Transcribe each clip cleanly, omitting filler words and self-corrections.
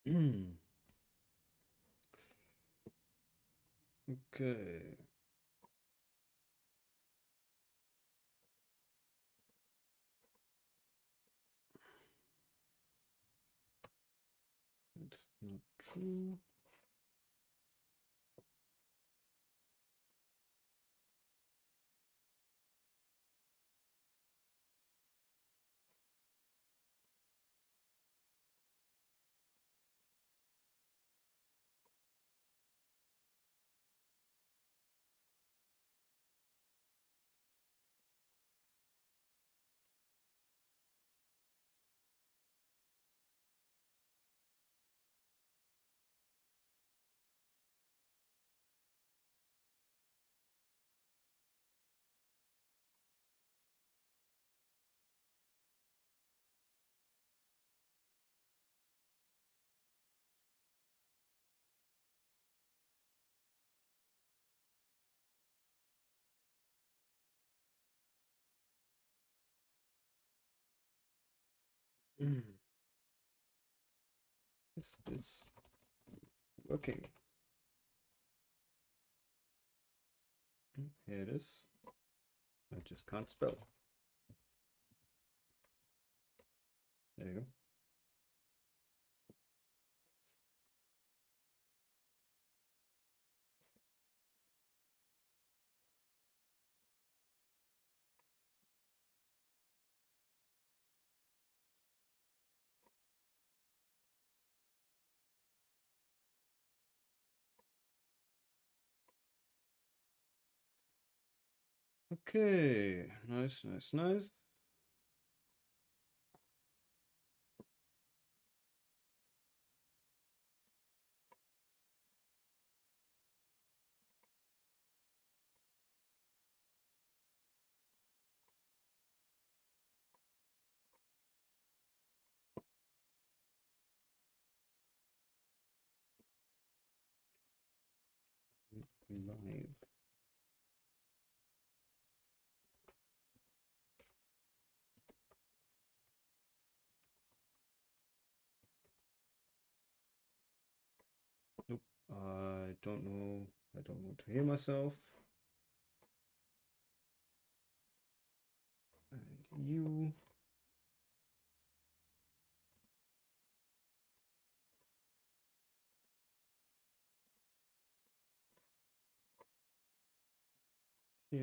Okay. That's not true. Is this working? Here it is. I just can't spell. There you go. Okay. Nice, nice, nice. Live. Nope. I don't know. I don't want to hear myself. And you. Yeah.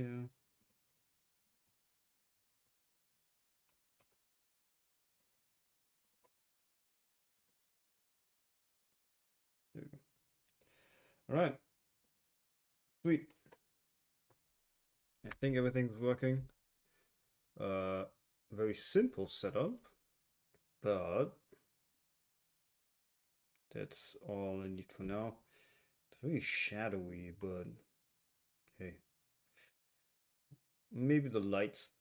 There we go. All right. Sweet. I think everything's working. Very simple setup, but that's all I need for now. It's very shadowy, but hey, maybe the light's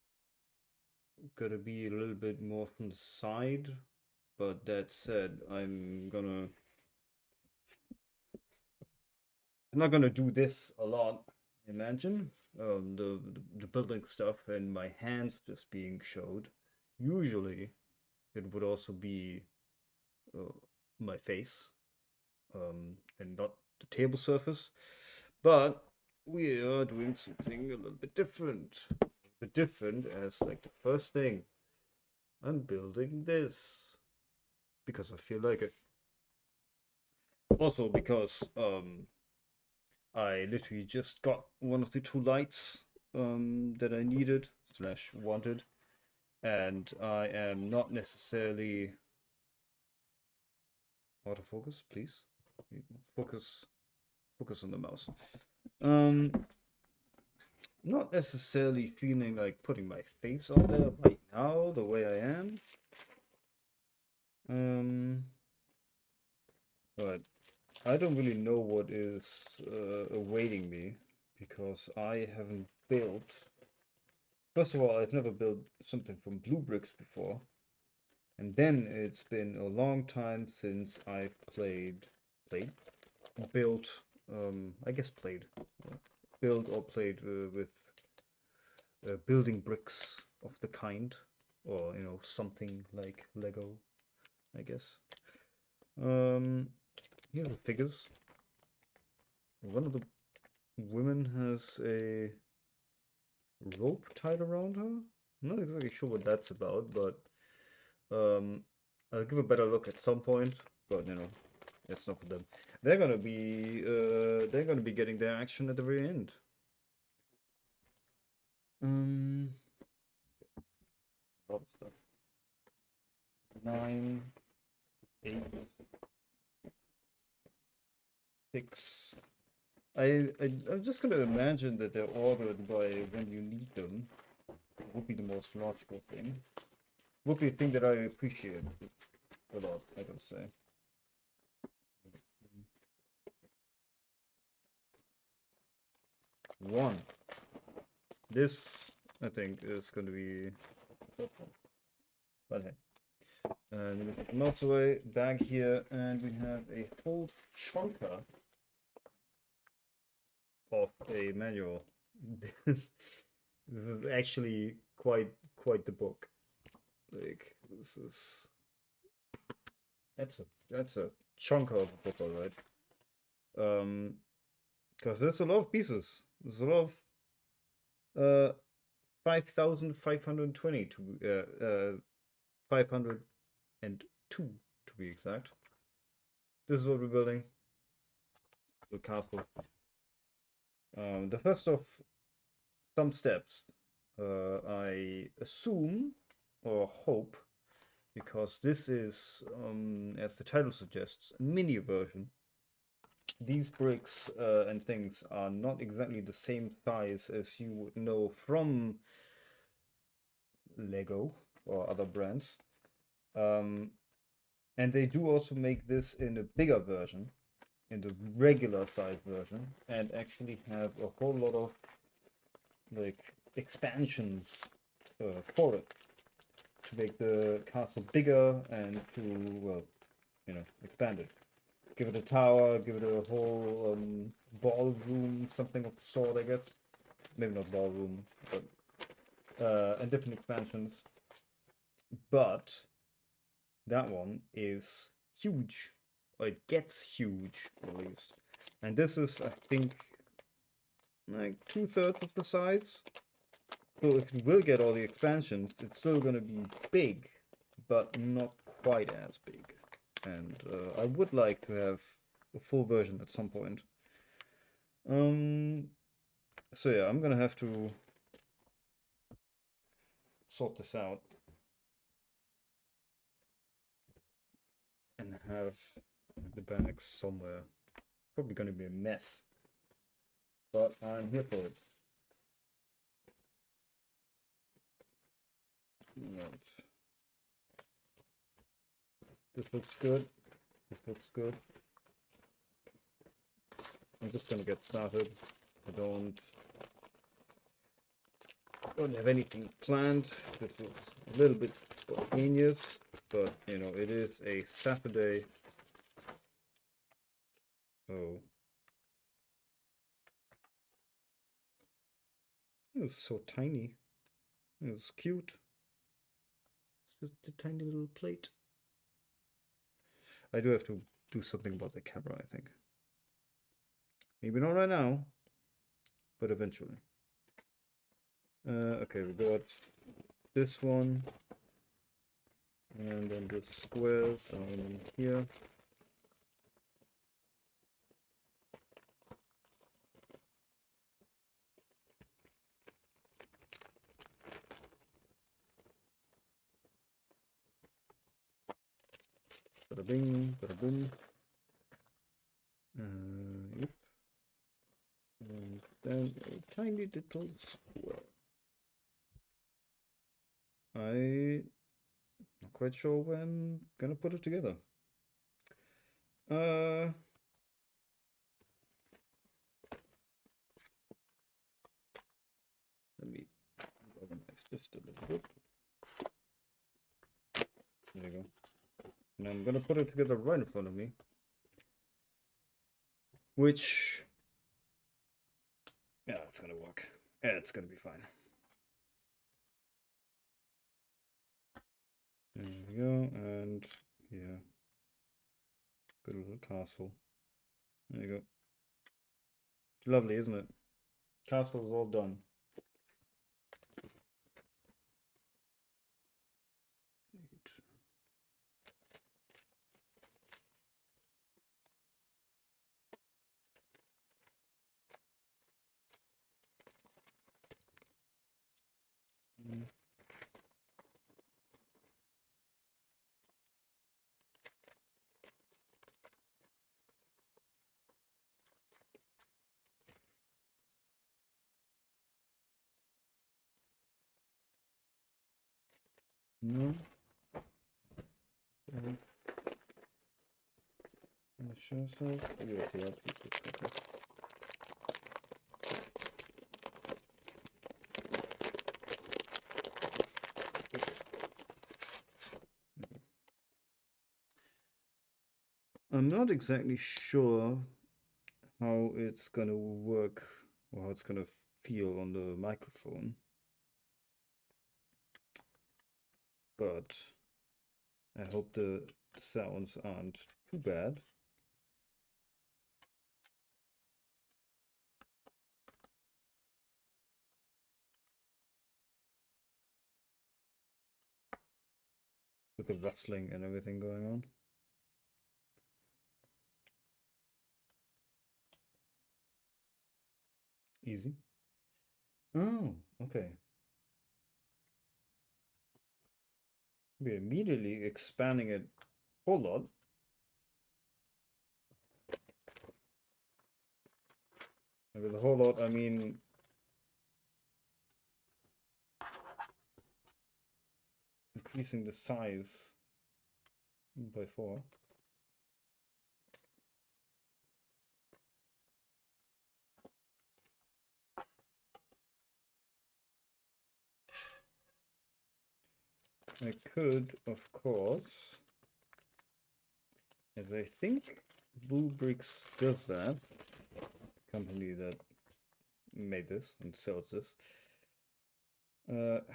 gotta be a little bit more from the side. But that said, I'm not gonna do this a lot. Imagine the building stuff and my hands just being showed. Usually, it would also be uh, my face, and not the table surface. But we are doing something a little bit different. A bit different as like the first thing. I'm building this because I feel like it. Also because I literally just got one of the two lights that I needed slash wanted, and I am not necessarily autofocus, please. Focus, focus on the mouse. Um, not necessarily feeling like putting my face on there right now the way I am. Um, but I don't really know what is awaiting me because I haven't built. First of all, I've never built something from blue bricks before. And then it's been a long time since I've played, built, I guess played, built or played with building bricks of the kind, or something like Lego, I guess. Here are the figures. One of the women has a rope tied around her. I'm not exactly sure what that's about, but I'll give a better look at some point. But you know, it's not for them. They're gonna be getting their action at the very end. Lot of stuff. 9, 8, 6. I'm just gonna imagine that they're ordered by when you need them. Would be the most logical thing. Would be a thing that I appreciate a lot, I gotta say. One. This, I think, is gonna be. But hey. And we put the notes away, bag here, and we have a whole chunker of a manual. This is actually quite the book. Like this is that's a chunk of a book, all right. Because there's a lot of pieces. There's a lot of 5,520 to 502 to be exact. This is what we're building. The castle. The first of some steps, I assume or hope, because this is, as the title suggests, a mini version. These bricks and things are not exactly the same size as you would know from Lego or other brands. And they do also make this in a bigger version, in the regular size version, and actually have a whole lot of like expansions for it to make the castle bigger and to, well, you know, expand it. Give it a tower, give it a whole ballroom, something of the sort, I guess. Maybe not ballroom, but and different expansions. But that one is huge. Or it gets huge, at least. And this is, I think, like 2/3 of the size. So if it will get all the expansions, it's still gonna be big, but not quite as big. And I would like to have a full version at some point. So yeah, I'm gonna have to sort this out and have the bags somewhere. Probably gonna be a mess, but I'm here for it. Right. This looks good. This looks good. I'm just gonna get started. I don't have anything planned. This is a little bit spontaneous, but you know, it is a Saturday. So it's so tiny. It's cute. It's just a tiny little plate. I do have to do something about the camera, I think. Maybe not right now, but eventually. Okay, we got this one. And then the squares on here. Bada bing, bada boom. Yep. And then a tiny little square. I'm not quite sure when I'm gonna put it together. Let me organize just a little bit. There you go. And I'm gonna put it together right in front of me. Which, yeah, it's gonna work. Yeah, it's gonna be fine. There we go, and yeah. Good little castle. There you go. It's lovely, isn't it? Castle is all done. No. Show yourself. Yeah. I'm not exactly sure how it's gonna work or how it's gonna feel on the microphone, but I hope the sounds aren't too bad. With the rustling and everything going on. Easy. Oh, okay. We're immediately expanding it a whole lot. And with a whole lot, I mean increasing the size by 4. I could, of course, as I think Bluebricks does that, company that made this and sells this,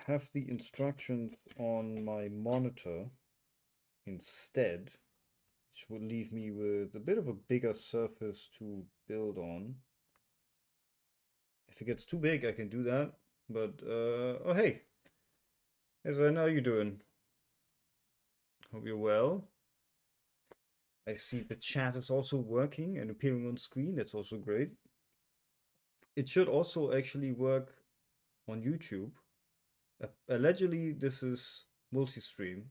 have the instructions on my monitor instead, which would leave me with a bit of a bigger surface to build on. If it gets too big, I can do that, but oh hey, as I know you're doing. Hope you're well. I see the chat is also working and appearing on screen. That's also great. It should also actually work on YouTube. Allegedly, this is multi-stream.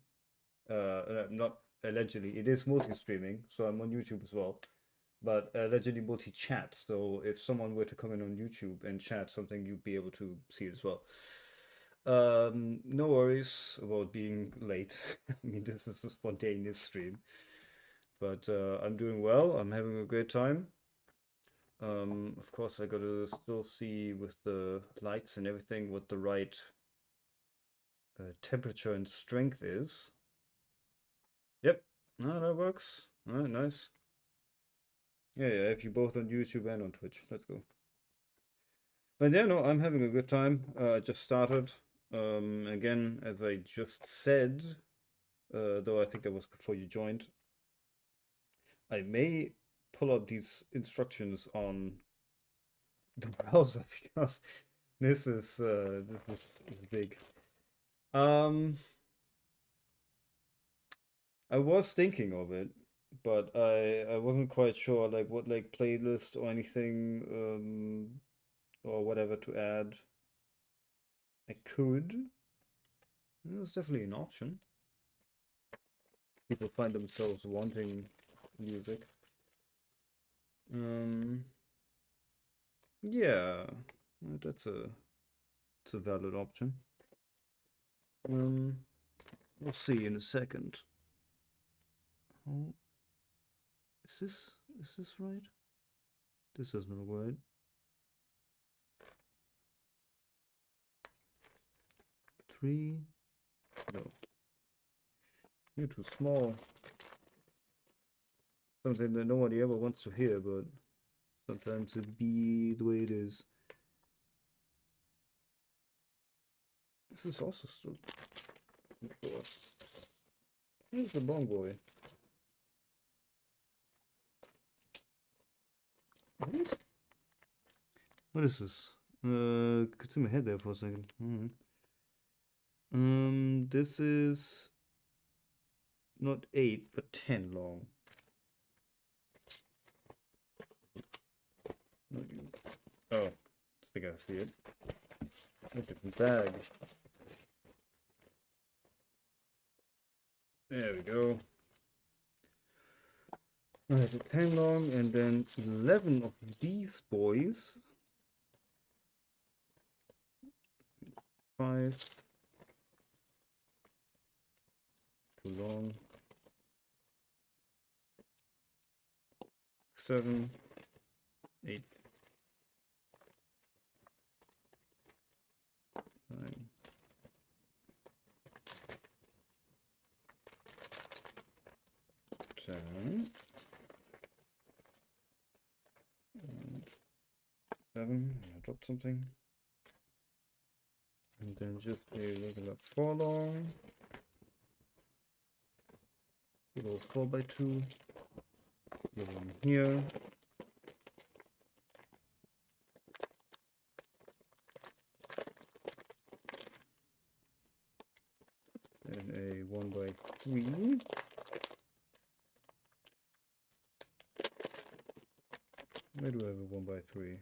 Not allegedly, it is multi-streaming, so I'm on YouTube as well. But allegedly multi-chat, so if someone were to come in on YouTube and chat something, you'd be able to see it as well. No worries about being late. I mean, this is a spontaneous stream. But I'm doing well. I'm having a great time. Of course, I gotta still see with the lights and everything what the right temperature and strength is. Yep, no, that works. All right, nice. Yeah, if you both on YouTube and on Twitch, let's go. But yeah, no, I'm having a good time. I just started. Again, as I just said, though I think that was before you joined, I may pull up these instructions on the browser because this is big. I was thinking of it, but I wasn't quite sure like what like playlist or anything or whatever to add. I could. It's definitely an option. People find themselves wanting music. Yeah, that's a valid option. We'll see in a second. Oh, is this right? This is not right. Three. No. You're too small. Something that nobody ever wants to hear, but sometimes it be the way it is. This is also still. Here's the Bong Boy. What is this? Could see my head there for a second. This is not 8, but 10 long. Oh, I think I see it. A different bag. There we go. Alright, a 10 long and then 11 of these boys. 5. Too long. 7. 8. 9. 10. 7. I dropped something. And then just a regular 4 long. Little 4x2. Get in here. And a 1x3. Where do I have a 1x3?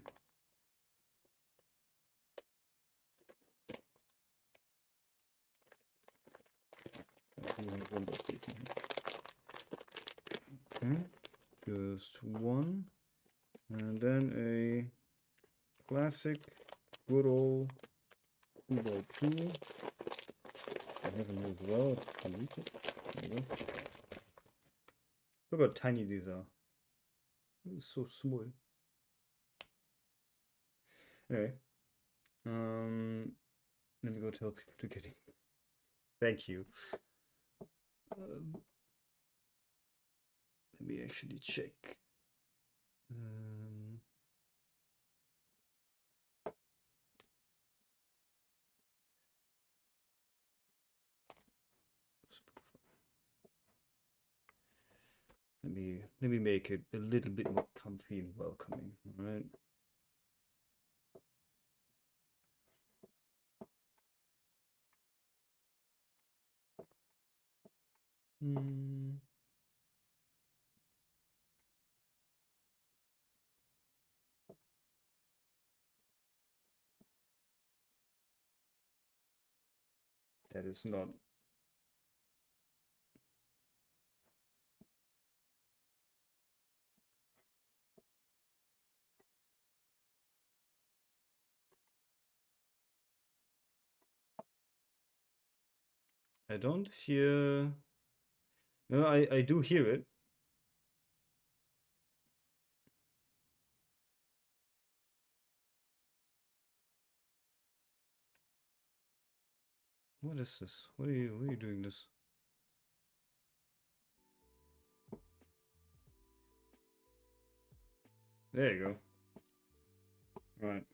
Okay, just 1, and then a classic, good old 2x2. I have a as well. There you go. Look how tiny these are. It's so small. Anyway, let me go tell people to get in. Thank you. Let me actually check. Let me make it a little bit more comfy and welcoming. All right. That is not. I don't hear. No, I do hear it. What is this? What are you doing this? There you go. Right.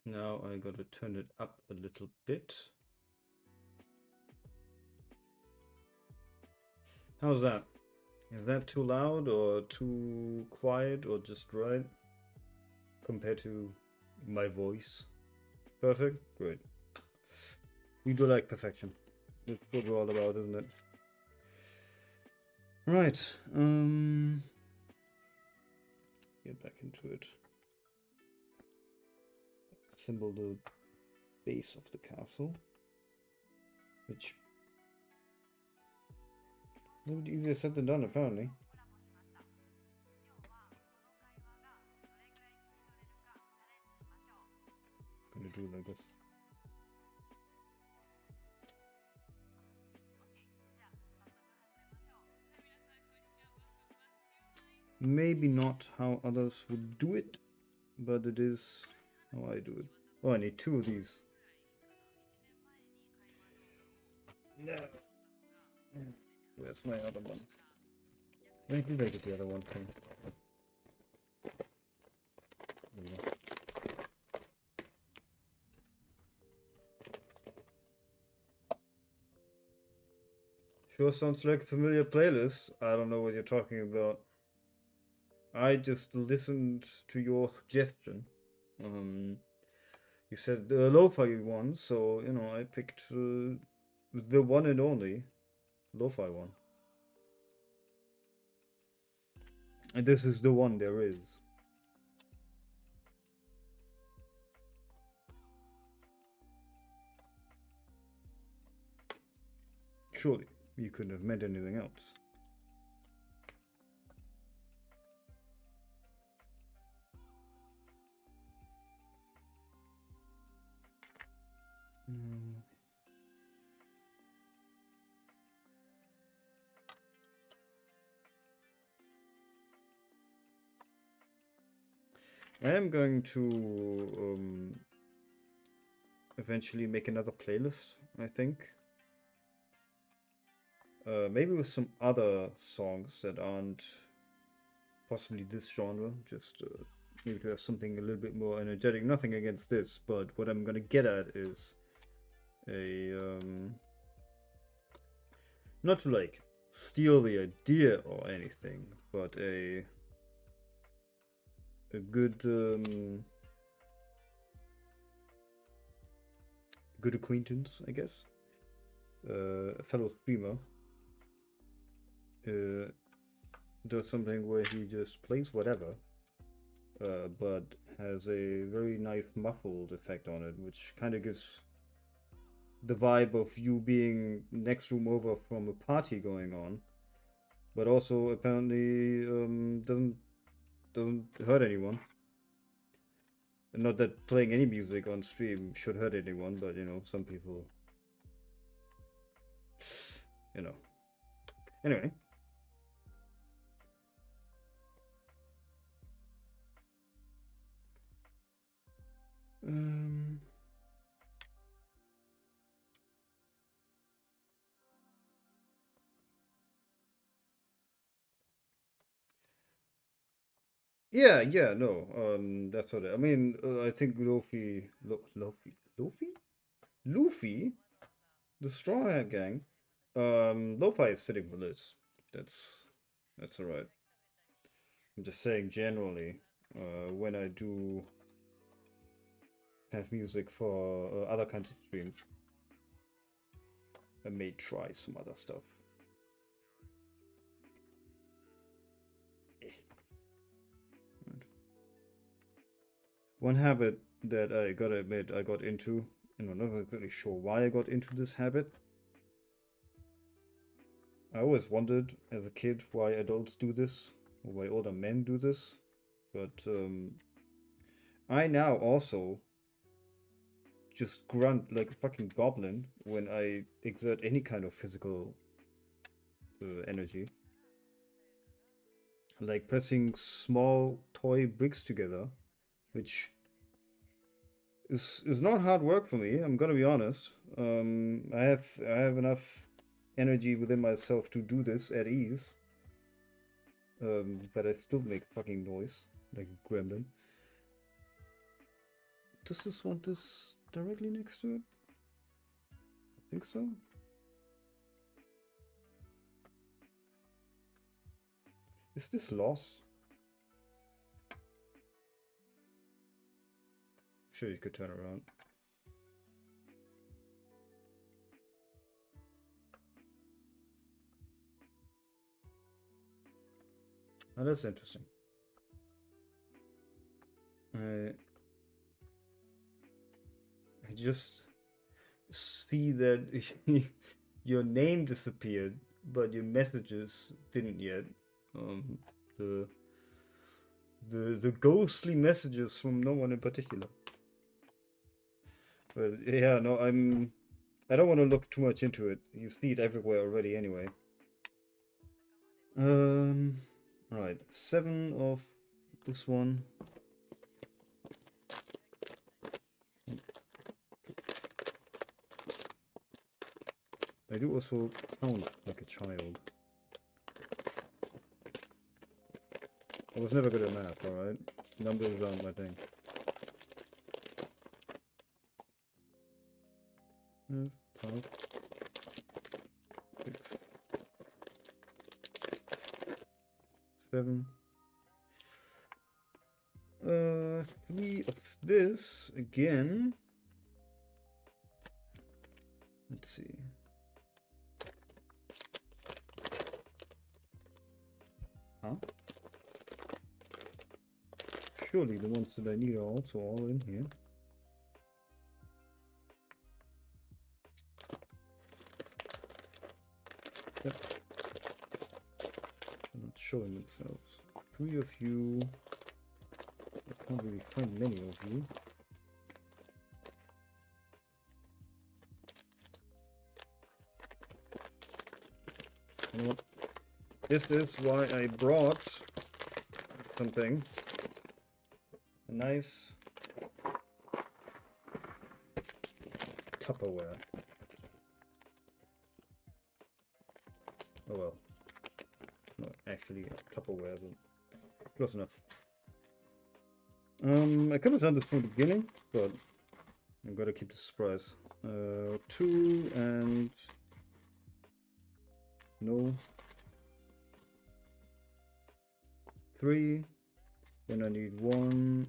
Now I gotta turn it up a little bit. How's that? Is that too loud or too quiet or just right compared to my voice? Perfect? Great. We do like perfection. That's what we're all about, isn't it? Right. Get back into it. Assemble the base of the castle, which a little bit easier said than done, apparently. I'm gonna do it like this. Maybe not how others would do it, but it is how I do it. Oh, I need 2 of these. No. Where's my other one? Where did I get the other one from? Sure sounds like a familiar playlist. I don't know what you're talking about. I just listened to your suggestion. Um, you said the lo-fi one, so you know I picked the one and only lo-fi one. And this is the one there is. Surely you couldn't have meant anything else. I am going to eventually make another playlist, I think. Maybe with some other songs that aren't possibly this genre, just maybe to have something a little bit more energetic. Nothing against this, but what I'm gonna get at is a not to like steal the idea or anything, but a good good acquaintance, I guess, a fellow streamer, does something where he just plays whatever, but has a very nice muffled effect on it, which kind of gives the vibe of you being next room over from a party going on, but also apparently doesn't hurt anyone. And not that playing any music on stream should hurt anyone, but you know, some people, you know. Anyway. Yeah, no. That's what I mean. I think Luffy, the Straw Hat Gang. Lo-fi is fitting for this. That's alright. I'm just saying generally, when I do have music for other kinds of streams, I may try some other stuff. One habit that I gotta admit I got into, and I'm not really sure why I got into this habit. I always wondered as a kid why adults do this, or why older men do this, but I now also just grunt like a fucking goblin when I exert any kind of physical energy. Like pressing small toy bricks together, which is not hard work for me. I'm gonna be honest. I have enough energy within myself to do this at ease. But I still make fucking noise like a gremlin. Does this want this directly next to it? I think so. Is this loss? Sure, you could turn around. Oh, that's interesting. I just see that your name disappeared, but your messages didn't yet. The the ghostly messages from no one in particular. But yeah, no, I don't want to look too much into it. You see it everywhere already anyway. Right, 7 of this one. I do also count like a child. I was never good at math, alright? Numbers aren't my thing. 5, 6, 7. 3 of this again. Let's see. Huh? Surely the ones that I need are also all in here. Yep. They're not showing themselves. 3 of you. I can't really find many of you. You know what? This is why I brought something. A nice Tupperware. Oh well. Not actually a Tupperware, but close enough. I could have done this from the beginning, but I've got to keep the surprise. 2 and no. 3. Then I need 1.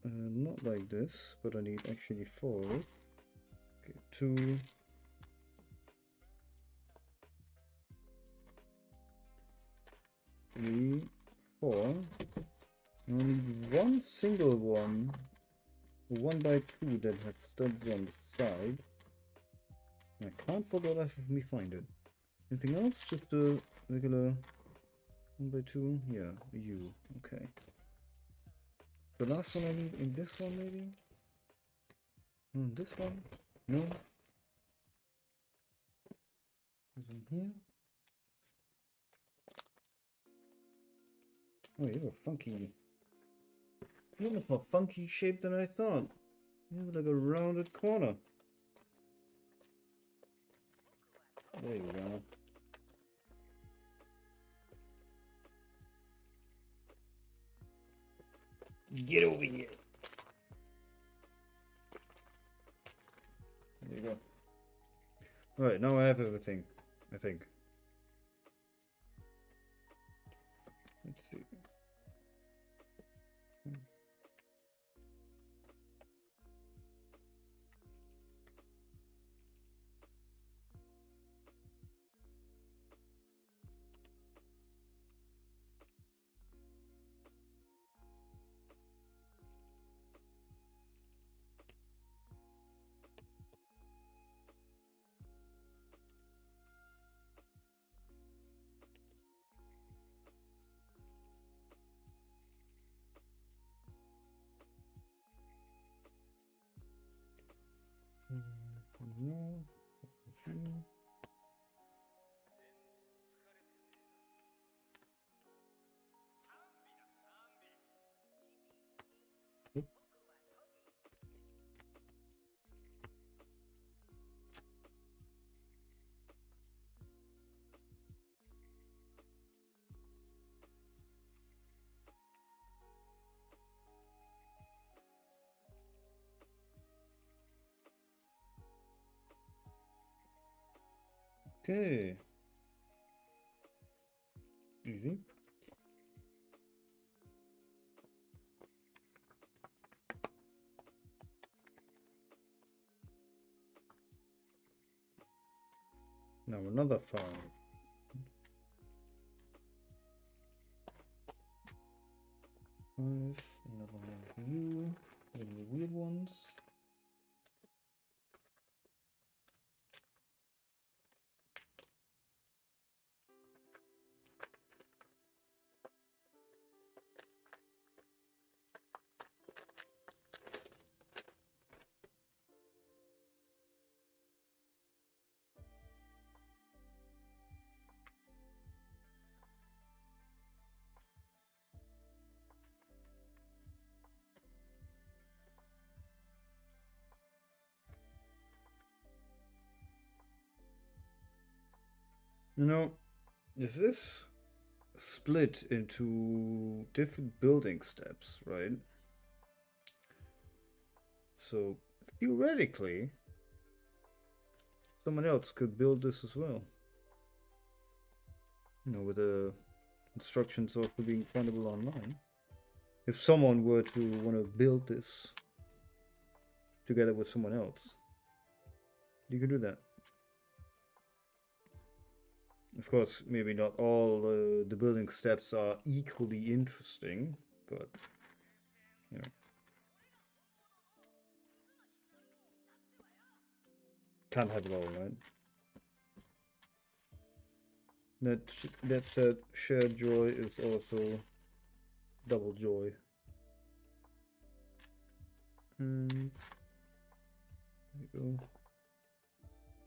Not like this, but I need actually 4. Okay, 2. 3, 4. I need one single one, 1x2 that has studs on the side. I can't for the life of me find it. Anything else? Just a regular 1x2? Yeah, a U. Okay. The last one I need in this one, maybe? This one? No? Is in here? Oh, you have a funky... You have a more funky shape than I thought. You have like a rounded corner. There you go. Get over here. There you go. Alright, now I have everything, I think. Let's see. No. Okay. Easy. Now another 5. Another one for you. Any weird ones? You know, is this split into different building steps, right? So theoretically, someone else could build this as well. with the instructions also being findable online. If someone were to want to build this together with someone else, you can do that. Of course, maybe not all the building steps are equally interesting, but you know, can't have it all, right? That said, shared joy is also double joy. There you go.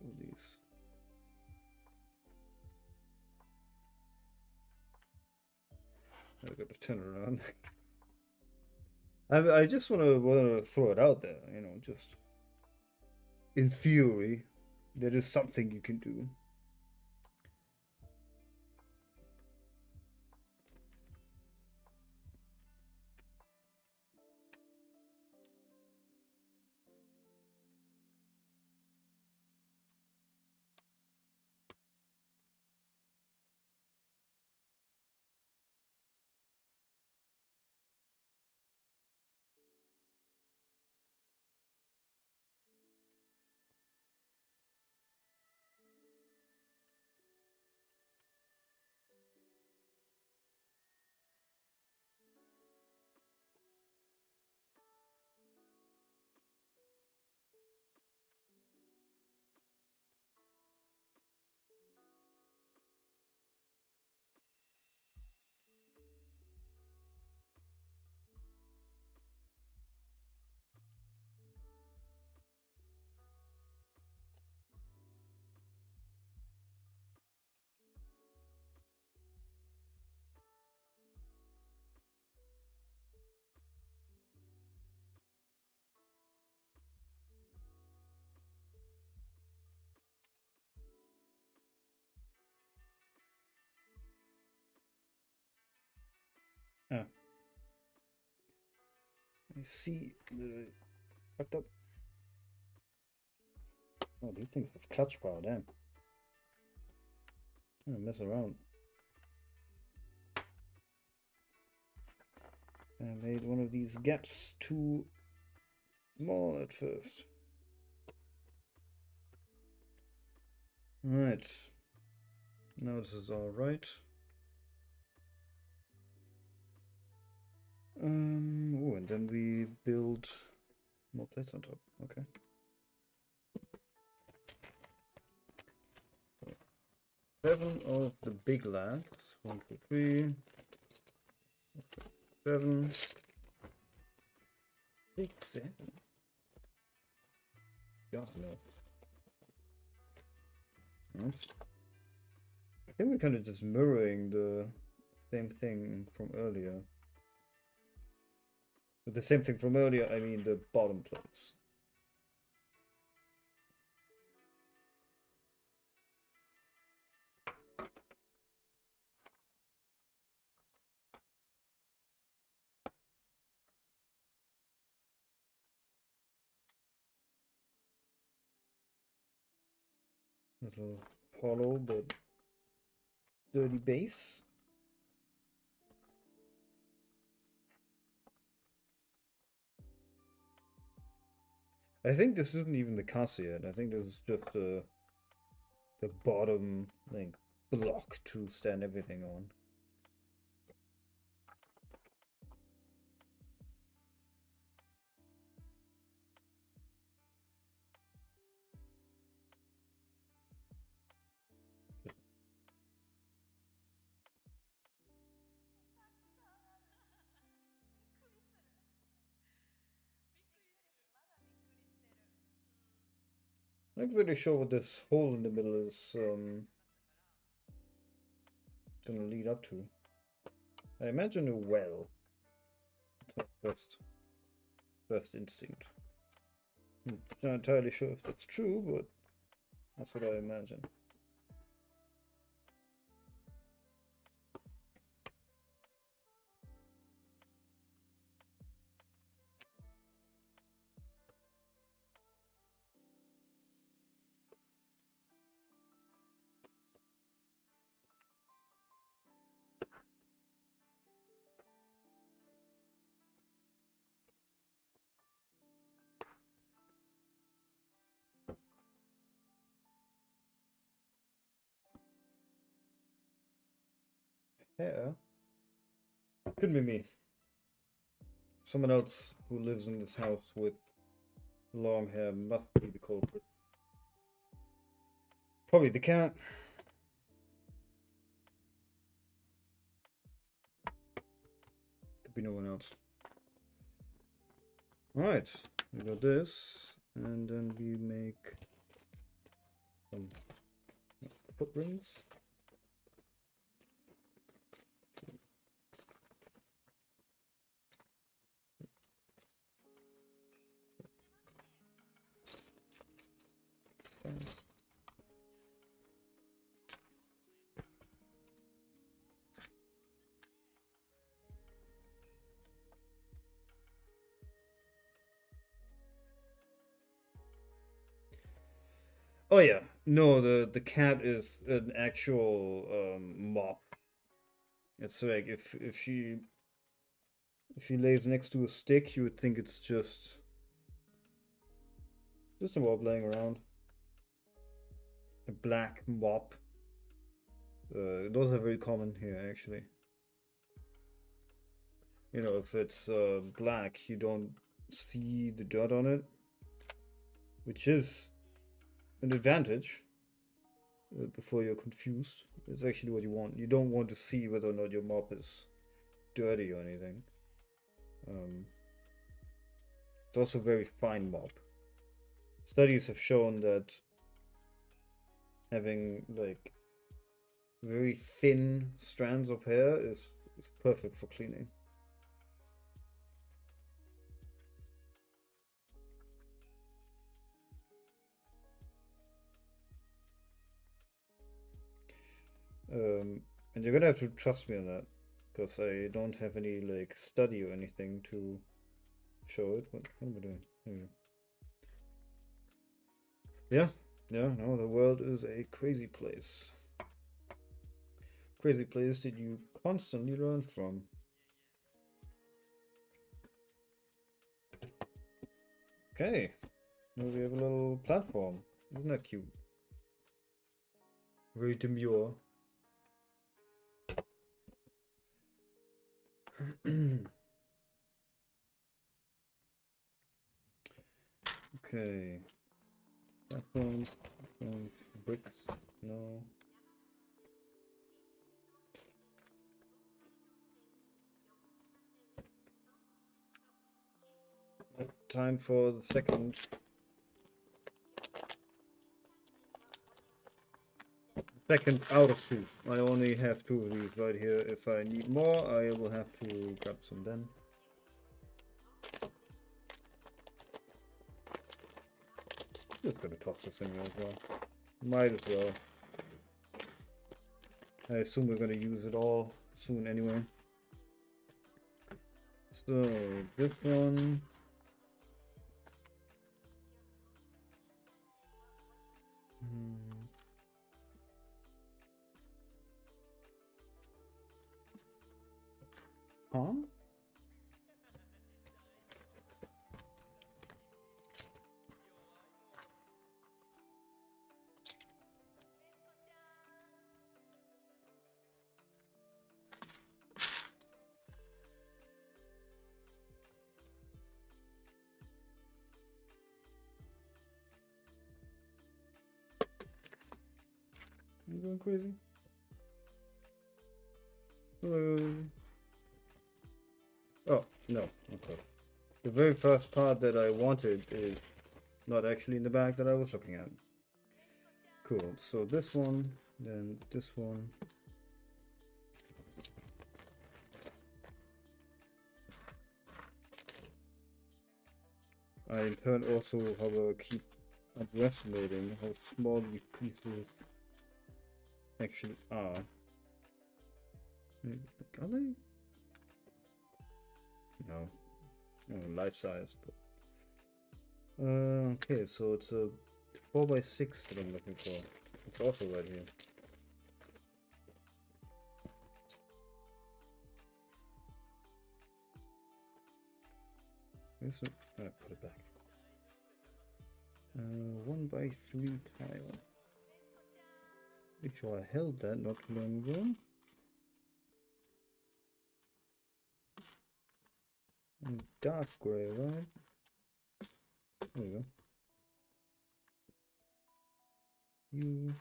All these. I gotta turn around. I just wanna throw it out there, just in theory, there is something you can do. Ah, I see that I fucked up. Oh, these things have clutch power, damn. I'm gonna mess around. I made one of these gaps too small at first. Right. Now this is all right. Oh, and then we build more plates on top. Okay. So 7 of the big lads. 1, 2, 3. 7. 6, 7. God, no. Right. I think we're kind of just mirroring the same thing from earlier. With the same thing from earlier, I mean the bottom plates. Little hollow but dirty base. I think this isn't even the casa yet. I think this is just the bottom like block to stand everything on. Not exactly sure what this hole in the middle is gonna lead up to. I imagine a well. That's first instinct. Not entirely sure if that's true, but that's what I imagine. hair. Couldn't be me. Someone else who lives in this house with long hair must be the culprit. Probably the cat. Could be no one else. Alright, we got this, and then we make some footprints. Oh yeah, no, the cat is an actual mop. It's like if she lays next to a stick, you would think it's just a mop laying around. A black mop. Those are very common here, actually. You know, if it's black, you don't see the dirt on it, which is an advantage. Before you're confused, it's actually what you want. You don't want to see whether or not your mop is dirty or anything. It's also a very fine mop. Studies have shown that having like very thin strands of hair is perfect for cleaning. And you're gonna have to trust me on that, because I don't have any like study or anything to show it. What am I doing? There we go. Yeah, no, the world is a crazy place. Crazy place that you constantly learn from. Okay, now we have a little platform. Isn't that cute? Very demure. Okay. Platforms, bricks, no. Time for the second. Second out of two. I only have two of these right here. If I need more, I will have to grab some then. Just gonna toss this in here as well. Might as well. I assume we're gonna use it all soon anyway. So this one. Huh? You going crazy? Oh, no. Okay. The very first part that I wanted is not actually in the bag that I was looking at. Cool. So this one, then this one. I in turn also, however, keep underestimating how small these pieces actually are. Are they? No. Life size. But... okay, so it's a 4x6 that I'm looking for. It's also right here. Put it back. 1x3 tile. Make sure I held that not too long ago. Dark gray, right? There you go. You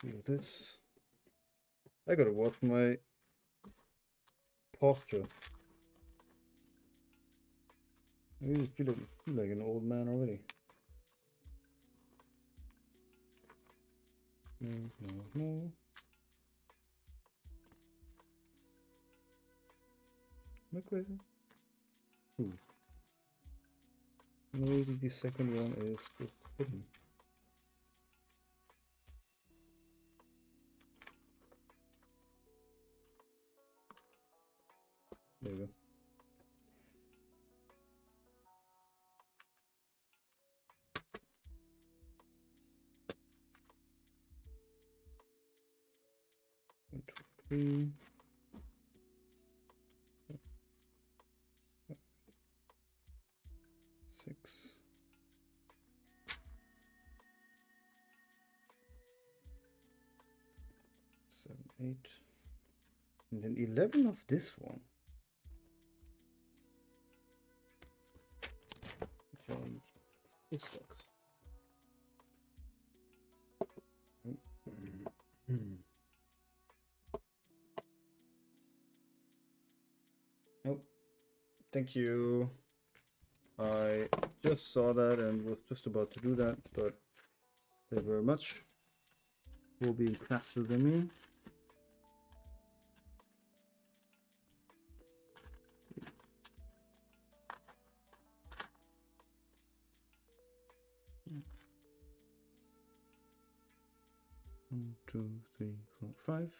do this. I gotta watch my posture. I really feel like an old man already. No. Am I crazy? Ooh. Maybe the second one is just hidden. There you go. One, two, three. 6. 7, 8. And then 11 of this one. It sucks. Nope. Thank you. I just saw that and was just about to do that, but thank you very much for being faster than me. One, 2, 3, 4, 5.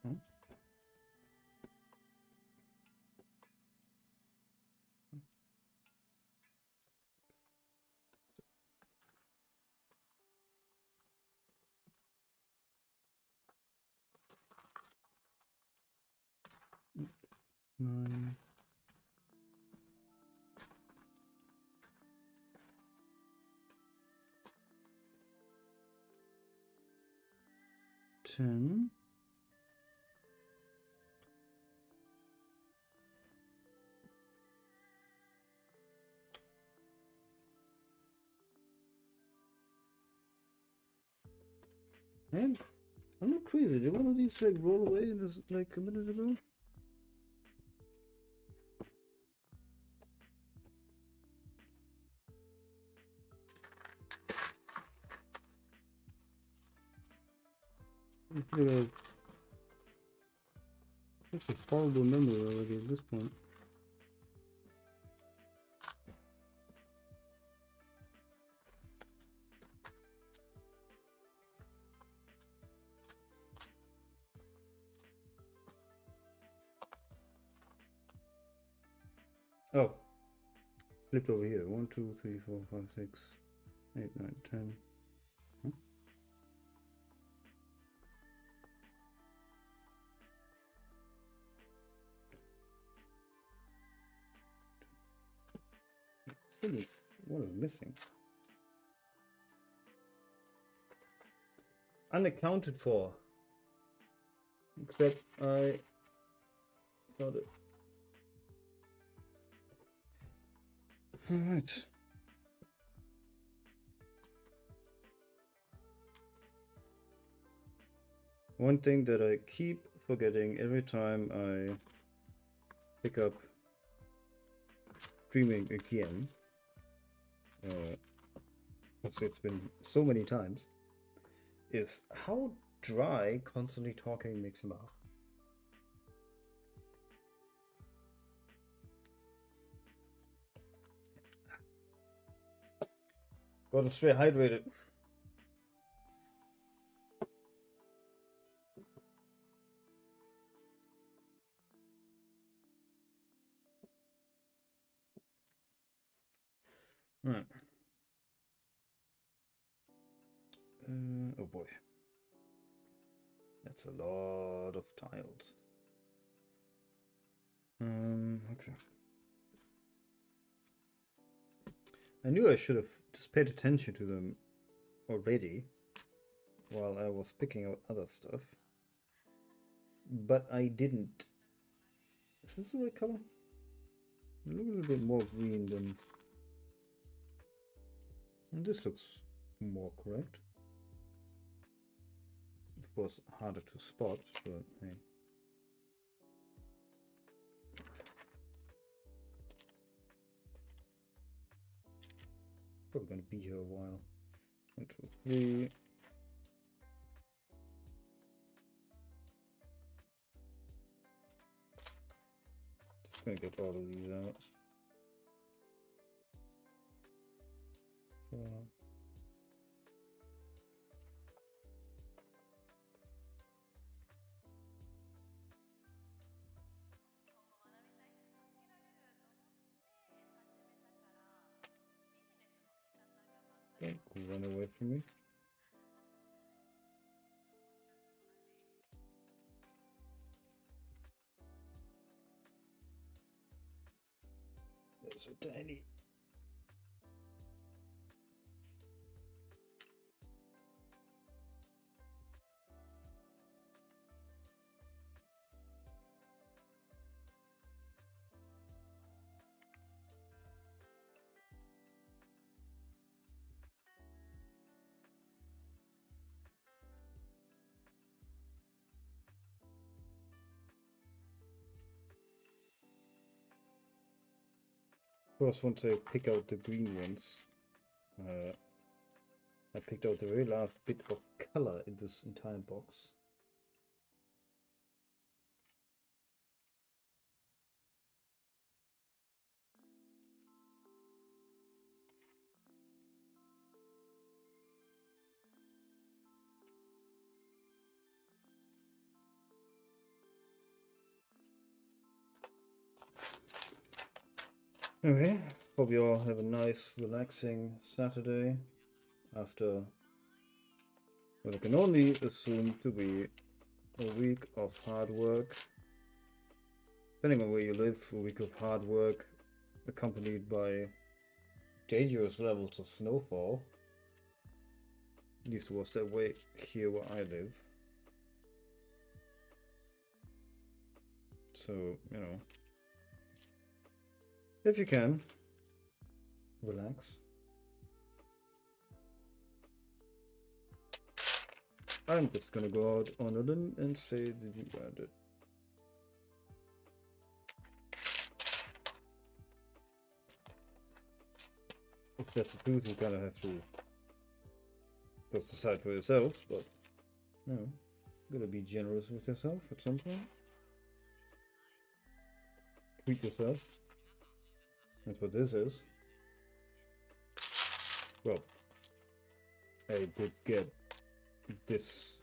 Huh? Nine. 10. And I'm not crazy. Did one of these like roll away just like a minute ago? It's a horrible memory already at this point. Oh, flipped over here. 1, 2, 3, 4, 5, 6, 8, 9, 10. Huh? Silly. What am I missing? Unaccounted for. Except I got it. Alright. One thing that I keep forgetting every time I pick up streaming again, it's been so many times, is how dry constantly talking makes your mouth. Gotta stay hydrated. Right. Oh boy. That's a lot of tiles. Okay. I knew I should have just paid attention to them already while I was picking out other stuff, but I didn't. Is this the right color? They look a little bit more green than... And this looks more correct. Of course, harder to spot, but hey. Probably gonna be here a while. 1, 2, 3. Just gonna get all of these out. 4. Don't run away from me. They're so tiny. Of course, once I pick out the green ones, I picked out the very last bit of color in this entire box. Okay, hope you all have a nice, relaxing Saturday after what I can only assume to be a week of hard work. Depending on where you live, a week of hard work accompanied by dangerous levels of snowfall. At least it was that way here where I live. So, you know, if you can, relax. I'm just gonna go out on a limb and say that you earned it. If that's the truth, you kind of have to just decide for yourselves, but, you know, gotta be generous with yourself at some point. Treat yourself. That's what this is. Well, I did get this,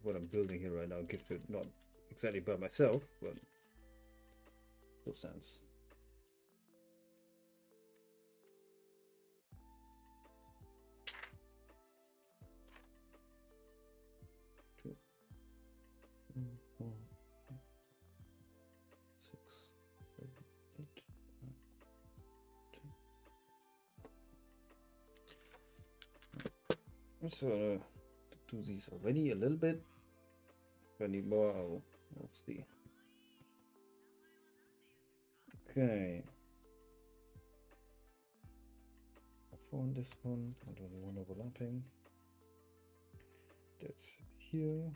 what I'm building here right now, gifted not exactly by myself, but still sense. Two, 3, 4, 5, 6, 7, 8, 9, 10. So do these already a little bit. If I need more, I'll see. Okay. On this one, I don't want overlapping. That's here.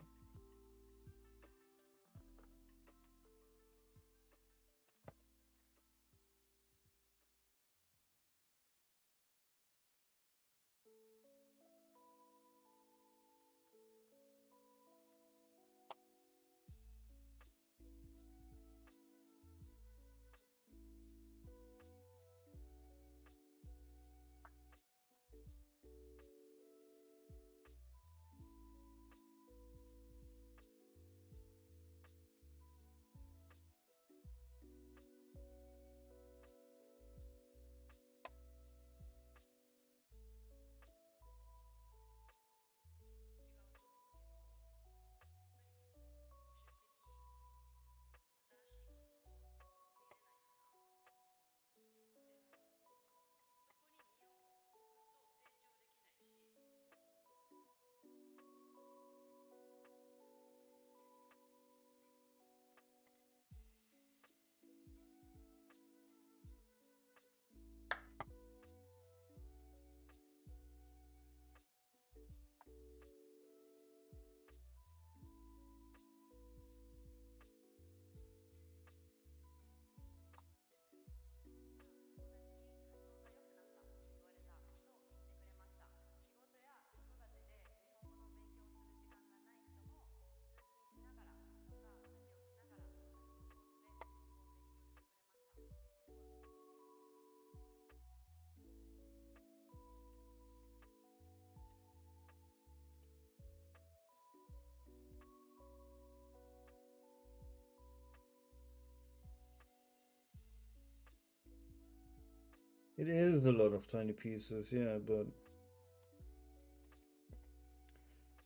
It is a lot of tiny pieces, yeah, but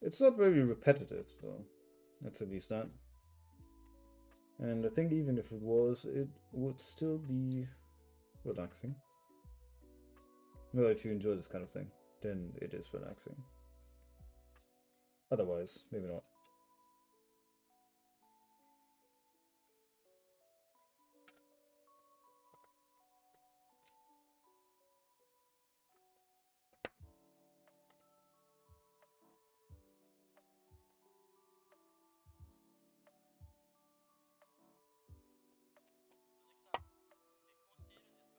it's not very repetitive, so that's at least that. And I think even if it was, it would still be relaxing. Well, if you enjoy this kind of thing, then it is relaxing. Otherwise, maybe not.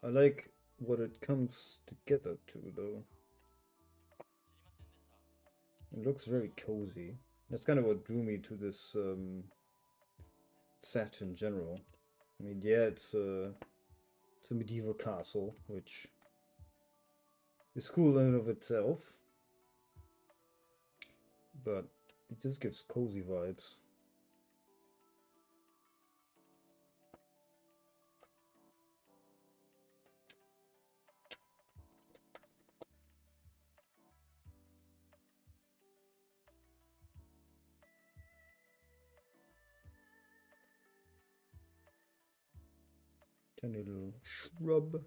I like what it comes together to, though. It looks very cozy. That's kind of what drew me to this set in general. I mean, yeah, it's a medieval castle, which is cool in and of itself, but it just gives cozy vibes. Tiny little shrub.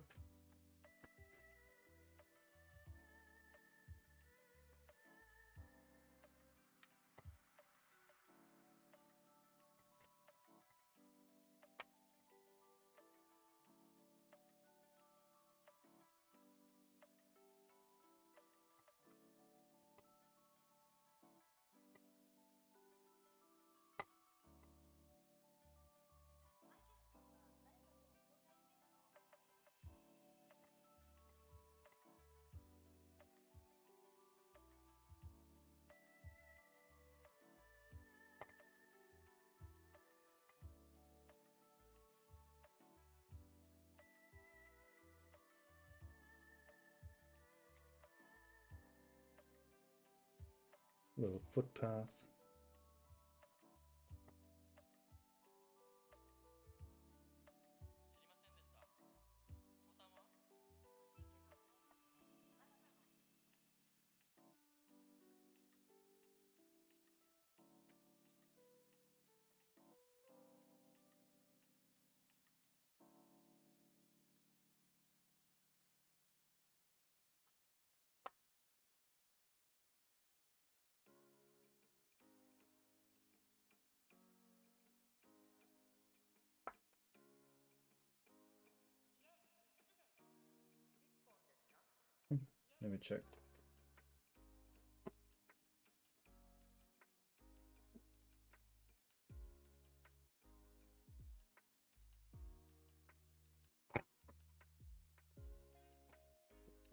Little footpath. Let me check.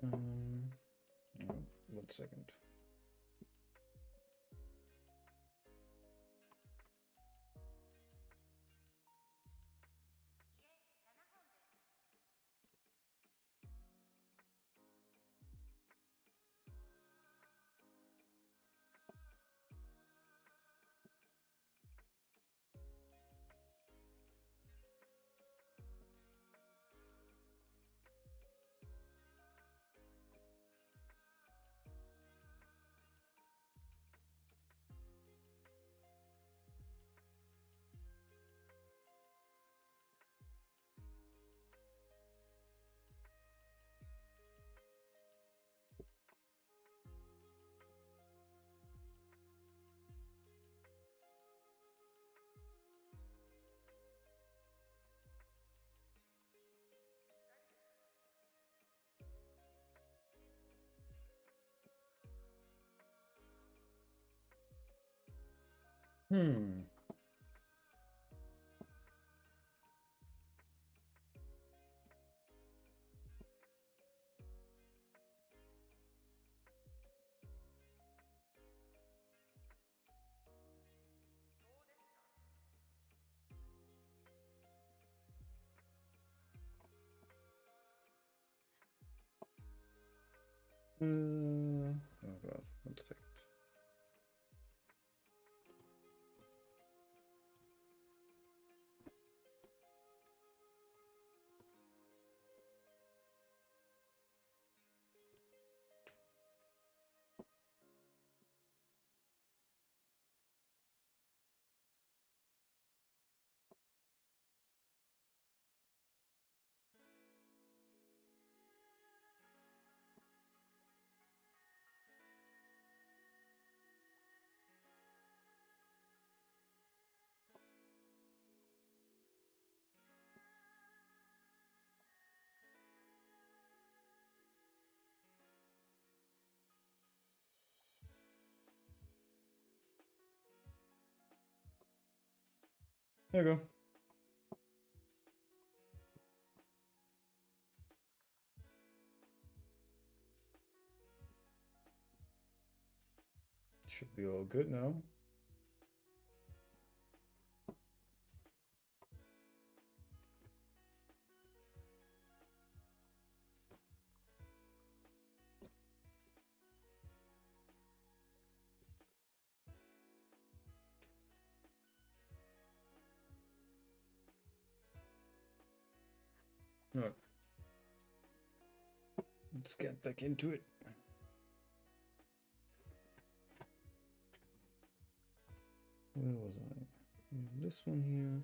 Oh, 1 second. Hmm. Oh god, 1 second. There you go. Should be all good now. Alright. Let's get back into it. Where was I? This one here.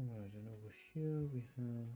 Alright, and over here we have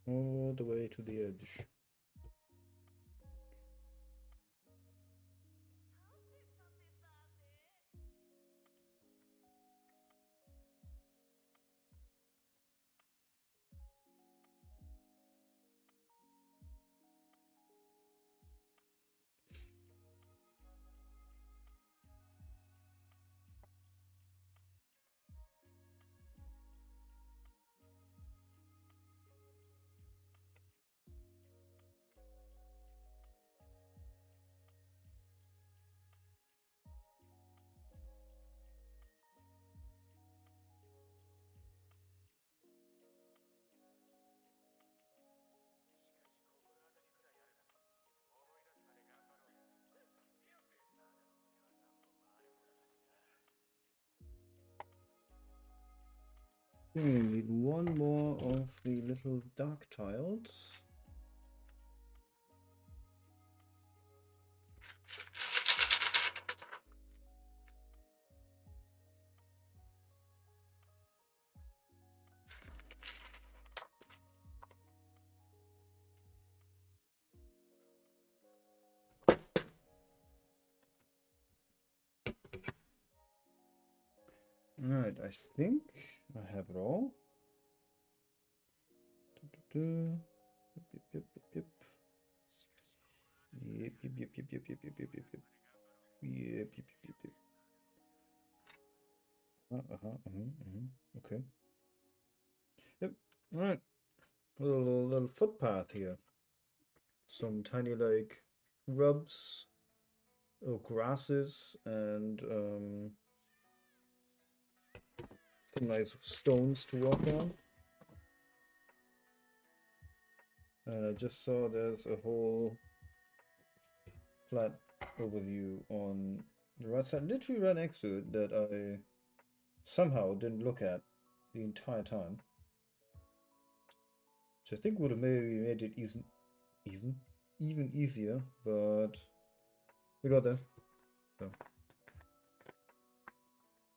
all the way to the edge. Okay, need one more of the little dark tiles. Alright, I think I have it all. Yep. Yep, yep, yep, yep, yep, yep, yep, yep, yep, yep. Yep, yep, yep, yep, yep. Okay. Yep. All right. A little footpath here. Some tiny like shrubs or grasses and some nice stones to walk on. And I just saw there's a whole flat overview on the right side, literally right next to it, that I somehow didn't look at the entire time. Which I think would have maybe made it even easier, but we got there. So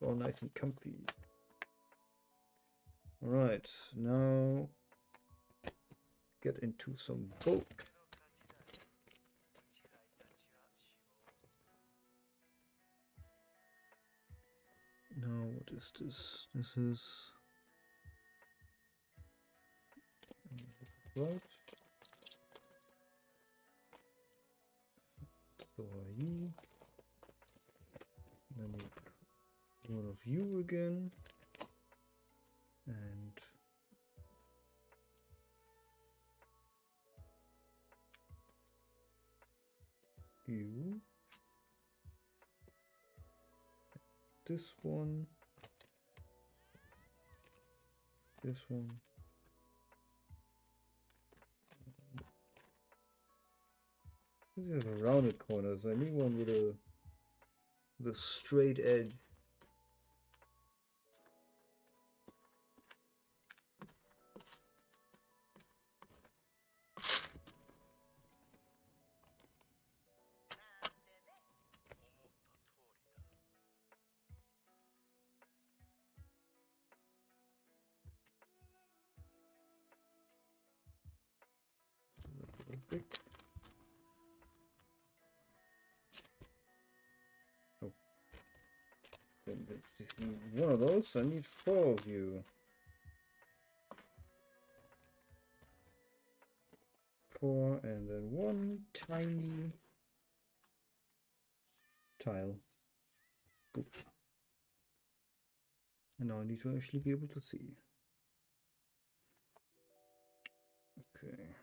all nice and comfy. Alright, now get into some bulk. Now what is this? This is right. So are you. Then one of you again. And you. This one. This one. These are the rounded corners. I need one with a straight edge. Big. Oh. Just need one of those. I need 4 of you. 4 and then one tiny tile. Boop. And now I need to actually be able to see. Okay.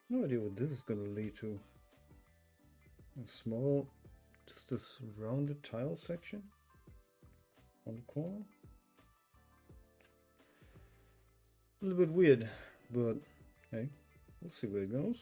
No idea what this is going to lead to. A small, just this rounded tile section on the corner. A little bit weird, but hey, we'll see where it goes.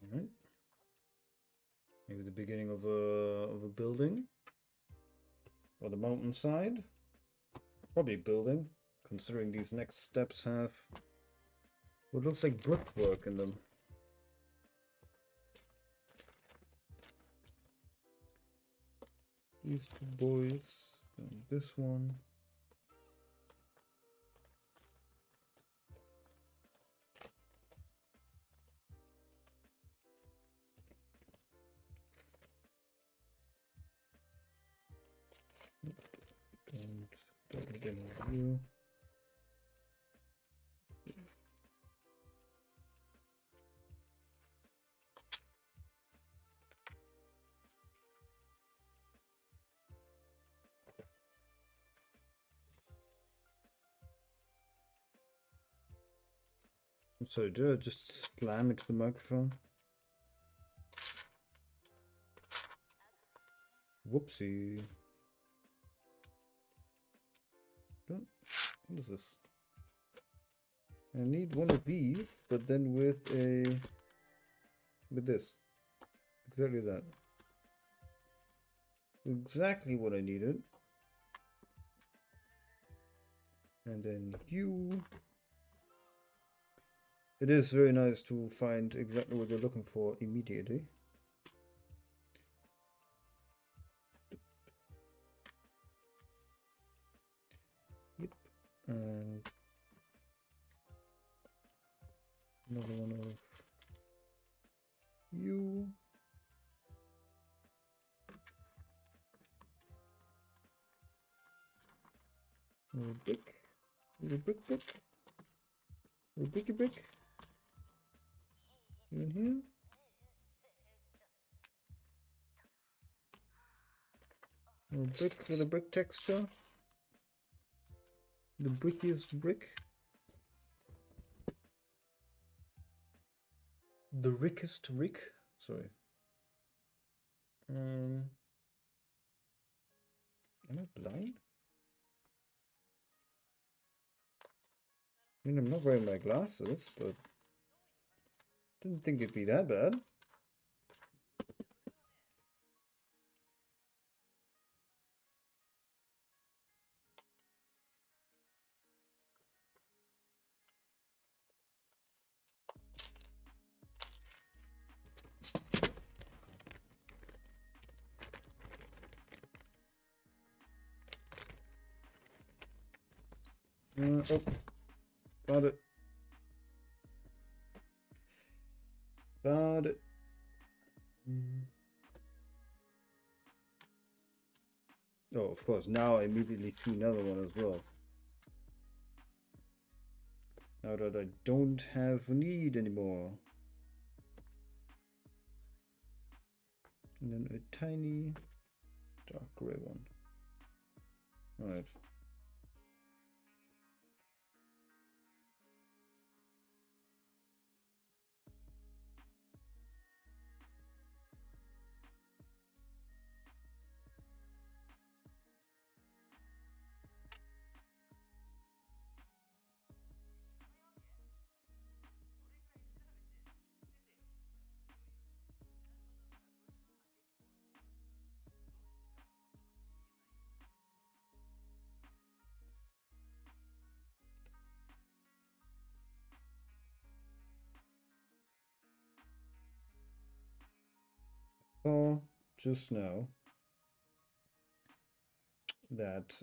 All right. Maybe the beginning of a building. or the mountainside. Probably building, considering these next steps have what looks like brickwork in them. These two boys, and this one. And start again with you. I'm sorry, did I just slam into the microphone? Whoopsie. What is this? I need one of these, but then with this. Exactly that. Exactly what I needed. And then you. It is very nice to find exactly what you're looking for immediately. Yep. And another one of you. Little brick. Little brick brick. Little bricky brick. In here. Little brick with a brick texture. The brickiest brick. The rickest rick. Sorry. Am I blind? I mean, I'm not wearing my glasses, but didn't think it'd be that bad. Oh, found it. Found it. Oh, of course, now I immediately see another one as well. Now that I don't have need anymore. And then a tiny dark gray one. Alright. Oh, just now that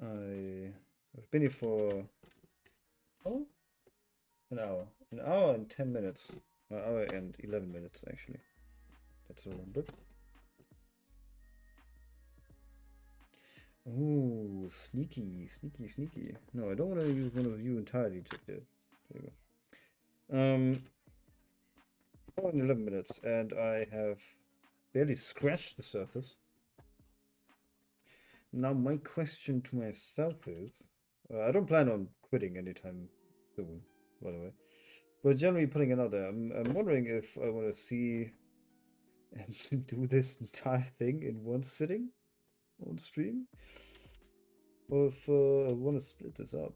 I've been here for an hour and 10 minutes, an hour and 11 minutes actually. That's a wrong book. Oh, sneaky, sneaky, sneaky. No, I don't want to use one of you entirely just yet. There you go. Hour and 11 minutes, and I have barely scratched the surface. Now my question to myself is, I don't plan on quitting anytime soon, by the way, but generally putting it out there, I'm wondering if I want to see and do this entire thing in one sitting on stream, or if I want to split this up.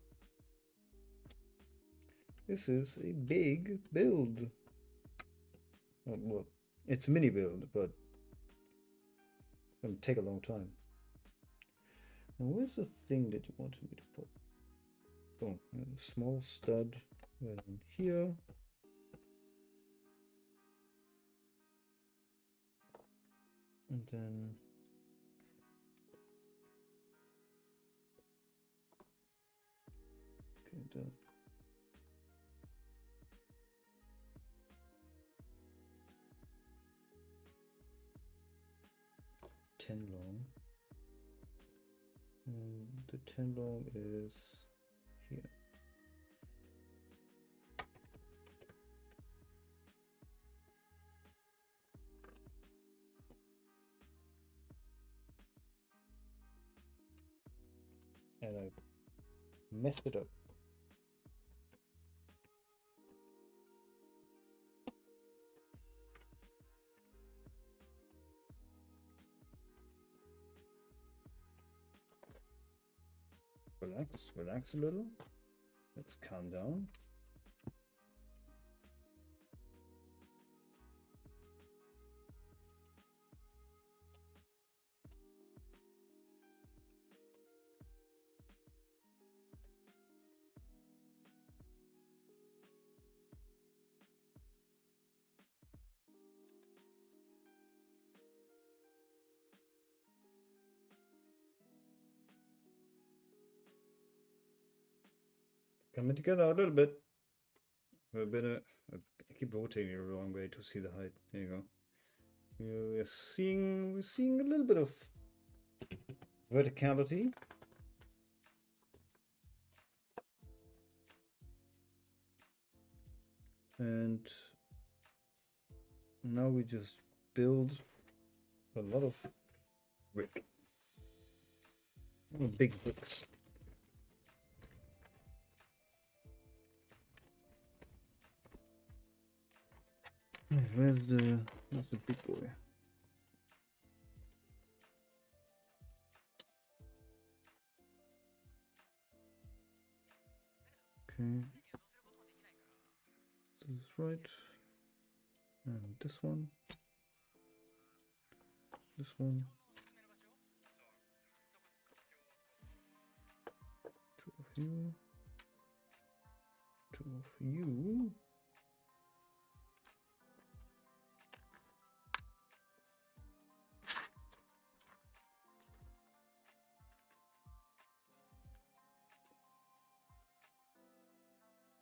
This is a big build. Well, it's a mini build, but it's going to take a long time. Now, where's the thing that you wanted me to put? Oh, a small stud right in here. And then okay, 10 long. And the 10 long is here. And I messed it up. Relax a little. Let's calm down. Coming together a little bit. We're better. I keep rotating it the wrong way to see the height. There you go. We're seeing a little bit of verticality. And now we just build a lot of brick. Big bricks. Where's the big boy? Okay. This is right. And this one. This one. Two of you. Two of you.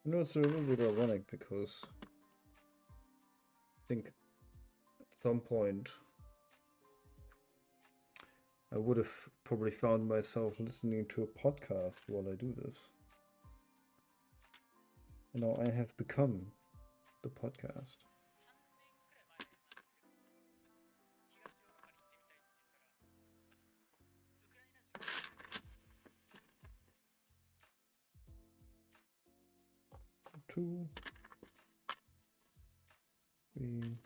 You know, it's a little bit ironic because I think at some point I would have probably found myself listening to a podcast while I do this. You know, I have become the podcast. Two, three,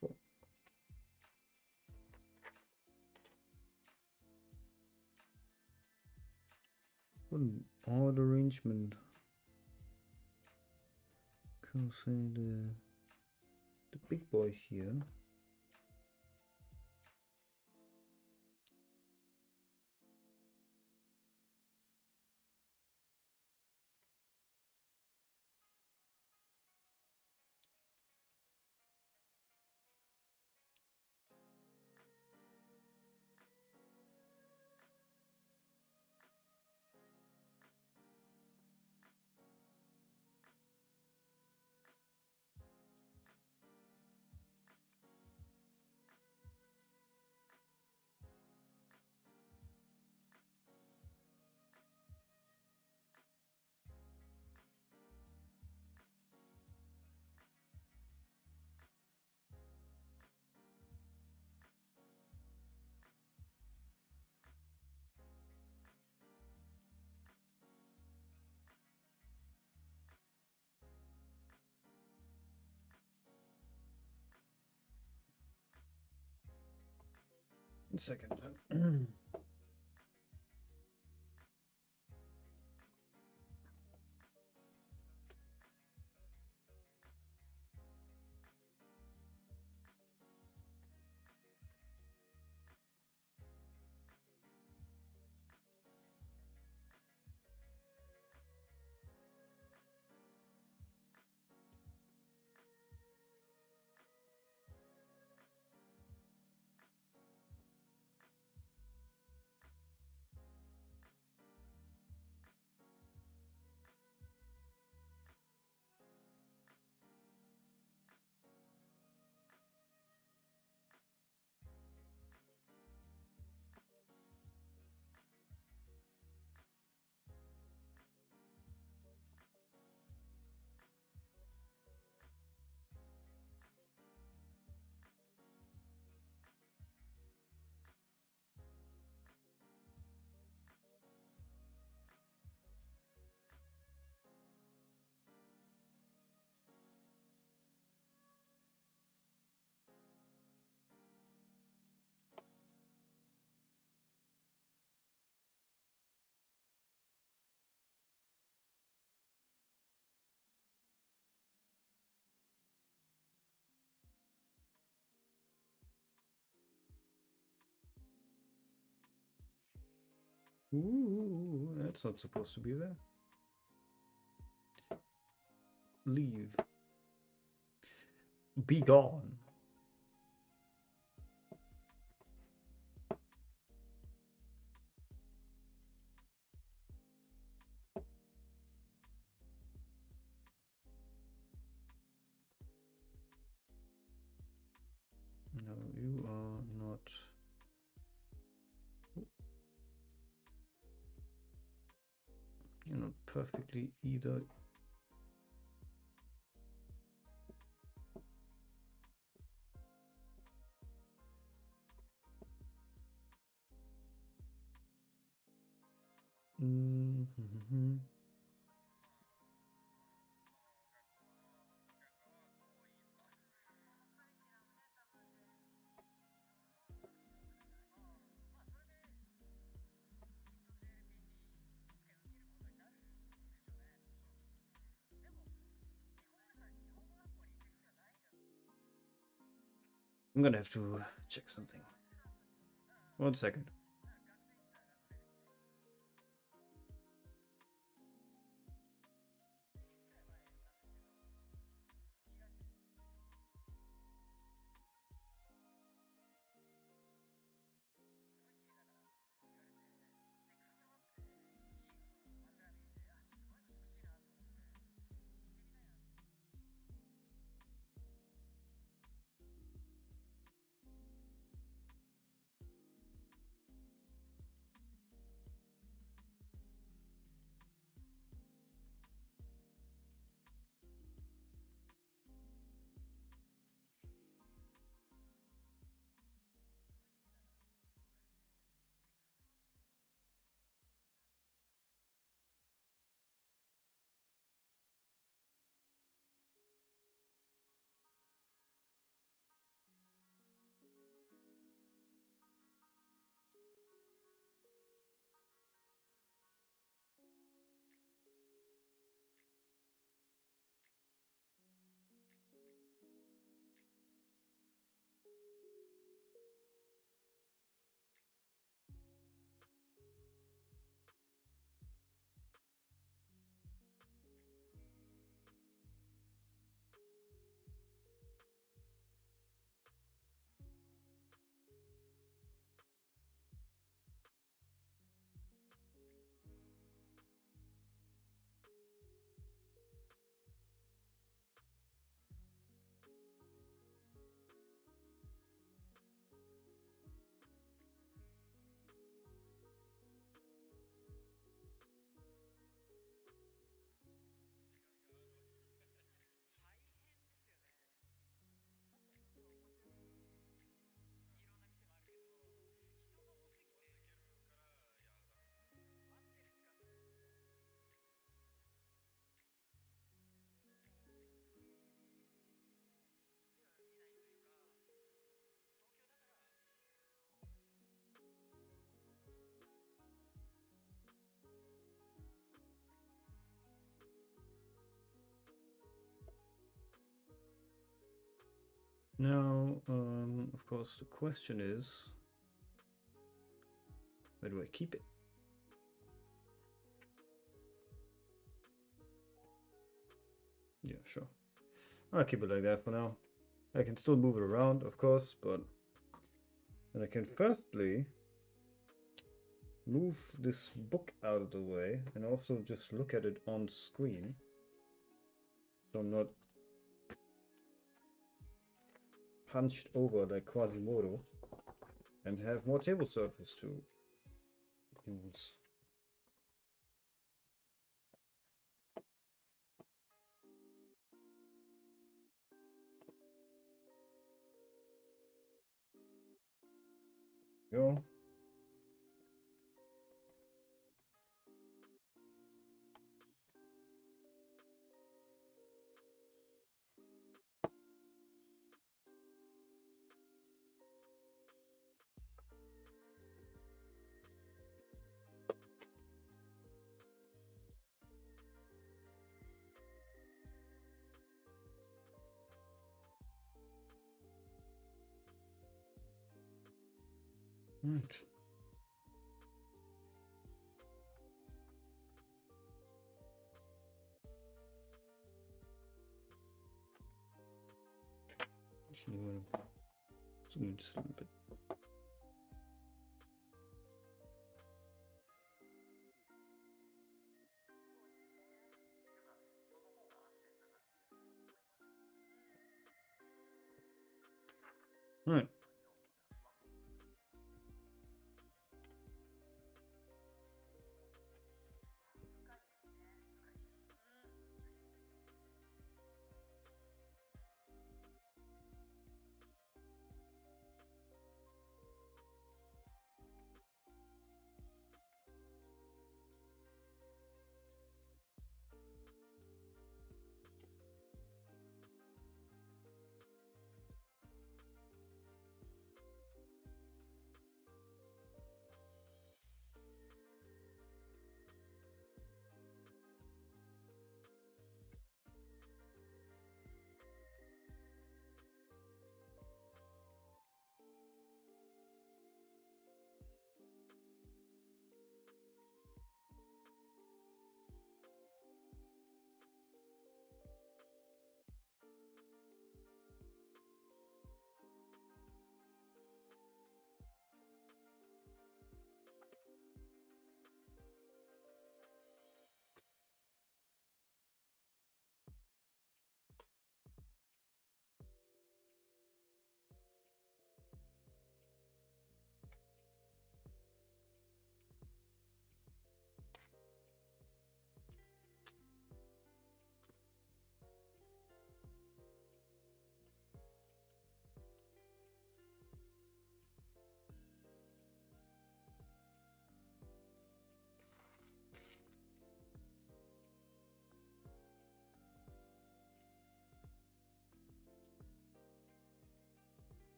four. What an odd arrangement. Can say the big boy here. One second. Ooh, that's not supposed to be there. Leave. Be gone. No, you are not. You're not perfectly either. Mm-hmm. I'm gonna have to check something. 1 second. Now, of course, the question is, where do I keep it? Yeah, sure. I'll keep it like that for now. I can still move it around, of course, but then I can firstly move this book out of the way and also just look at it on screen. So I'm not punched over like Quasimodo and have more table surface to use. Go. Right. Zoom just a little bit. All right.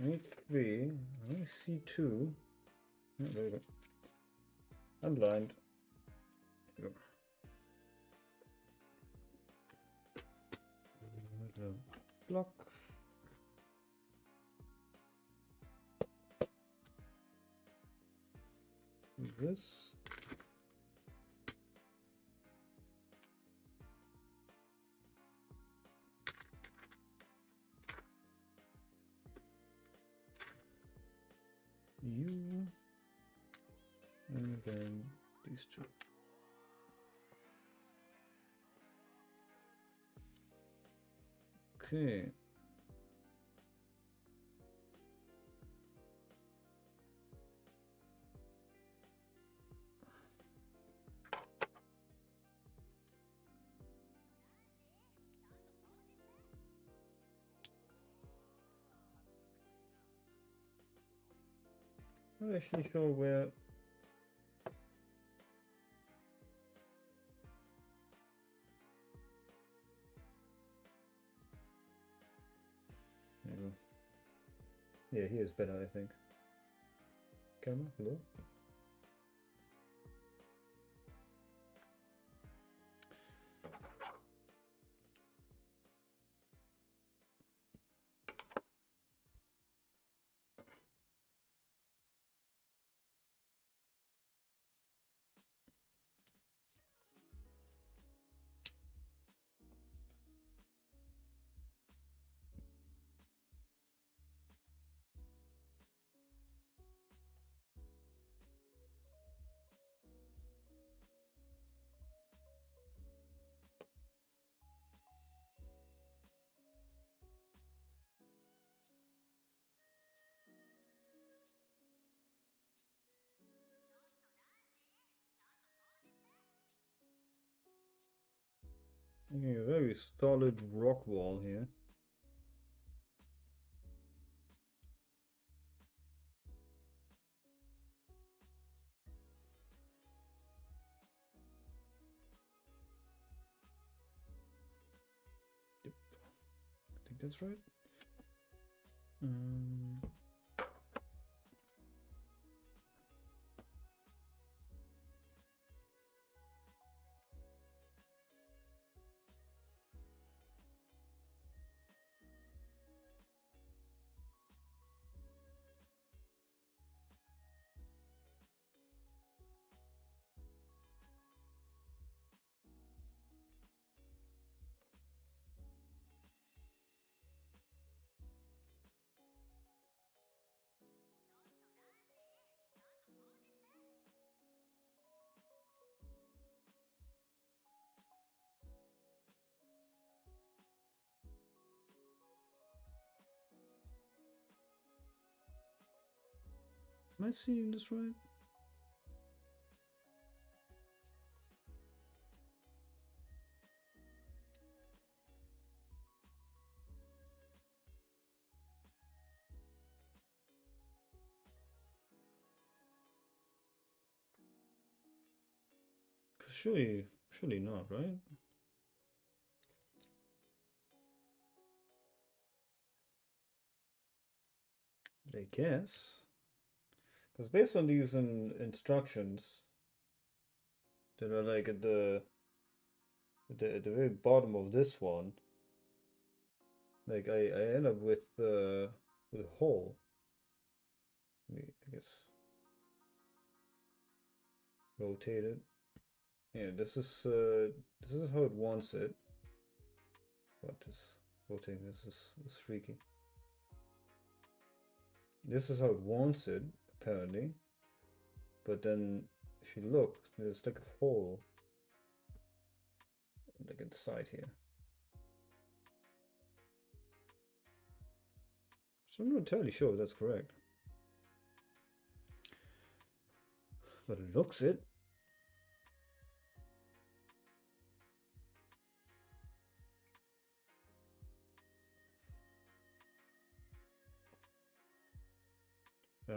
H3, I see 2. Oh, there we go. I'm blind. There we go. Block. This. You. And then these two. Okay. I'm not actually sure where. There we go. Yeah, he is better, I think. Camera, hello? Okay, a very solid rock wall here. Yep. think that's right. Am I seeing this right? Surely not, right? But I guess, because based on these instructions that are like at the very bottom of this one, like I end up with a hole. I guess rotate it. Yeah, this is how it wants it. What is rotating? This is freaky. This is how it wants it, apparently. But then, if you look, there's like a hole, like inside here. So I'm not entirely sure if that's correct. But it looks it.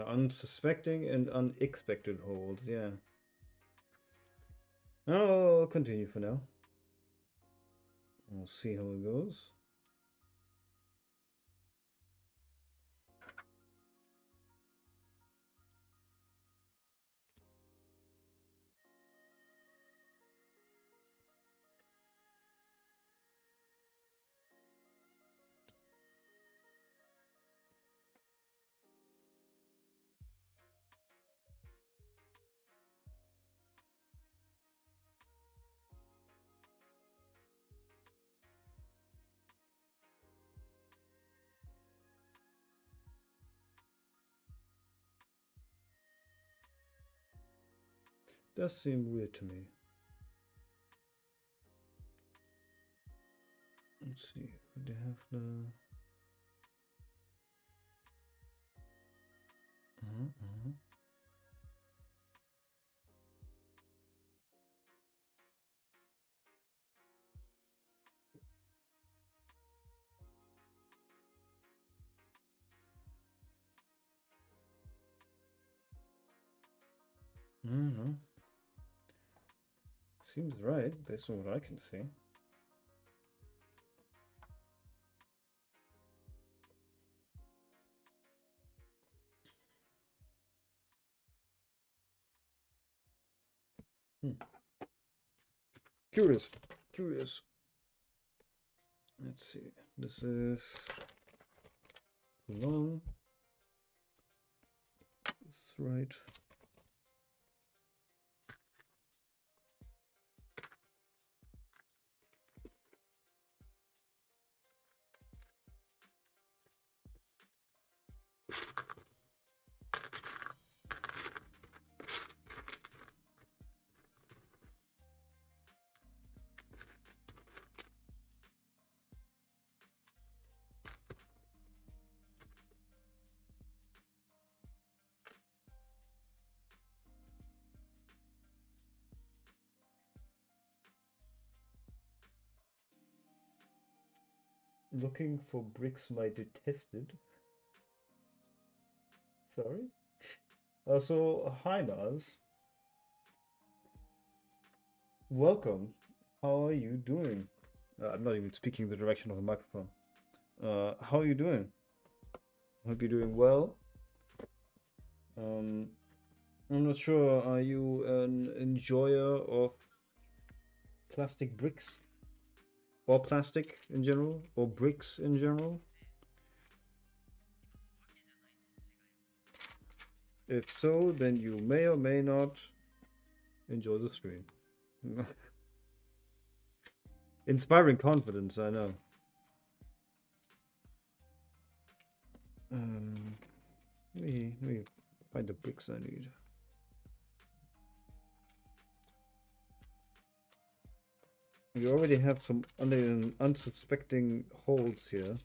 Unsuspecting and unexpected holds, yeah. I'll continue for now. We'll see how it goes. Does seem weird to me. Let's see, they have the... Seems right, based on what I can see. Curious. Let's see. This is long. This is right. Looking for bricks my detested. Sorry? So, hi Naz. Welcome. How are you doing? I'm not even speaking the direction of the microphone. How are you doing? Hope you're doing well. Um, I'm not sure. Are you an enjoyer of plastic bricks? Or plastic in general? Or bricks in general? If so, then you may or may not enjoy the stream. Inspiring confidence, I know. Um, let me find the bricks I need. We already have some unsuspecting holes here.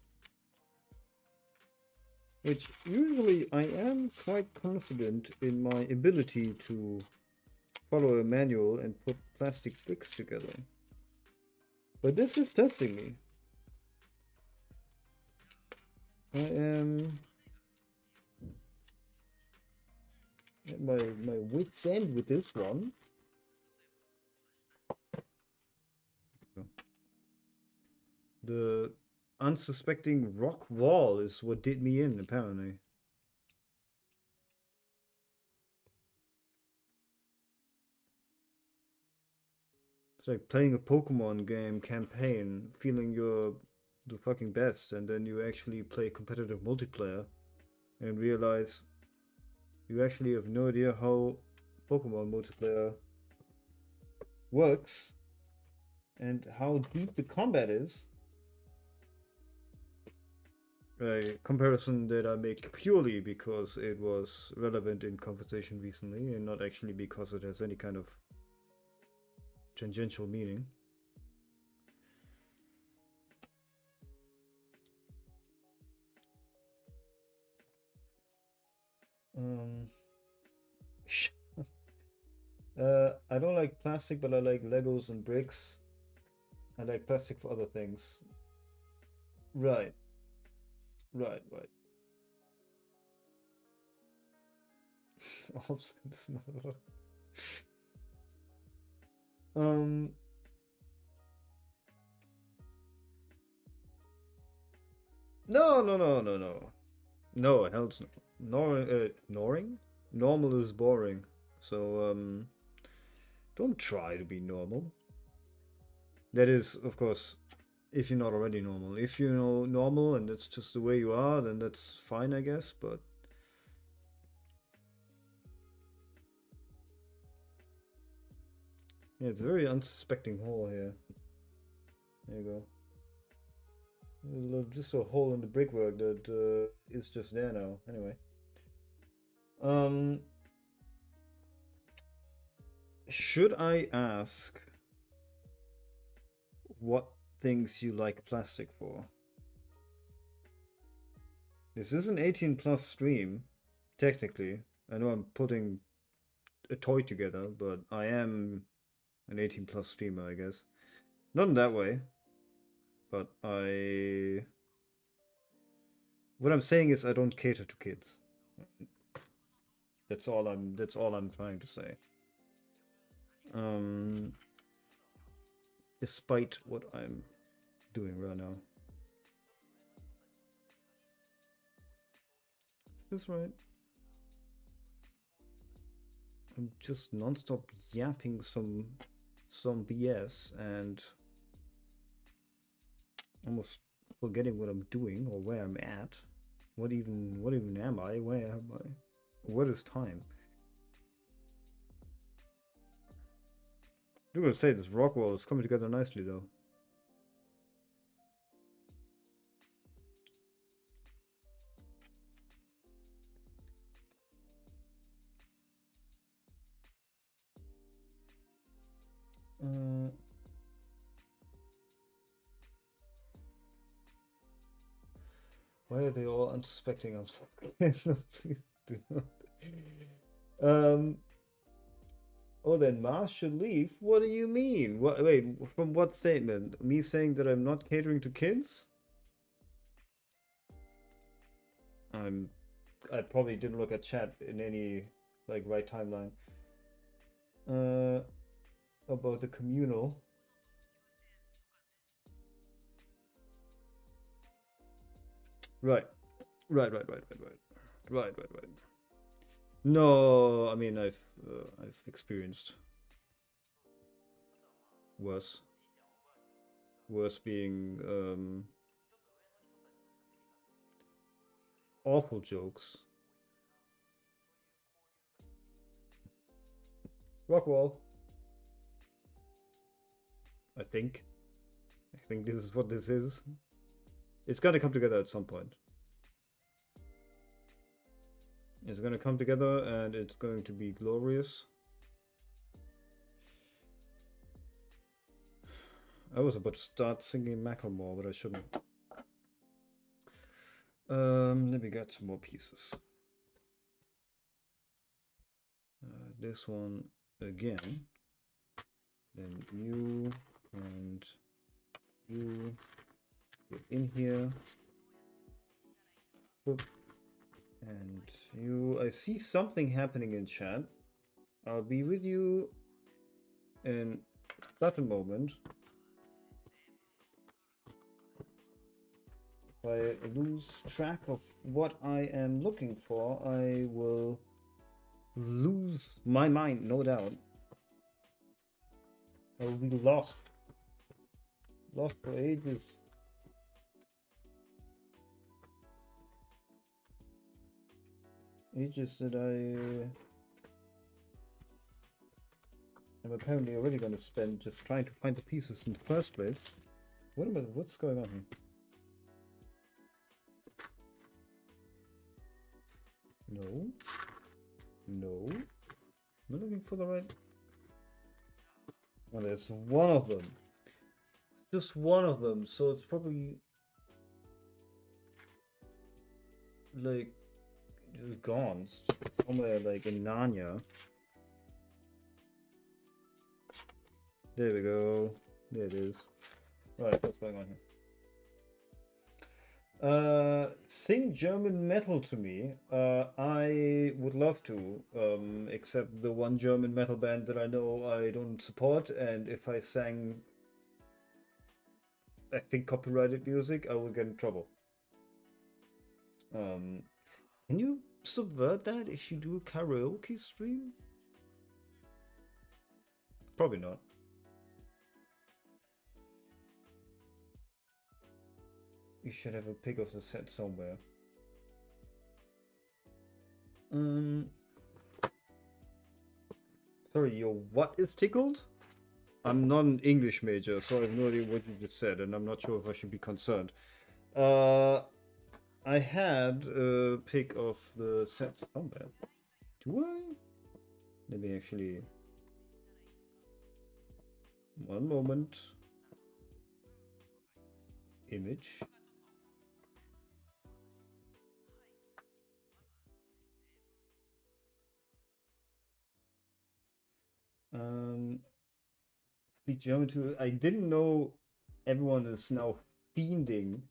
Which usually I am quite confident in my ability to follow a manual and put plastic bricks together. But this is testing me. I am at my wit's end with this one. The unsuspecting rock wall is what did me in, apparently. It's like playing a Pokemon game campaign, feeling you're the fucking best, and then you actually play competitive multiplayer and realize you actually have no idea how Pokemon multiplayer works and how deep the combat is. A comparison that I make purely because it was relevant in conversation recently and not actually because it has any kind of tangential meaning. I don't like plastic, but I like Legos and bricks. I like plastic for other things. Right. Right. um. No. No, hell's no. Noring? Normal is boring. So, don't try to be normal. That is, of course, if you're not already normal. If you know normal and that's just the way you are, then that's fine, I guess, but yeah, it's a very unsuspecting hole here. There you go. Just a hole in the brickwork that is just there now. Anyway. Should I ask what things you like plastic for? This is an 18 plus stream, technically. I know I'm putting a toy together, but I am an 18 plus streamer, I guess. Not in that way, but what I'm saying is I don't cater to kids. That's all I'm trying to say. Despite what I'm doing right now. Is this right? I'm just non-stop yapping some BS and almost forgetting what I'm doing or where I'm at. What even am I? Where am I? What is time? I'm gonna say this rock wall is coming together nicely though. Why are they all unsuspecting? I'm sorry. Please do not. Oh, then Mars should leave? What do you mean? What? Wait, from what statement? Me saying that I'm not catering to kids? I probably didn't look at chat in any like right timeline. About the communal. Right. Right. No, I mean I've experienced worse. Worse being awful jokes. Rockwall. I think. I think this is what this is. It's gonna come together at some point. It's gonna come together and it's going to be glorious. I was about to start singing Macklemore, but I shouldn't. Let me get some more pieces. This one again. Then you and you get in here. Boop. And you, I see something happening in chat. I'll be with you in that moment. If I lose track of what I am looking for, I will lose my mind, no doubt. I will be lost. Lost for ages. Ages that I am apparently already going to spend just trying to find the pieces in the first place. What's going on here? No. No. I'm looking for the right... Well, there's one of them. Just one of them, so it's probably... like... gone. It's somewhere like in Narnia. There we go. There it is. Right, what's going on here? Sing German metal to me. I would love to, except the one German metal band that I know I don't support, and if I sang, I think, copyrighted music, I will get in trouble. Can you subvert that if you do a karaoke stream? Probably not. You should have a pic of the set somewhere. Sorry, your what is tickled? I'm not an English major, so I have no idea what you just said, and I'm not sure if I should be concerned. I had a pic of the set somewhere. Do I? Let me actually... One moment. Image. Speak German too. I didn't know everyone is now fiending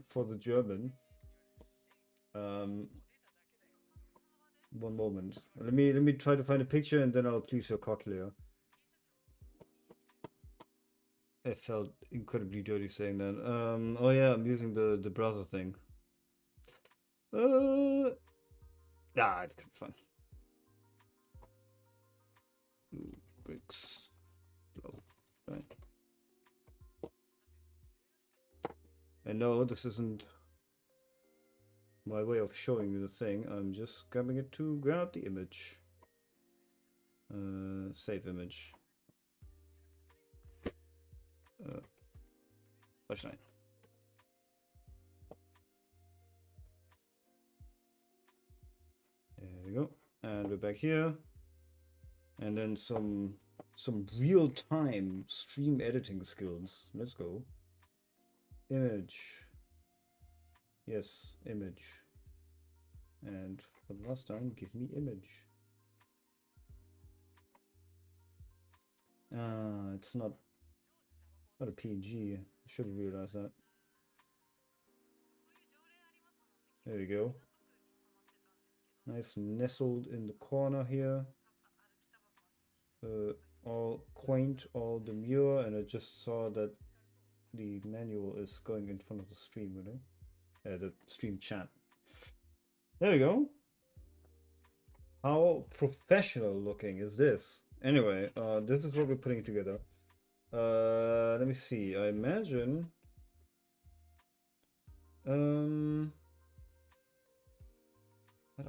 for the German. One moment. Let me try to find a picture and then I'll please your cochlea. I felt incredibly dirty saying that. Oh yeah, I'm using the browser thing. It's kind of fun. Bricks. Right. And no, this isn't my way of showing you the thing. I'm just grabbing it to grab the image. Save image. Flashlight. There we go. And we're back here. And then some real-time stream editing skills. Let's go. Image. Yes, image. And for the last time, give me image. It's not a PNG. I should have realized that. There we go. Nice nestled in the corner here. All quaint, all demure, and I just saw that the manual is going in front of the stream, you know? The stream chat. There we go. How professional looking is this? Anyway, this is what we're putting together. Let me see. I imagine. What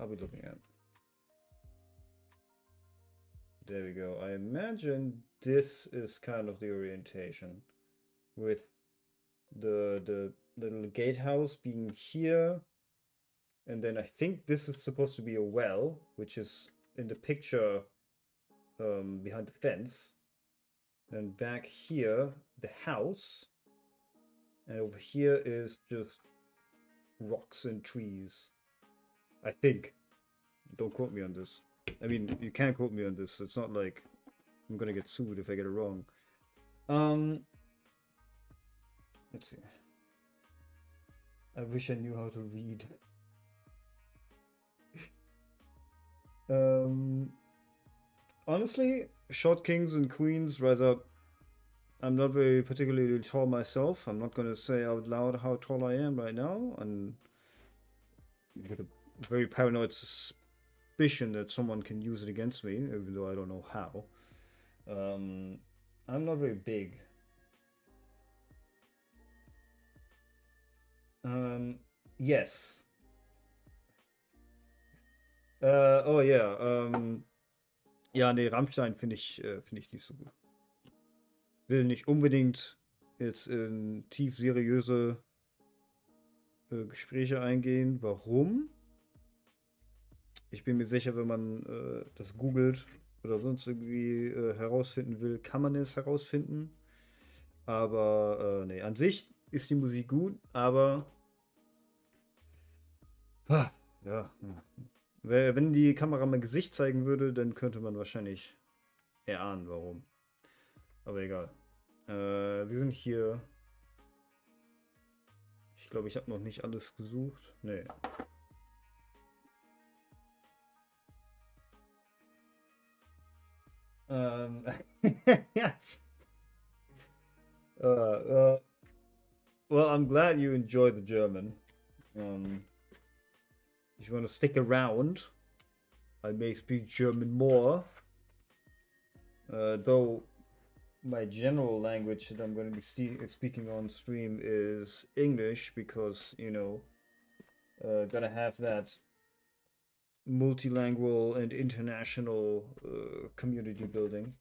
are we looking at? There we go. I imagine this is kind of the orientation, with the little gatehouse being here, and then I think this is supposed to be a well, which is in the picture behind the fence. And back here, the house, and over here is just rocks and trees. I think. Don't quote me on this. I mean, you can't quote me on this. It's not like I'm gonna get sued if I get it wrong. Let's see. I wish I knew how to read. Honestly, short kings and queens rise up. I'm not very particularly tall myself. I'm not gonna say out loud how tall I am right now, and with a very paranoid suspicion that someone can use it against me, even though I don't know how. I'm not very big. Yes. Oh ja, ja, nee, Rammstein finde ich nicht so gut. Will nicht unbedingt jetzt in tief seriöse Gespräche eingehen. Warum? Ich bin mir sicher, wenn man das googelt oder sonst irgendwie herausfinden will, kann man es herausfinden. Aber nee, an sich ist die Musik gut, aber ja. Wenn die Kamera mein Gesicht zeigen würde, dann könnte man wahrscheinlich erahnen, warum. Aber egal. Wir sind hier. Ich glaube, ich habe noch nicht alles gesucht. Nee. Well, I'm glad you enjoy the German. If you want to stick around, I may speak German more. Though my general language that I'm going to be speaking on stream is English, because, you know, gotta have that multilingual and international community building.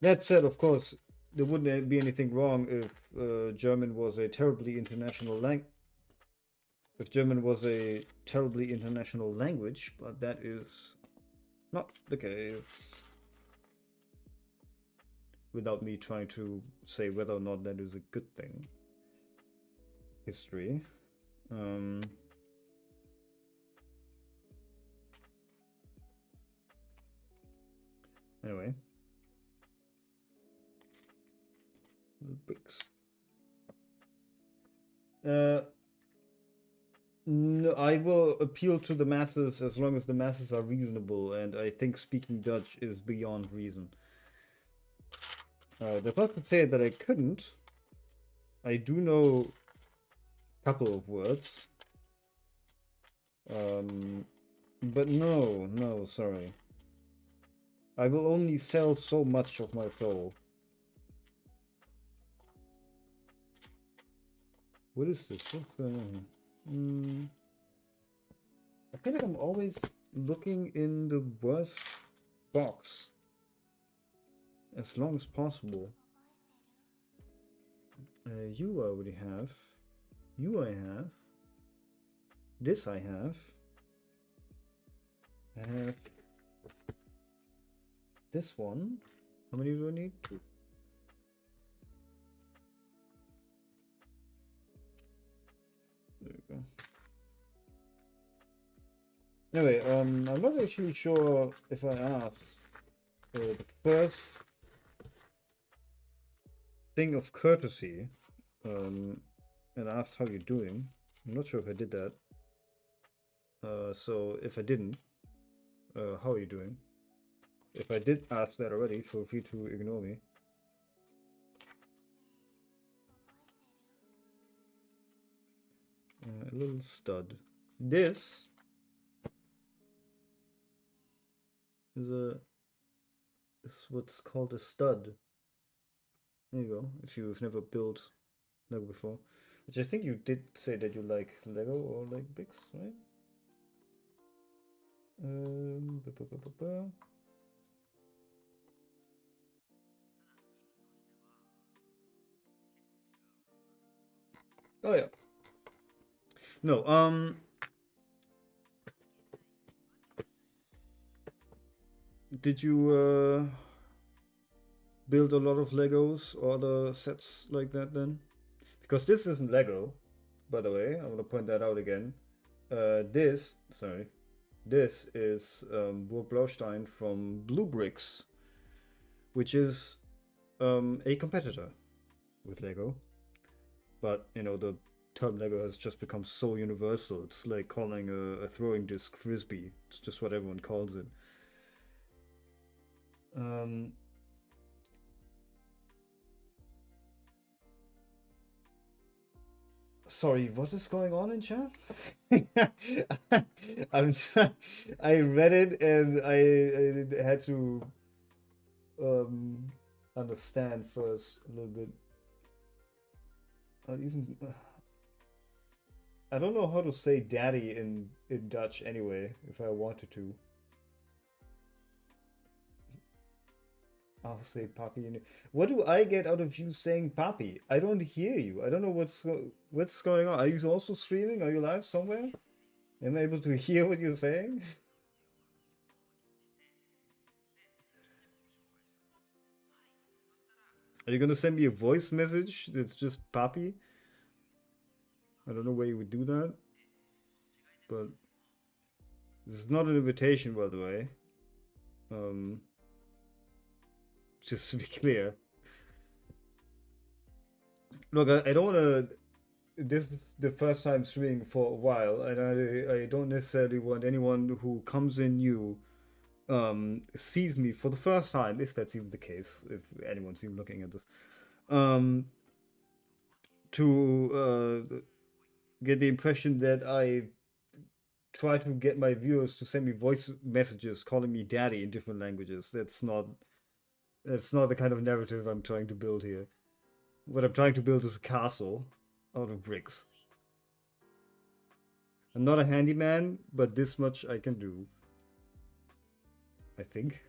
That said, of course, there wouldn't be anything wrong if German was a terribly international language. If German was a terribly international language, but that is not the case. Without me trying to say whether or not that is a good thing. History. Anyway. Bricks. No, I will appeal to the masses as long as the masses are reasonable, and I think speaking Dutch is beyond reason. That's not to say that I couldn't. I do know a couple of words. But no, sorry. I will only sell so much of my soul. What is this? What's going on here? I feel like I'm always looking in the worst box as long as possible. You I already have. You I have. This I have. I have this one. How many do I need? Two. There we go. Anyway, I'm not actually sure if I asked the first thing of courtesy and asked how you're doing. I'm not sure if I did that. So if I didn't, how are you doing? If I did ask that already, feel free to ignore me. A little stud. This is what's called a stud. There you go. If you've never built Lego before, which I think you did say that you like Lego or like bricks, right? Ba, ba, ba, ba, ba. Oh yeah. No, did you build a lot of Legos or other sets like that then? Because this isn't Lego, by the way. I want to point that out again. This is Burg Blaustein from Blue Bricks, which is a competitor with Lego. But you know, the term Lego has just become so universal. It's like calling a throwing disc frisbee. It's just what everyone calls it. Sorry, what is going on in chat? I read it and I had to understand first a little bit. I don't know how to say daddy in Dutch anyway, if I wanted to. I'll say papi. What do I get out of you saying papi? I don't hear you. I don't know what's going on. Are you also streaming? Are you live somewhere? Am I able to hear what you're saying? Are you gonna send me a voice message that's just papi? I don't know where you would do that, but this is not an invitation, by the way. Just to be clear. Look, I don't want to. This is the first time streaming for a while, and I don't necessarily want anyone who comes in new sees me for the first time, if that's even the case, if anyone's even looking at this, to get the impression that I try to get my viewers to send me voice messages calling me daddy in different languages. That's not the kind of narrative I'm trying to build here. What I'm trying to build is a castle out of bricks. I'm not a handyman, but this much I can do. I think.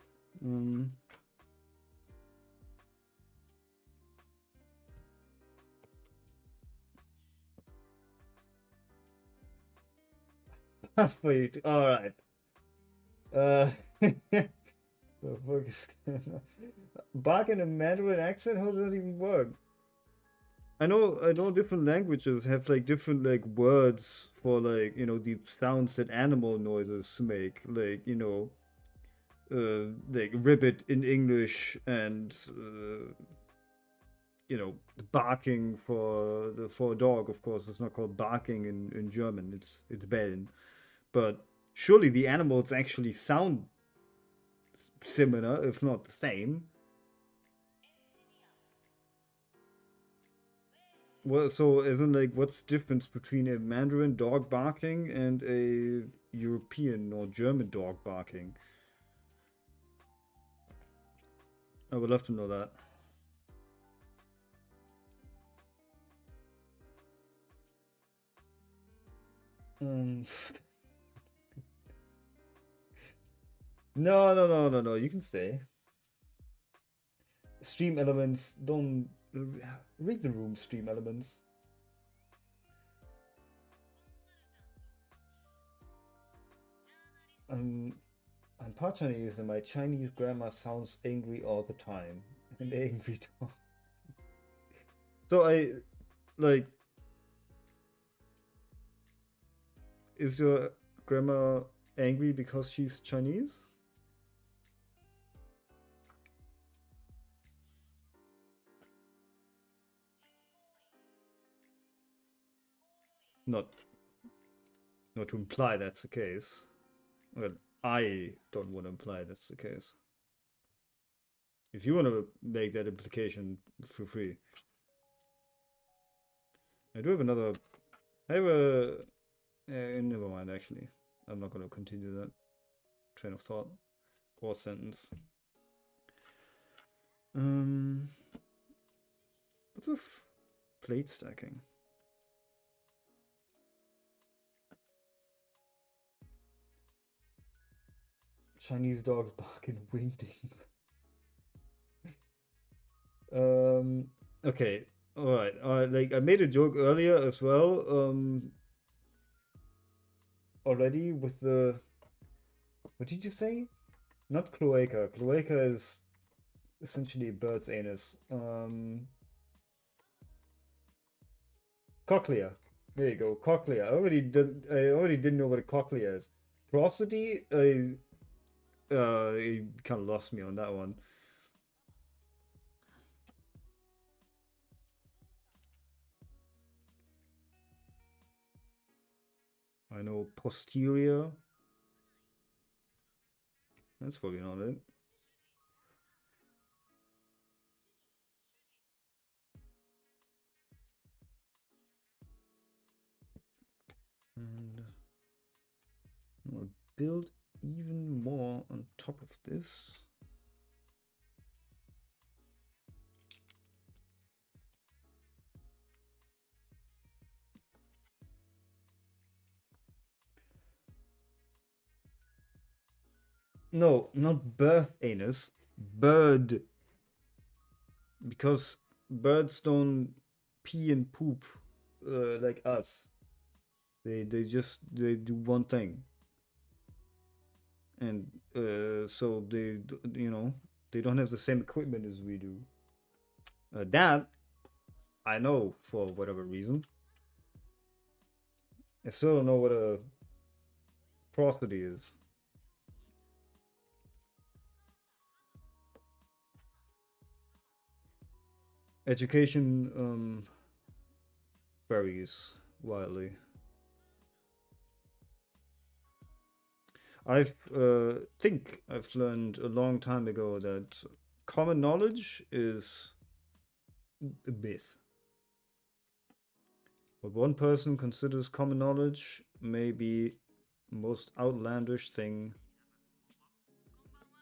Wait, alright. The fuck is Bach in a Mandarin accent? How does that even work? I know different languages have like different like words for like, you know, the sounds that animal noises make. Like, you know, like ribbit in English and you know, barking for a dog, of course, it's not called barking in German. It's bellen. But surely the animals actually sound similar, if not the same. Well, so isn't like what's the difference between a Mandarin dog barking and a European or German dog barking? I would love to know that. No. You can stay. Stream elements. Don't read the room. Stream elements. I'm part Chinese, and my Chinese grammar sounds angry all the time. An angry dog. So I like. Is your grandma angry because she's Chinese? Not to imply that's the case. Well, I don't want to imply that's the case. If you want to make that implication, feel free. I do have another I have a. Never mind, actually. I'm not going to continue that train of thought or sentence. What's with plate stacking? Chinese dogs barking wingding. Okay. Alright. Like I made a joke earlier as well. Already with the what did you say? Not cloaca. Cloaca is essentially a bird's anus. Cochlea. There you go. Cochlea. I already didn't know what a cochlea is. Prosody, you kind of lost me on that one. I know posterior. That's probably not it. And I'll build even more on top of this. No, not birth anus, bird. Because birds don't pee and poop like us. They do one thing, and so they don't have the same equipment as we do. That I know for whatever reason. I still don't know what a prosody is. Education varies wildly. I think I've learned a long time ago that common knowledge is a myth. What one person considers common knowledge may be the most outlandish thing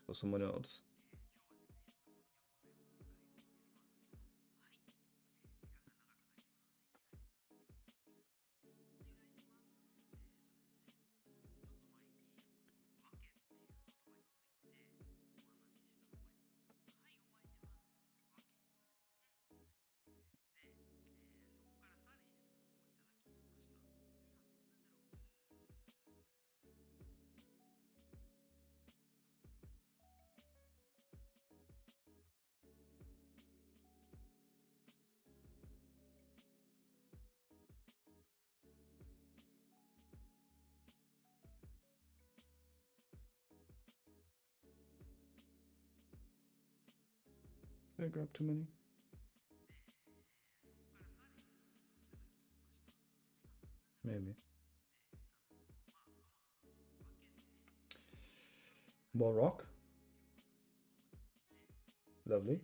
for someone else. Did I grab too many? Maybe. More rock? Lovely.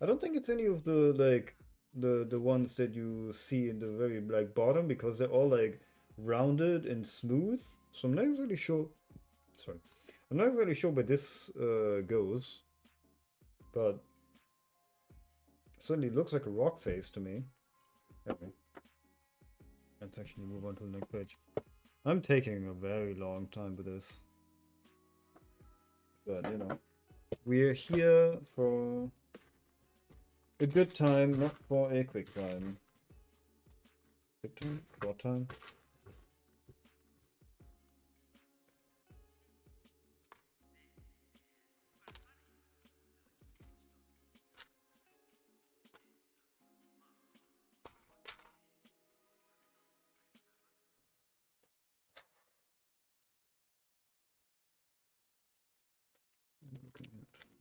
I don't think it's any of the like the ones that you see in the very like bottom because they're all like rounded and smooth. So I'm not exactly sure. Sorry, I'm not exactly sure where this goes, but certainly looks like a rock face to me. Okay, let's actually move on to the next page. I'm taking a very long time with this, but you know, we're here for a good time, not for a quick time. Quick time, short time.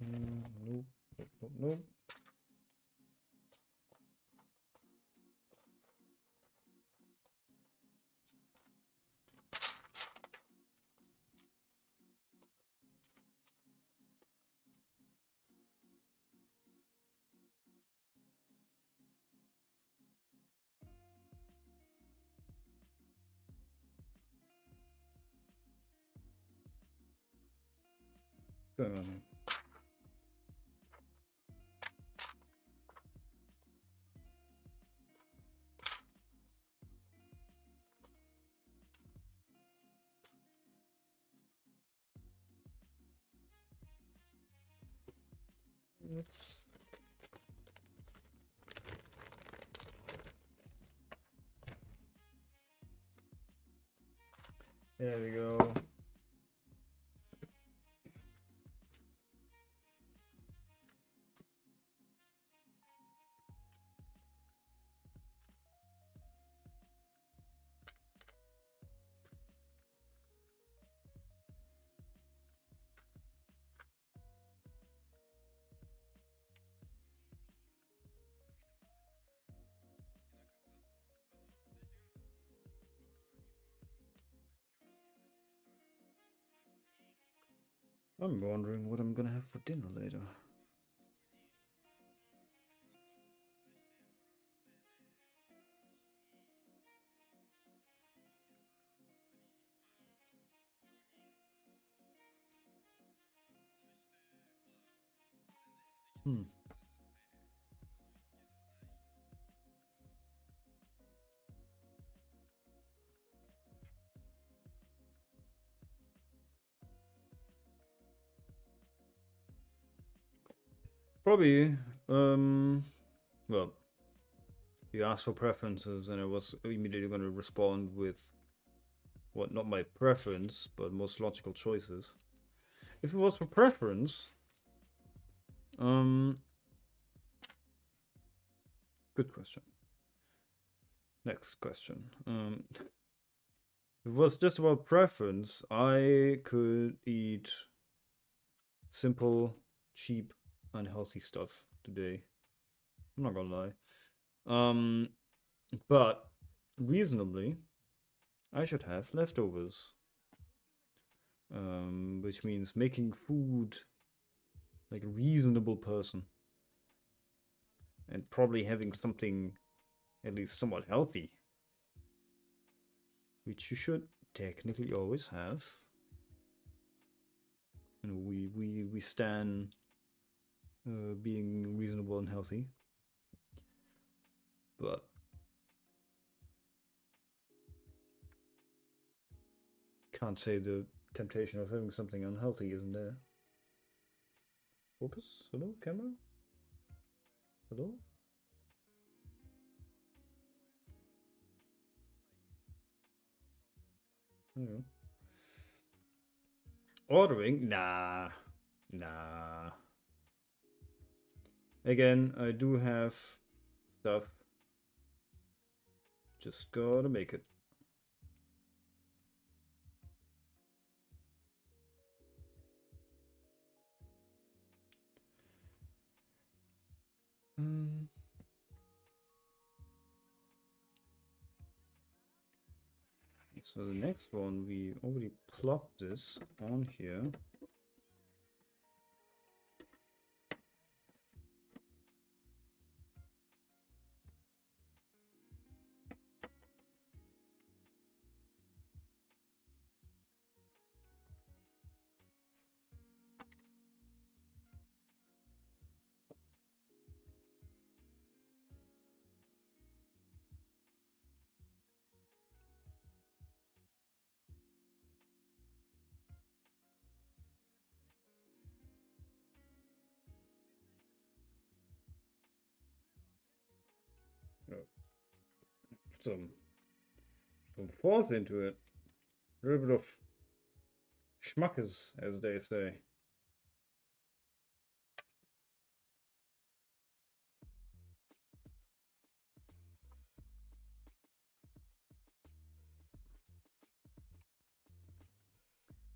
Nope, nope, nope. going on here? Let's... There we go. I'm wondering what I'm gonna have for dinner later. Hmm. Probably, well, you asked for preferences, and I was immediately going to respond with what, not my preference, but most logical choices. If it was for preference, good question. Next question. If it was just about preference, I could eat simple, cheap, unhealthy stuff today. I'm not gonna lie. But reasonably, I should have leftovers. Which means making food like a reasonable person. And probably having something at least somewhat healthy. Which you should technically always have. You know, we stand being reasonable and healthy. But can't say the temptation of having something unhealthy isn't there. Focus? Hello, camera? Hello? Yeah. Ordering? Nah. Nah. Again, I do have stuff. Just gotta make it. So the next one, we already plopped this on here. Put some force into it. A little bit of schmackes, as they say.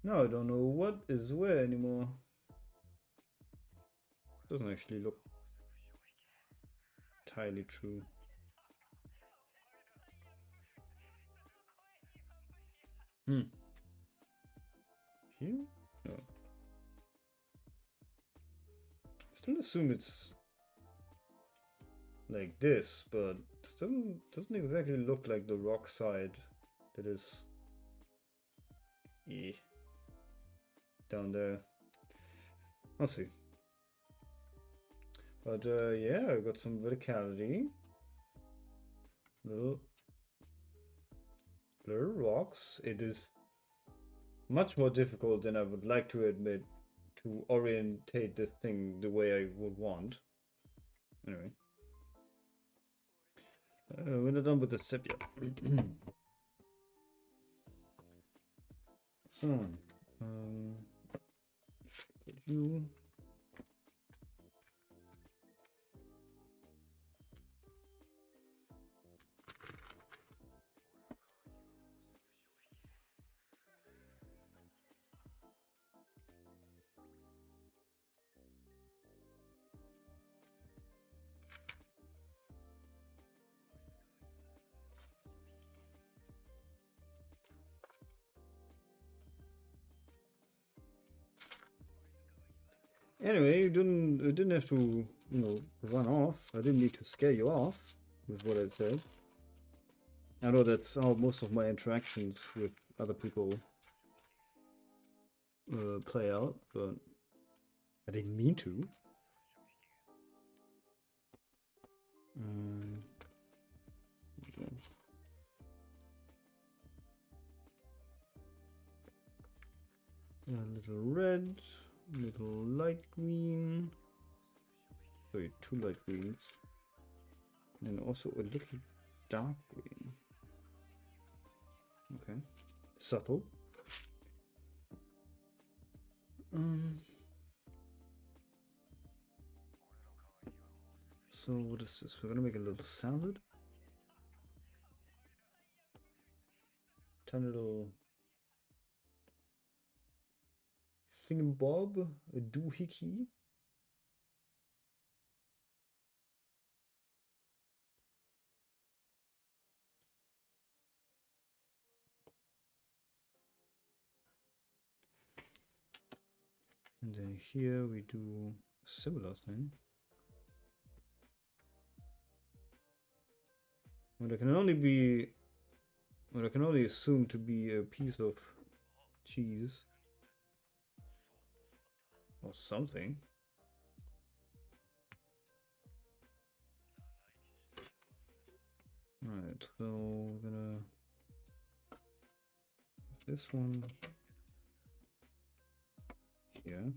Now I don't know what is where anymore. Doesn't actually look entirely true. Here? No. I still assume it's like this, but this doesn't exactly look like the rock side that is down there. I'll see. But yeah, I got some verticality. Little rocks. It is much more difficult than I would like to admit to orientate this thing the way I would want. Anyway. We're not done with the step yet. So, put you. Anyway, you didn't have to, run off. I didn't need to scare you off with what I said. I know that's how most of my interactions with other people play out, but I didn't mean to. Okay. A little red, little light green. Sorry, two light greens. And also a little dark green. Okay. Subtle. So what is this? We're gonna make a little salad. 10 little thingamabob, a doohickey. And then here we do a similar thing. What I can only assume to be a piece of cheese or something. Right, so we're gonna this one here.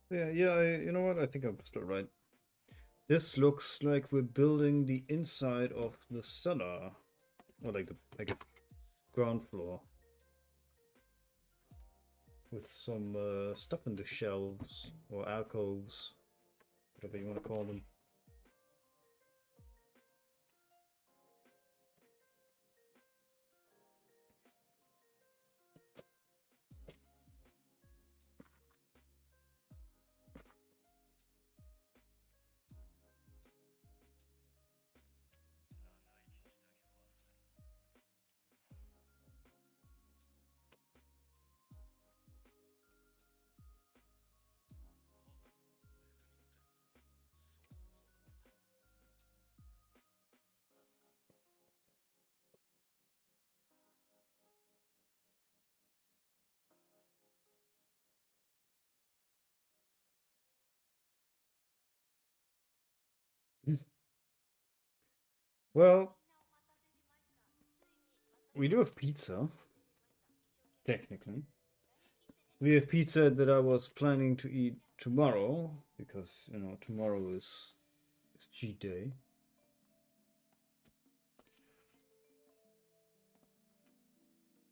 Yeah, you know what? I think I'm still right. This looks like we're building the inside of the cellar, or like the ground floor, with some stuff in the shelves or alcoves, whatever you want to call them. Well, we do have pizza, technically. We have pizza that I was planning to eat tomorrow because tomorrow is cheat day.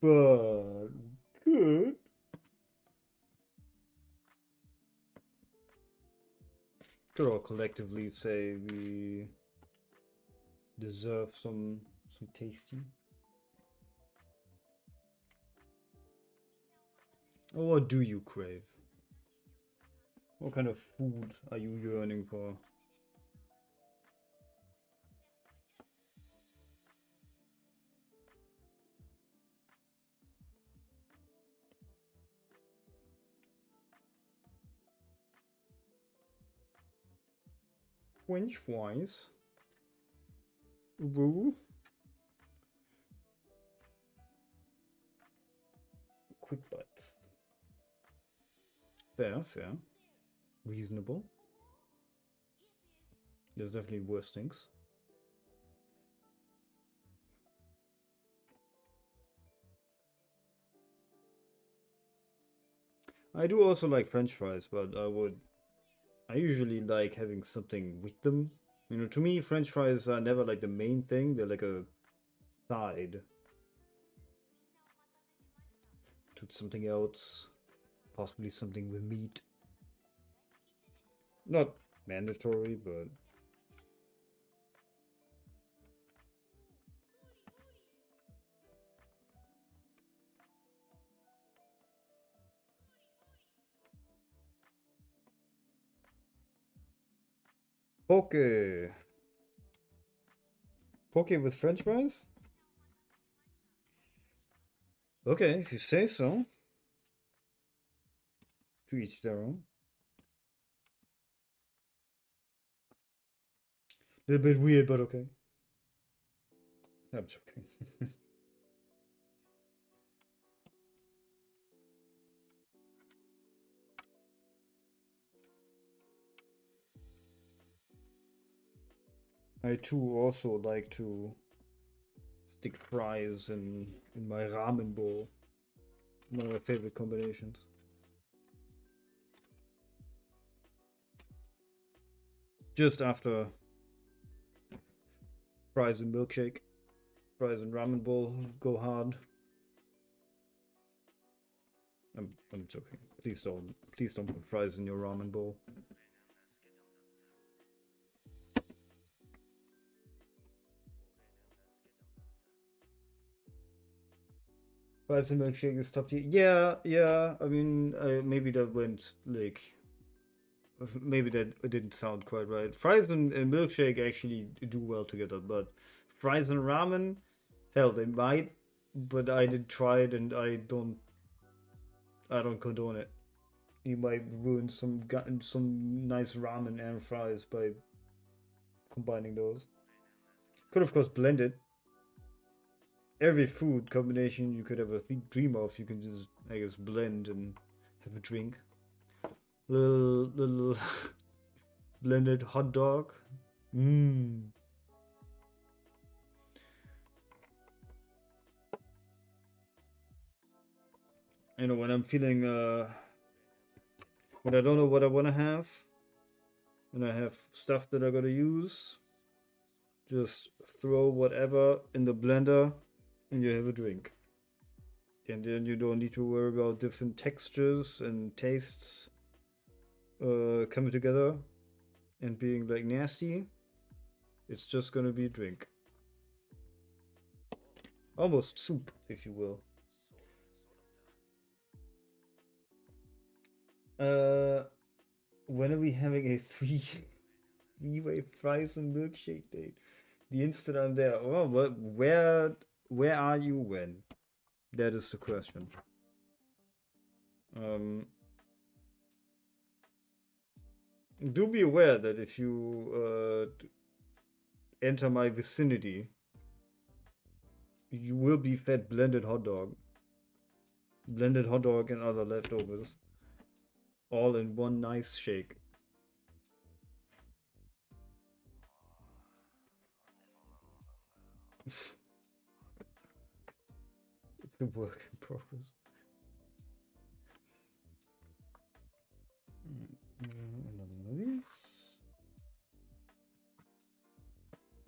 But good. Could all collectively say we deserve some tasty. Or what do you crave? What kind of food are you yearning for? French fries. Woo. Quick bites. Fair, fair. Reasonable. There's definitely worse things. I do also like French fries, but I usually like having something with them. You know, to me, French fries are never like the main thing. They're like a side to something else, possibly something with meat. Not mandatory, but poke. Poke with French fries? Okay, if you say so. To each their own. A little bit weird, but okay. I'm joking. I too also like to stick fries in my ramen bowl. One of my favorite combinations. Just after fries and milkshake, fries and ramen bowl go hard. I'm joking. Please don't put fries in your ramen bowl. Fries and milkshake is top tier. Yeah, yeah. I mean, maybe that went like, maybe that didn't sound quite right. Fries and milkshake actually do well together, but fries and ramen, hell, they might. But I did try it, and I don't condone it. You might ruin some nice ramen and fries by combining those. Could of course blend it. Every food combination you could ever dream of, you can just, I guess, blend and have a drink. Little blended hot dog. Mmm. You know, when I'm feeling when I don't know what I want to have, and I have stuff that I gotta use, just throw whatever in the blender, and you have a drink. And then you don't need to worry about different textures and tastes coming together and being like nasty. It's just gonna be a drink. Almost soup, if you will. When are we having a three-way fries and milkshake date? The instant I'm there. Oh, but where are you when? That is the question. Um, do be aware that if you enter my vicinity, you will be fed blended hot dog and other leftovers, all in one nice shake. It's a work in progress. Another one of these.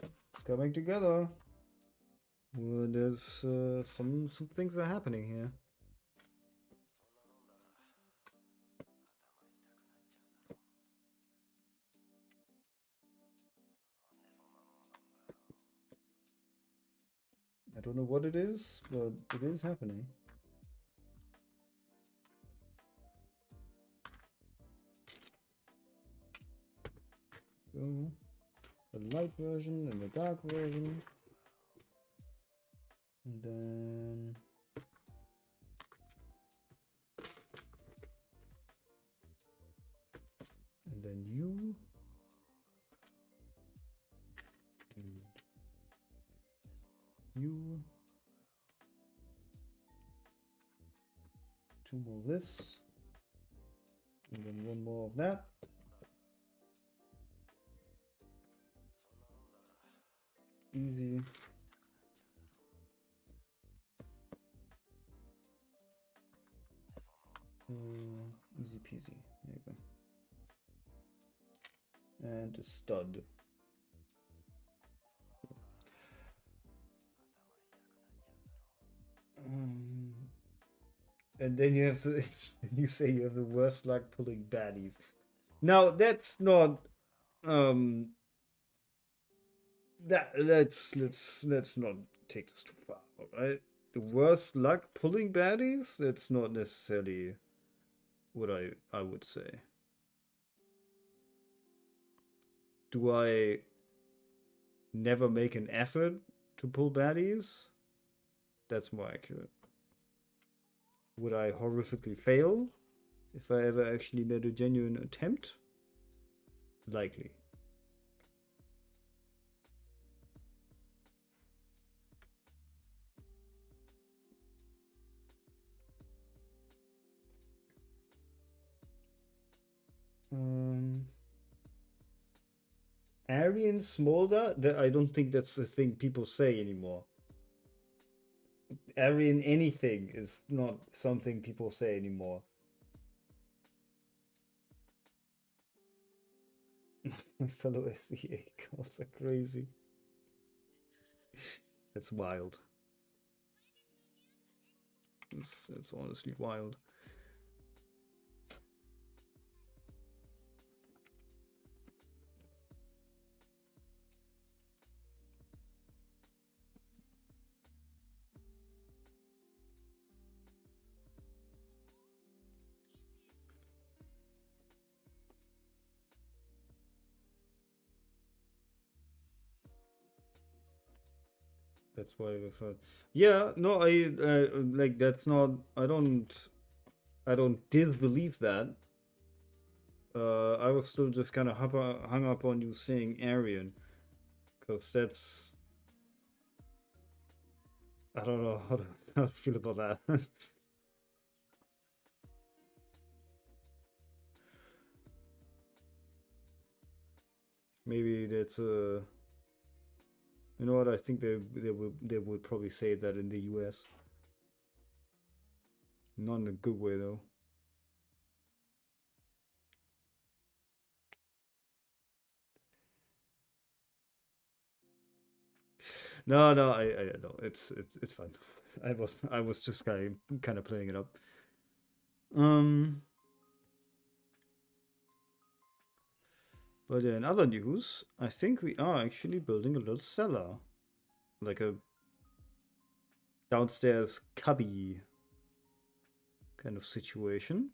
It's coming together. Well, there's some things are happening here. don't know what it is, but it is happening. So, the light version and the dark version. And then you. And you. 2 more of this. And then 1 more of that. Easy. Easy peasy. There you go. And a stud. And then you have to, you say you have the worst luck pulling baddies. Now that's not let's not take this too far, alright? The worst luck pulling baddies, that's not necessarily what I would say. Do I never make an effort to pull baddies? That's more accurate. Would I horrifically fail if I ever actually made a genuine attempt? Likely. Aryan Smolder? I don't think that's a thing people say anymore. Aryan anything is not something people say anymore. My fellow SVA calls are crazy. That's wild. That's honestly wild. That's why we've heard. Yeah, no, I like that's not. I don't disbelieve that. I was still just kind of hung up on you saying Aryan, because that's. I don't know how to feel about that. Maybe that's a. You know what? I think they would probably say that in the U.S. Not in a good way though. No, I no, it's fine. I was just kind of playing it up. But in other news, I think we are actually building a little cellar, like a downstairs cubby kind of situation,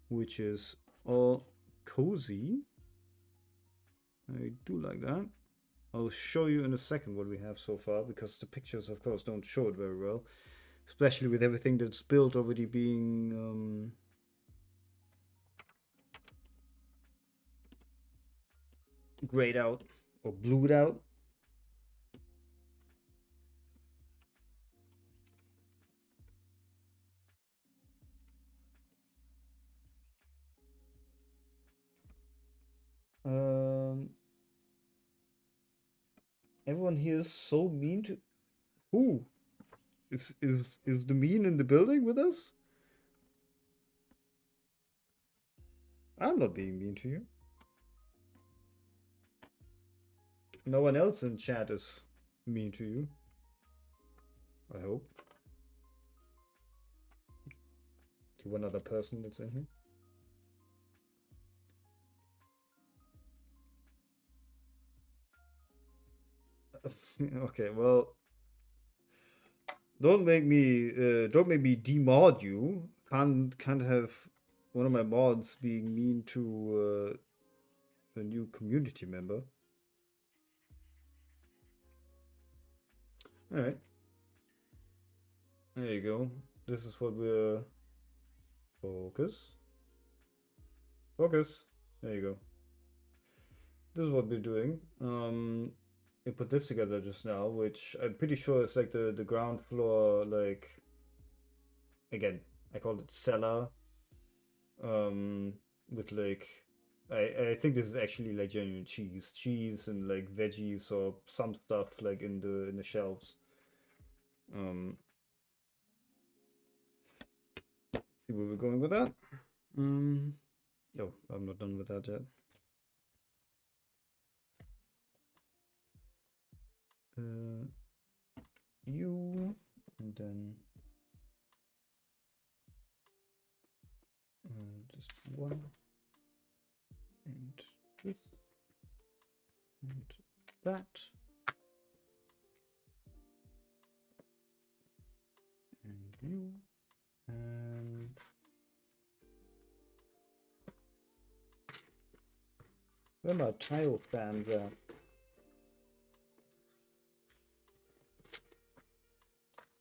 which is all cozy. I do like that. I'll show you in a second what we have so far, because the pictures, of course, don't show it very well, especially with everything that's built already being grayed out or blued out. Everyone here is so mean to. Who? Is the mean in the building with us? I'm not being mean to you. No one else in chat is mean to you. I hope. To one other person that's in here. Okay, well, Don't make me demod you. Can't have one of my mods being mean to a new community member. All right. There you go. This is what we're focus. Focus. There you go. This is what we're doing. I put this together just now, which I'm pretty sure is like the ground floor, like, again, I called it cellar. With like, I think this is actually like genuine cheese and like veggies or some stuff like in the shelves. See where we're going with that. Oh, I'm not done with that yet. You and then just one and this and that and you and where are my tile fans at?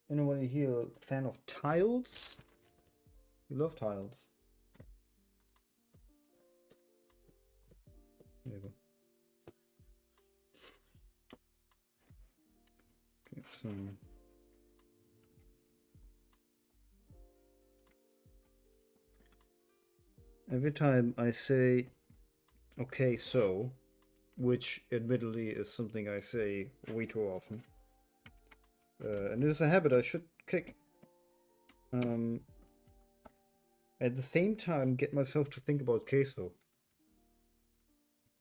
Anyone here a fan of tiles? You love tiles. There you go. Okay, so every time I say, okay, so, which admittedly is something I say way too often, and it is a habit I should kick. At the same time, get myself to think about queso.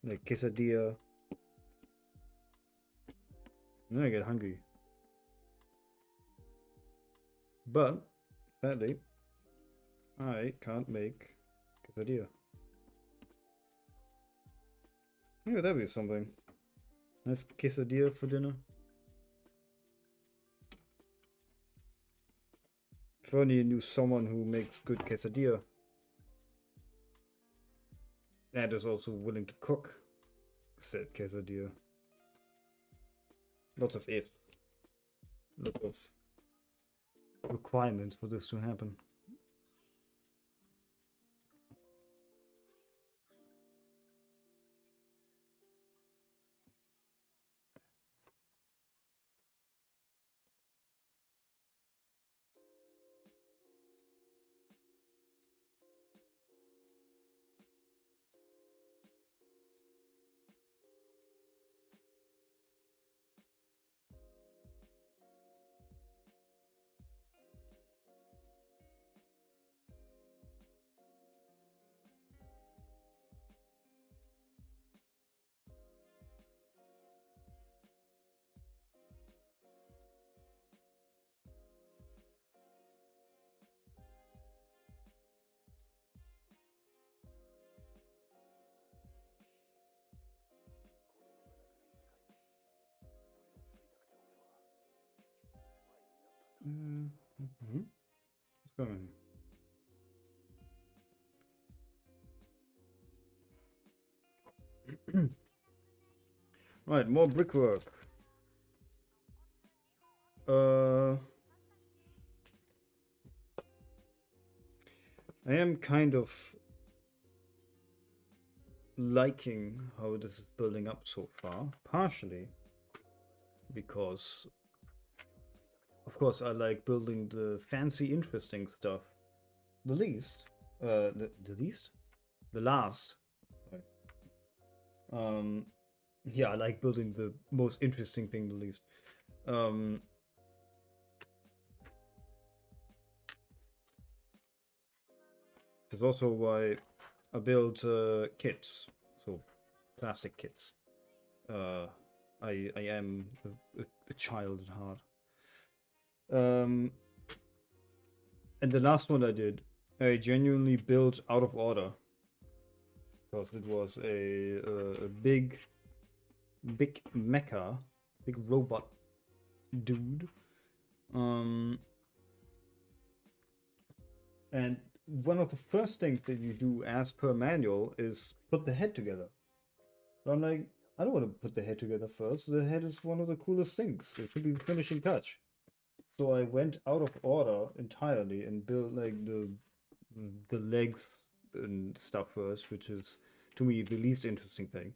Like quesadilla. And then I get hungry. But, sadly, I can't make quesadilla. Yeah, that'd be something. Nice quesadilla for dinner. If only you knew someone who makes good quesadilla. And is also willing to cook said quesadilla. Lots of ifs. Lots of requirements for this to happen. What's going on? Right, more brickwork. I am kind of liking how this is building up so far, partially because, of course, I like building the fancy, interesting stuff the least. The least? The last. Sorry. Yeah, I like building the most interesting thing the least. It's also why I build kits, so plastic kits. I am a child at heart. And the last one I did, I genuinely built out of order because it was a big mecha, big robot dude Um, and one of the first things that you do as per manual is put the head together. So I'm like, I don't want to put the head together first. The head is one of the coolest things. It should be the finishing touch. So I went out of order entirely and built like the legs and stuff first, which is to me the least interesting thing.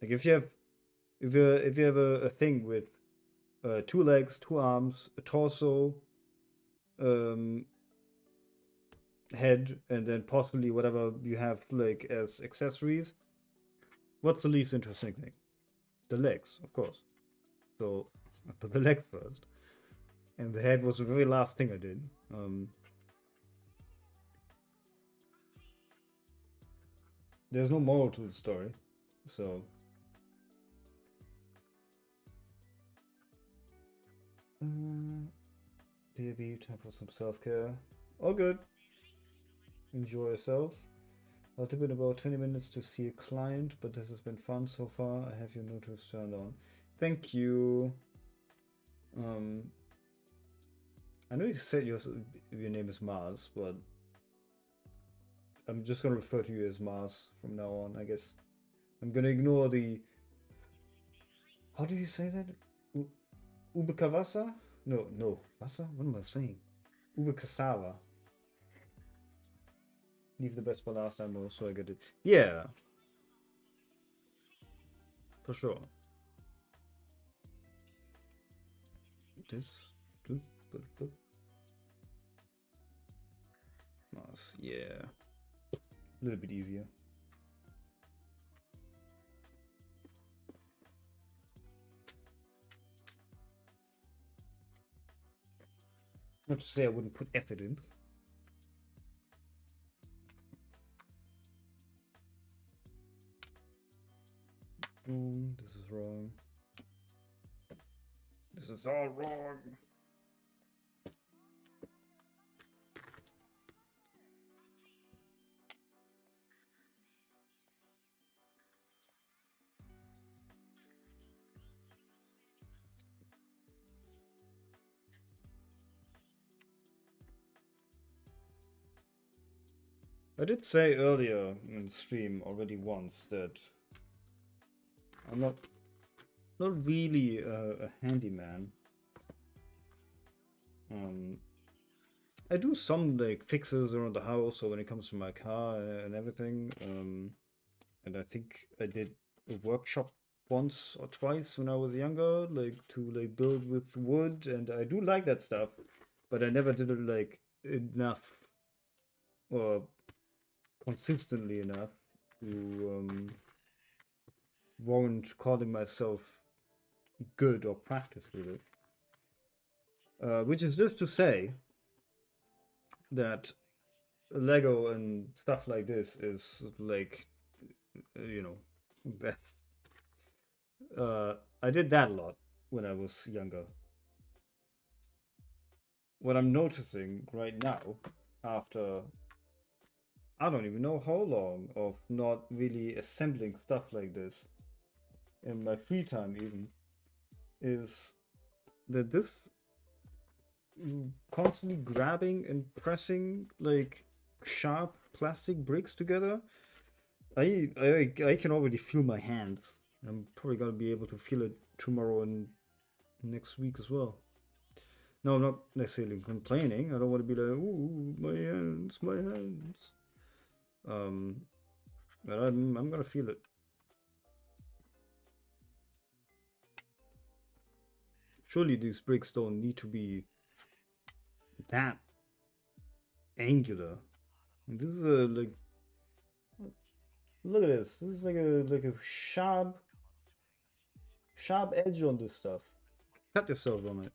Like if you have a thing with two legs, two arms, a torso, um, head, and then possibly whatever you have like as accessories, what's the least interesting thing? The legs, of course. So I put the legs first, and the head was the very last thing I did. There's no moral to the story, so. Baby, time for some self-care. All good. Enjoy yourself. I'll tip in about 20 minutes to see a client, but this has been fun so far. I have your notice turned on. Thank you. I know you said your name is Mars, but I'm just gonna refer to you as Mars from now on, I guess. I'm gonna ignore the. How do you say that? Ubikawasa? No, no. Wasa? What am I saying? Ubikasawa. Leave the best for last time, so I get it. Yeah. For sure. This. Mars, yeah. A little bit easier. Not to say I wouldn't put effort in. Boom, this is wrong. This is all wrong. I did say earlier in the stream already once that I'm not really a handyman. I do some like fixes around the house or when it comes to my car and everything. And I think I did a workshop once or twice when I was younger, like to like build with wood, and I do like that stuff, but I never did it like enough or consistently enough to warrant calling myself good or practiced with it. Which is just to say that Lego and stuff like this is like, you know, that's. I did that a lot when I was younger. What I'm noticing right now, after I don't even know how long of not really assembling stuff like this in my free time, even, is that this constantly grabbing and pressing like sharp plastic bricks together. I can already feel my hands. I'm probably gonna be able to feel it tomorrow and next week as well. No, I'm not necessarily complaining. I don't want to be like, ooh, my hands, my hands. But I'm gonna feel it. Surely these bricks don't need to be that angular. This is a like, look at this. This is like a sharp edge on this stuff. Cut yourself on it.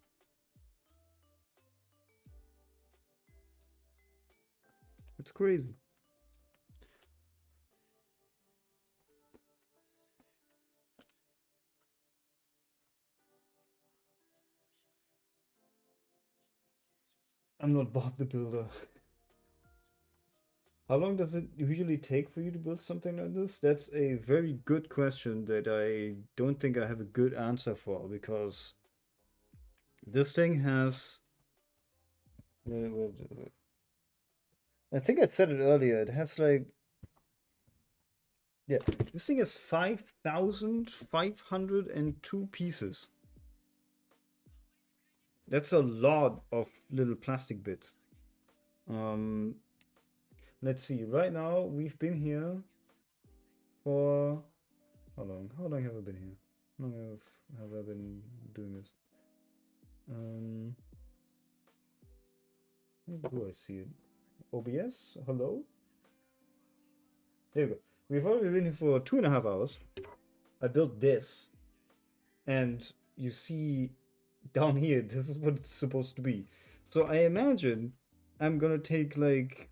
It's crazy. I'm not Bob the Builder. How long does it usually take for you to build something like this? That's a very good question that I don't think I have a good answer for because This thing has. I think I said it earlier. It has like. Yeah, this thing has 5,502 pieces. That's a lot of little plastic bits. Um, let's see. Right now, we've been here for how long? How long have I been here? How long have I been doing this? Where do I see it? OBS? Hello? There you go. We've already been here for 2.5 hours. I built this, and you see down here, this is what it's supposed to be. So I imagine I'm gonna take like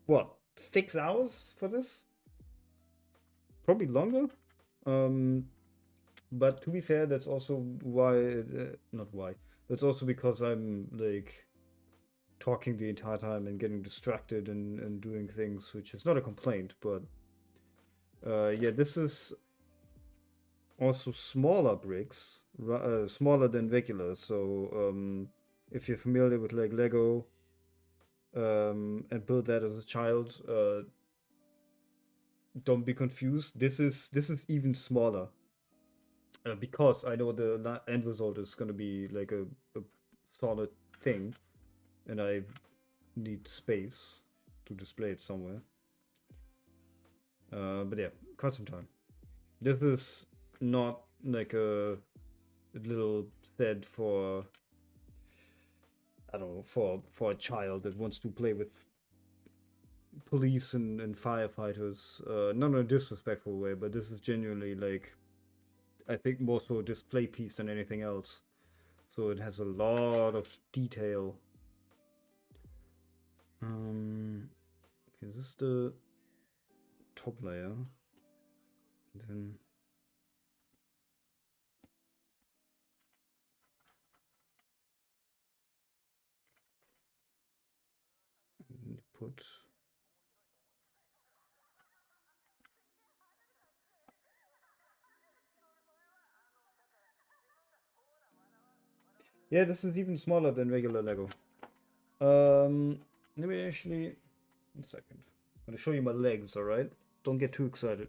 what, 6 hours for this? Probably longer. Um, but to be fair, that's also why, not why. That's also because I'm like talking the entire time and getting distracted and doing things, which is not a complaint, but yeah, this is also smaller bricks, smaller than regular. So if you're familiar with like Lego and built that as a child, don't be confused. This is even smaller because I know the end result is going to be like a solid thing, and I need space to display it somewhere. But yeah, cut some time. This is not like a little set for, I don't know, for a child that wants to play with police and firefighters. Not in a disrespectful way, but this is genuinely like, I think more so a display piece than anything else. So it has a lot of detail. Okay, this is the top layer. Then put. Yeah, this is even smaller than regular Lego. Let me actually. 1 second. I'm gonna show you my legs, alright? Don't get too excited.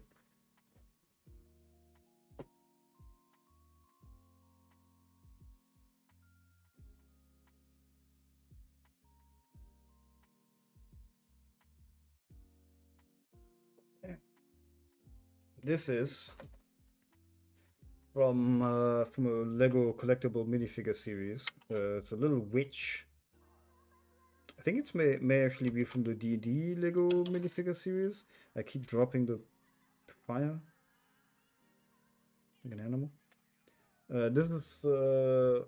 This is from a Lego collectible minifigure series. It's a little witch. I think it may actually be from the D&D Lego minifigure series. I keep dropping the fire like an animal. This is there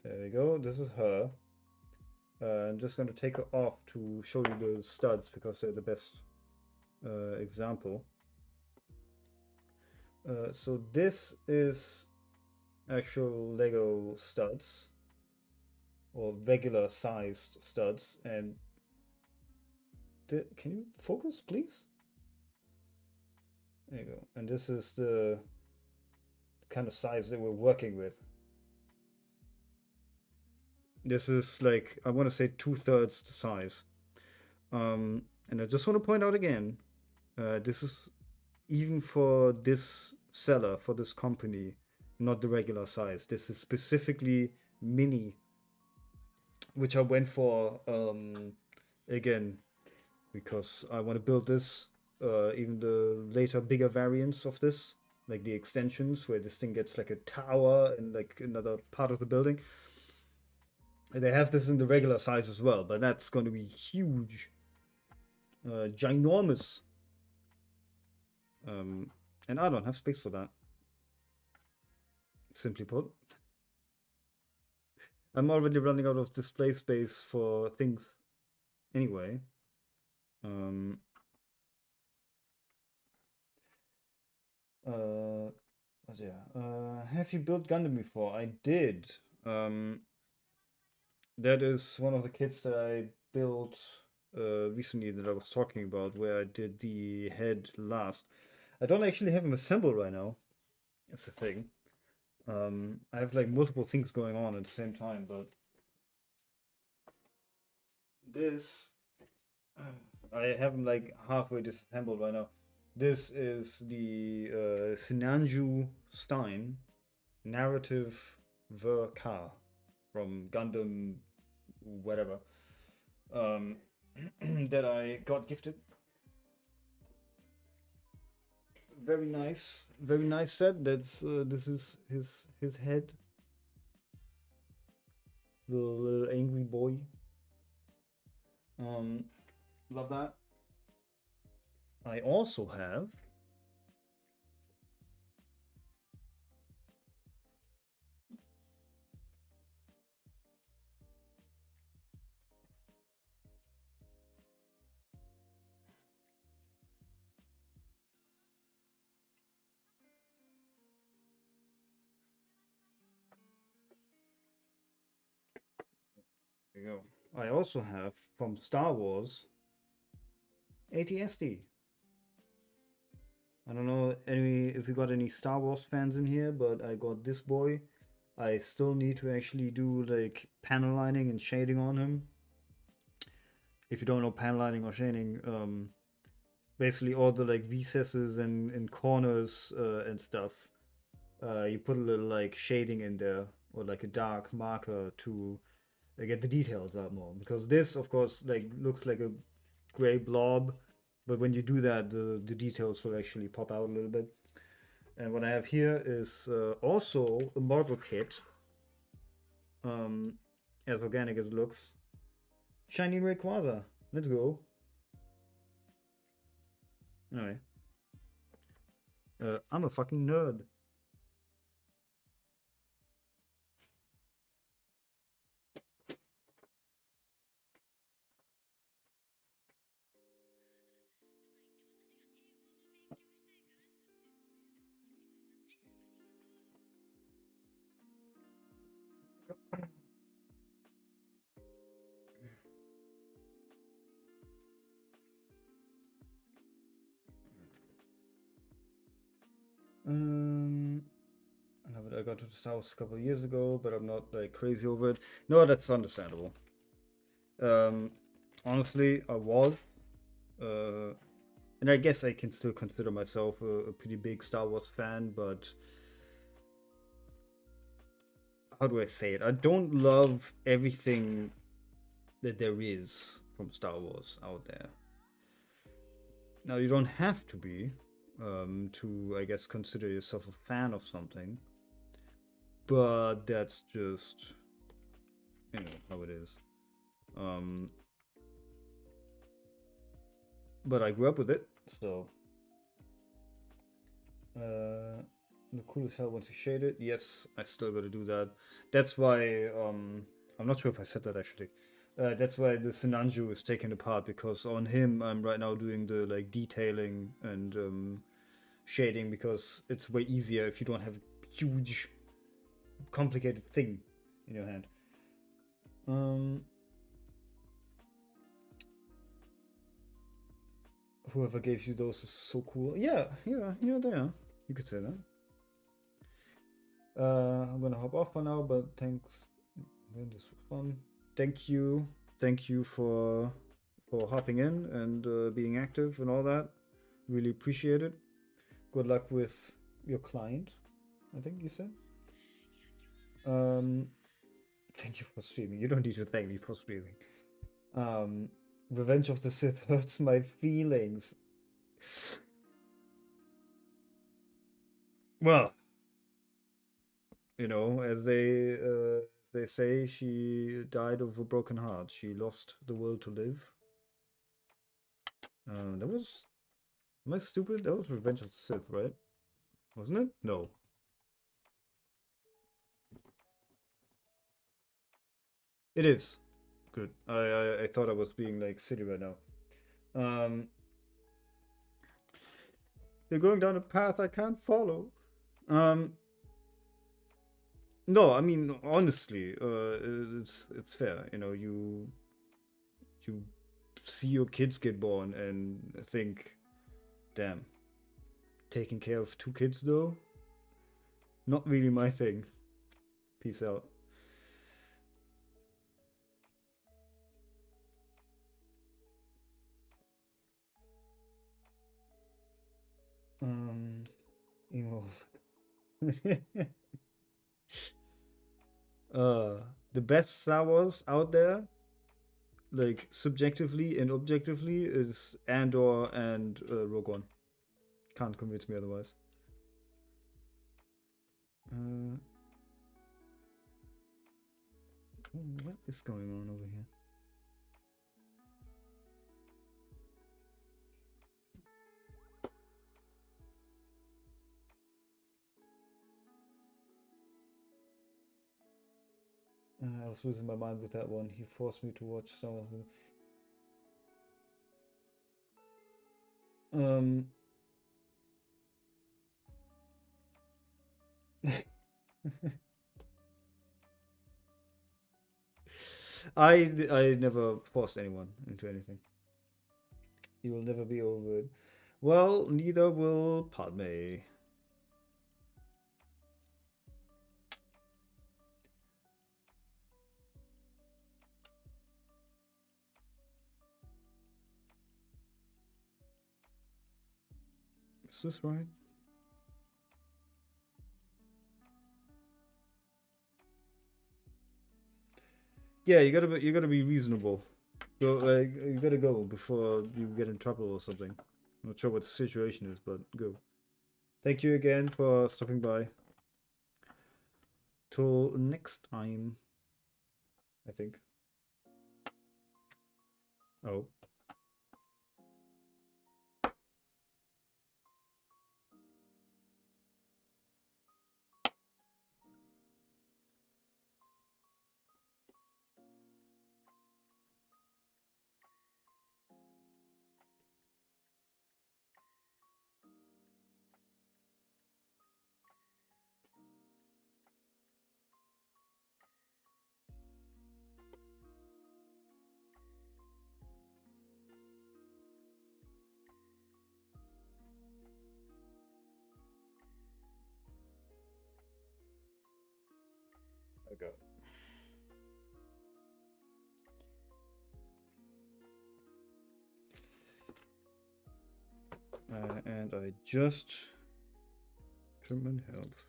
we go. This is her. I'm just gonna take her off to show you the studs because they're the best example. So this is actual Lego studs or regular sized studs, and can you focus, please? There you go. And this is the kind of size that we're working with. This is like, I want to say 2/3 the size. And I just want to point out again, this is even for this seller, for this company, not the regular size. This is specifically mini, which I went for again because I want to build this. Even the later bigger variants of this, like the extensions where this thing gets like a tower and like another part of the building. And they have this in the regular size as well, but that's going to be huge, ginormous. And I don't have space for that. Simply put, I'm already running out of display space for things anyway. Have you built Gundam before? I did. That is one of the kits that I built recently that I was talking about, where I did the head last. I don't actually have him assembled right now. That's the thing. I have like multiple things going on at the same time, but this I have them like halfway disassembled right now. This is the Sinanju Stein narrative Ver Ka from Gundam, whatever, um, that I got gifted. Very nice set. That's this is his head, the little angry boy. Um, love that. I also have. There you go. I also have from Star Wars ATSD. I don't know any if we got any Star Wars fans in here, but I got this boy. I still need to actually do like panel lining and shading on him. If you don't know panel lining or shading, basically all the like recesses and corners and stuff, you put a little like shading in there or like a dark marker to get the details out more. Because this, of course, like looks like a gray blob, but when you do that, the details will actually pop out a little bit. And what I have here is also a model kit, as organic as it looks. Shiny Rayquaza. Let's go. Anyway, I'm a fucking nerd. Um, I got to the South a couple of years ago, but I'm not like crazy over it. No, that's understandable. Um, honestly, I was, uh, and I guess I can still consider myself a pretty big Star Wars fan, but how do I say it? I don't love everything that there is from Star Wars out there. Now, you don't have to be to, I guess, consider yourself a fan of something, but that's just, how it is. Um, but I grew up with it, so the cool as hell once you shade it. Yes, I still got to do that. That's why I'm not sure if I said that actually. That's why the Sinanju is taken apart because on him I'm right now doing the like detailing and shading because it's way easier if you don't have a huge complicated thing in your hand. Whoever gave you those is so cool. Yeah, they are. You could say that. I'm gonna hop off for now, but thanks. This was fun. Thank you for hopping in and being active and all that. Really appreciate it. Good luck with your client. I think you said. Um, thank you for streaming. You don't need to thank me for streaming. Um, Revenge of the Sith hurts my feelings. Well, as they say, she died of a broken heart. She lost the will to live. That was. Am I stupid? That was Revenge of the Sith, right? Wasn't it? No. It is. Good. I thought I was being like silly right now. You're going down a path I can't follow. No, I mean honestly, it's fair. You see your kids get born and think, damn, taking care of two kids though. Not really my thing. Peace out. Emo. The best Star Wars out there, like subjectively and objectively, is Andor and Rogue One. Can't convince me otherwise. What is going on over here? I was losing my mind with that one. He forced me to watch some of them. I never forced anyone into anything. You will never be over it. Well, neither will Padme. Is this right? Yeah, you gotta be reasonable. You gotta go before you get in trouble or something. I'm not sure what the situation is, but go. Thank you again for stopping by. Till next time, I think. Oh. Okay. And I just trimmed health.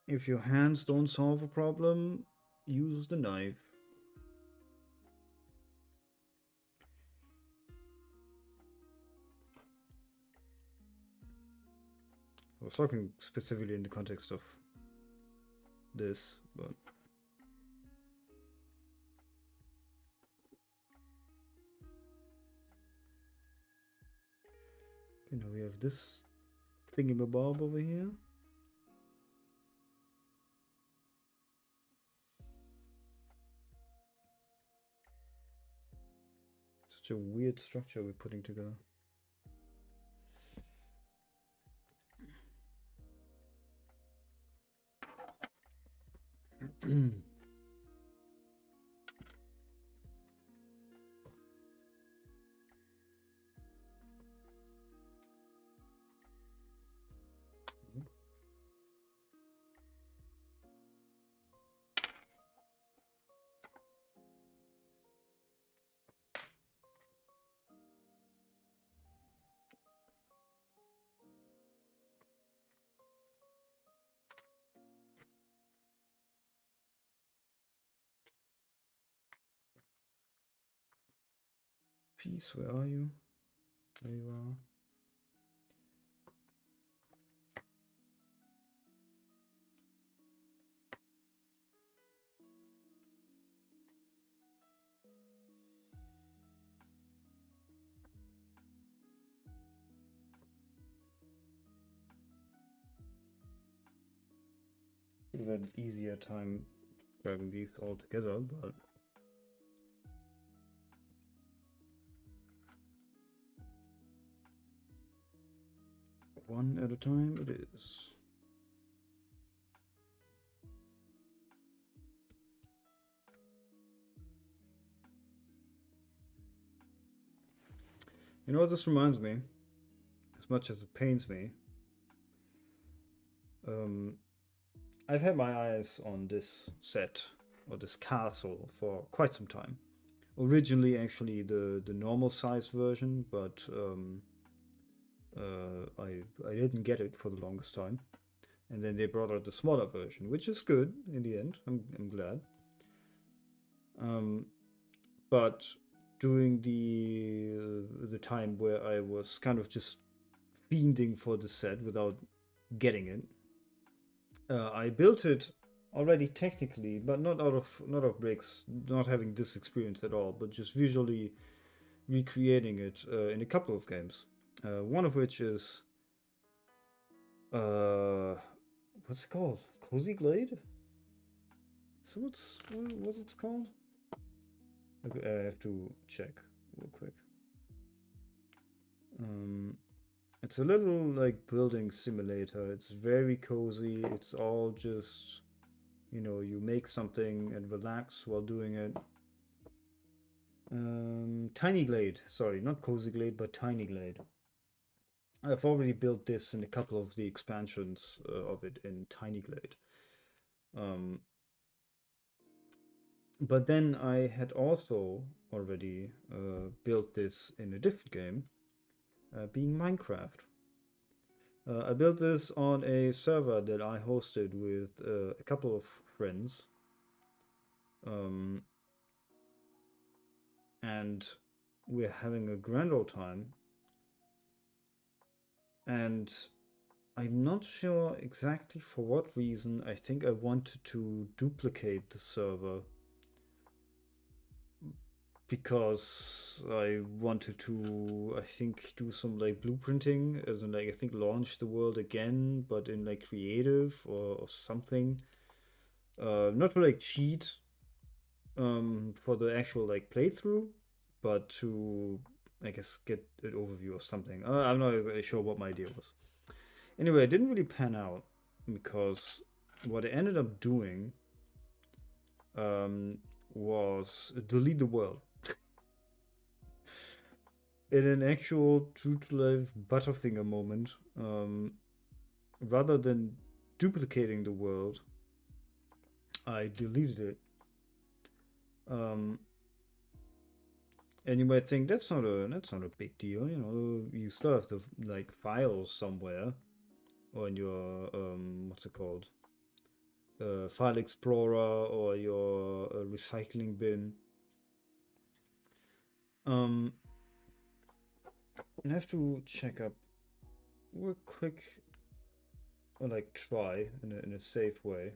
If your hands don't solve a problem, use the knife. I was talking specifically in the context of this, but you know, we have this thingamabob over here. Such a weird structure we're putting together. Peace, where are you? There you are. Could have had an easier time grabbing these all together, but one at a time it is. You know what this reminds me? As much as it pains me, um, I've had my eyes on this set or this castle for quite some time. Originally, actually, the normal size version, but I didn't get it for the longest time. And then they brought out the smaller version, which is good in the end. I'm glad. But during the time where I was kind of just fiending for the set without getting it, I built it already technically, but not of bricks, not having this experience at all, but just visually recreating it in a couple of games. One of which is what's it called? Cozy Glade. So what's it called? Okay, I have to check real quick. It's a little like building simulator. It's very cozy. It's all just, you make something and relax while doing it. Tiny Glade. Sorry, not Cozy Glade, but Tiny Glade. I've already built this in a couple of the expansions of it in Tiny Glade. But then I had also already built this in a different game, being Minecraft. I built this on a server that I hosted with a couple of friends. And we're having a grand old time. And I'm not sure exactly for what reason. I think I wanted to duplicate the server because I wanted to, I think, do some like blueprinting, as in like I think launch the world again, but in like creative or something. Not to like cheat for the actual like playthrough, but to I guess get an overview of something. I'm not really sure what my idea was. Anyway, it didn't really pan out because what I ended up doing was delete the world. In an actual true to life Butterfinger moment, rather than duplicating the world, I deleted it. And you might think that's not a big deal, you still have the like file somewhere on your what's it called? File Explorer or your recycling bin. And I have to check up real quick, or like try in a safe way.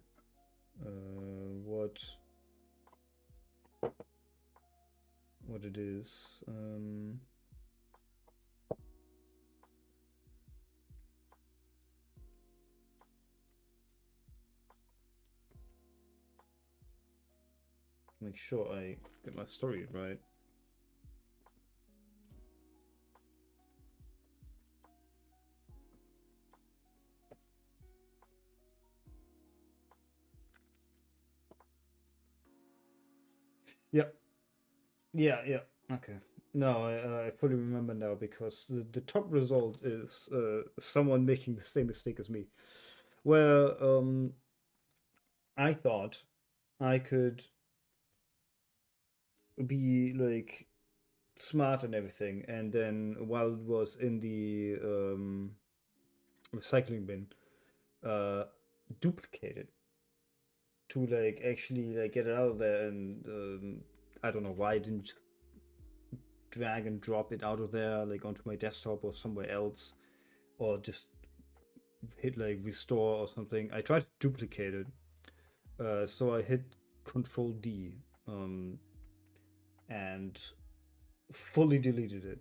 What it is. Make sure I get my story right. Yeah. Yeah, yeah. Okay. No, I fully remember now because the top result is someone making the same mistake as me. Where I thought I could be like smart and everything, and then while it was in the recycling bin, uh, duplicate it to like actually like get it out of there. And I don't know why I didn't just drag and drop it out of there like onto my desktop or somewhere else, or just hit like restore or something. I tried to duplicate it, so I hit Control D and fully deleted it.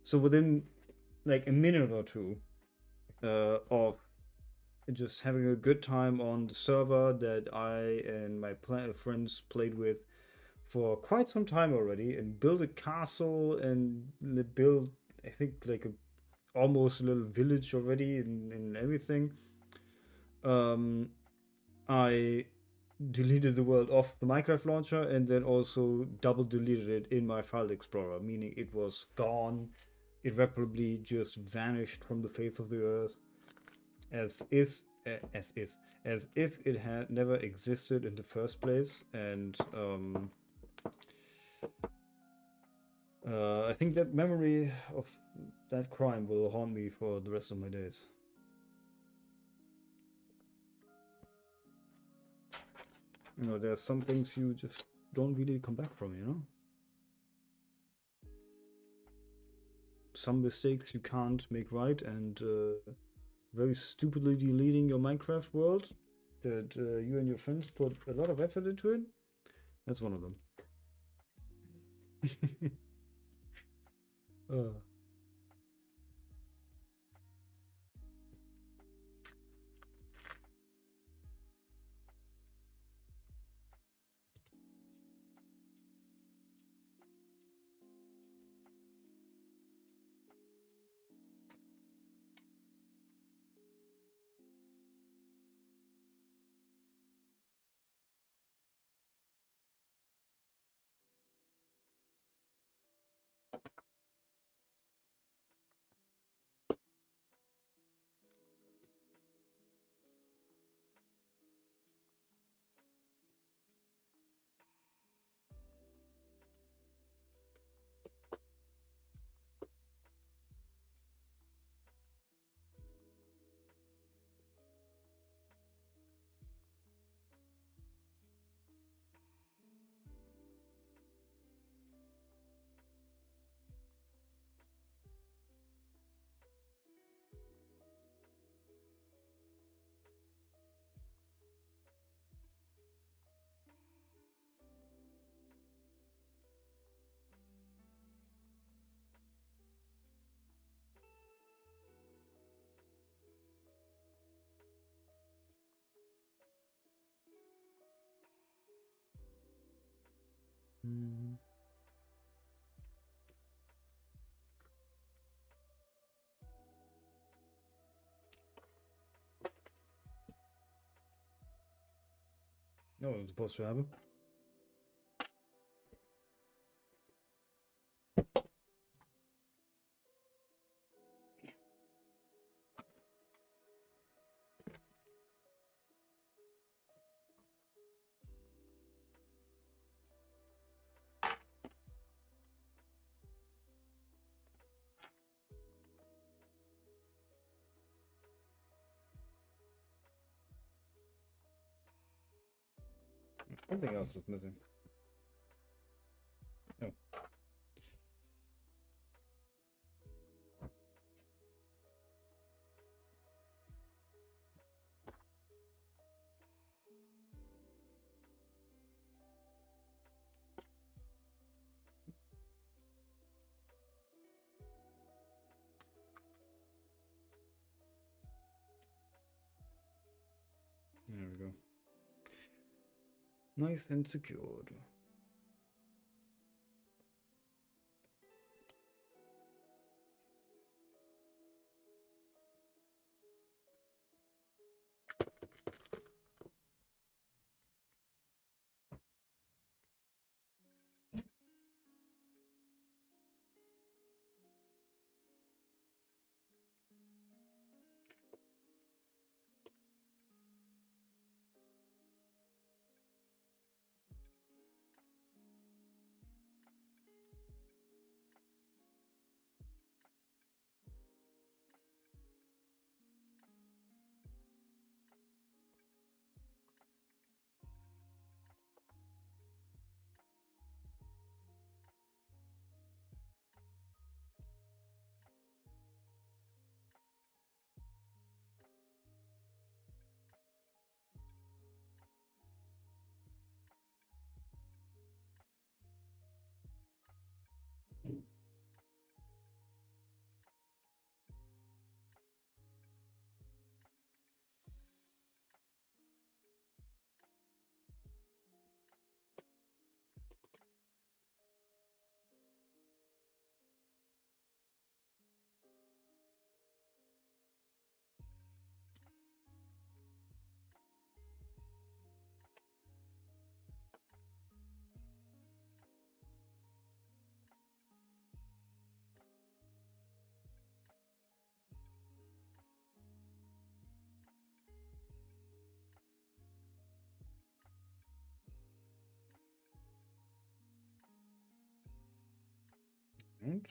So within like a minute or two of just having a good time on the server that I and my friends played with for quite some time already, and build a castle and build, I think, like almost a little village already and everything. I deleted the world off the Minecraft launcher and then also double deleted it in my file explorer, meaning it was gone irreparably just vanished from the face of the earth, as is as if it had never existed in the first place. And I think that memory of that crime will haunt me for the rest of my days. You know, there's some things you just don't really come back from, you know? Some mistakes you can't make right, and very stupidly deleting your Minecraft world that you and your friends put a lot of effort into it. That's one of them. uh. Mm. No, it's supposed to happen. Something else is missing. Oh. There we go. Nice and secured. Right.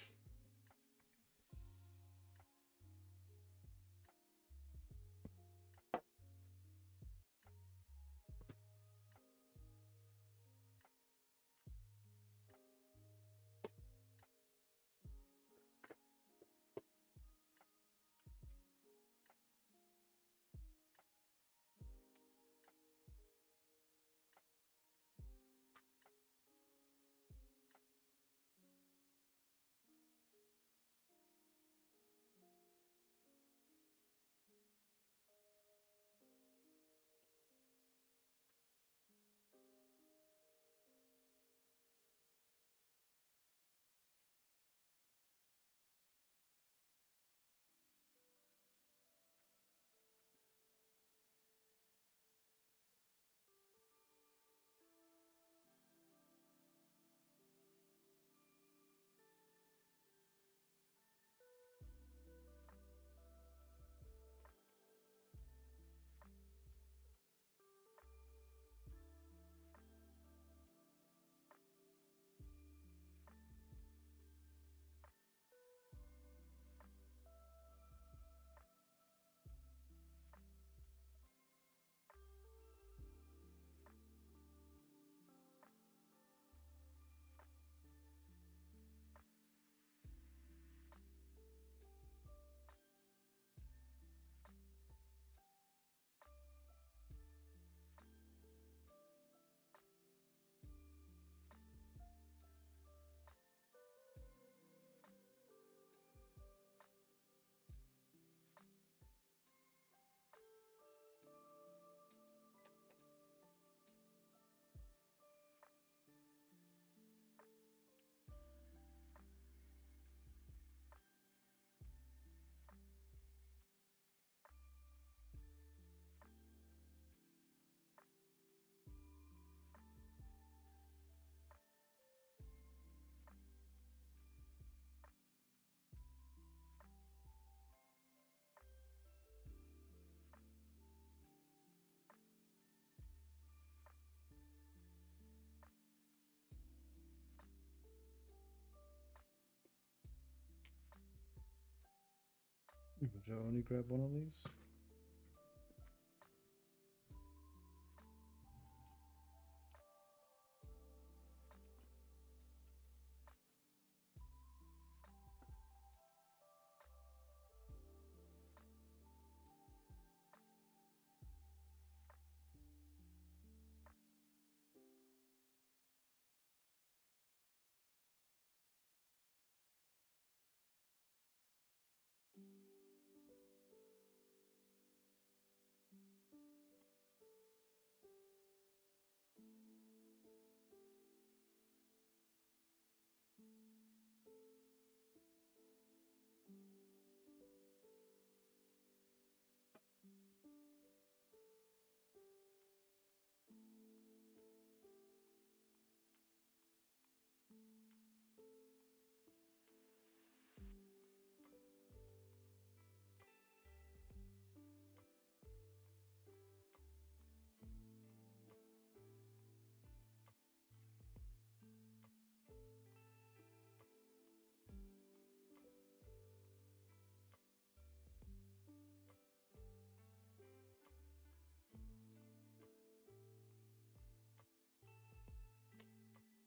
So only grab one of these.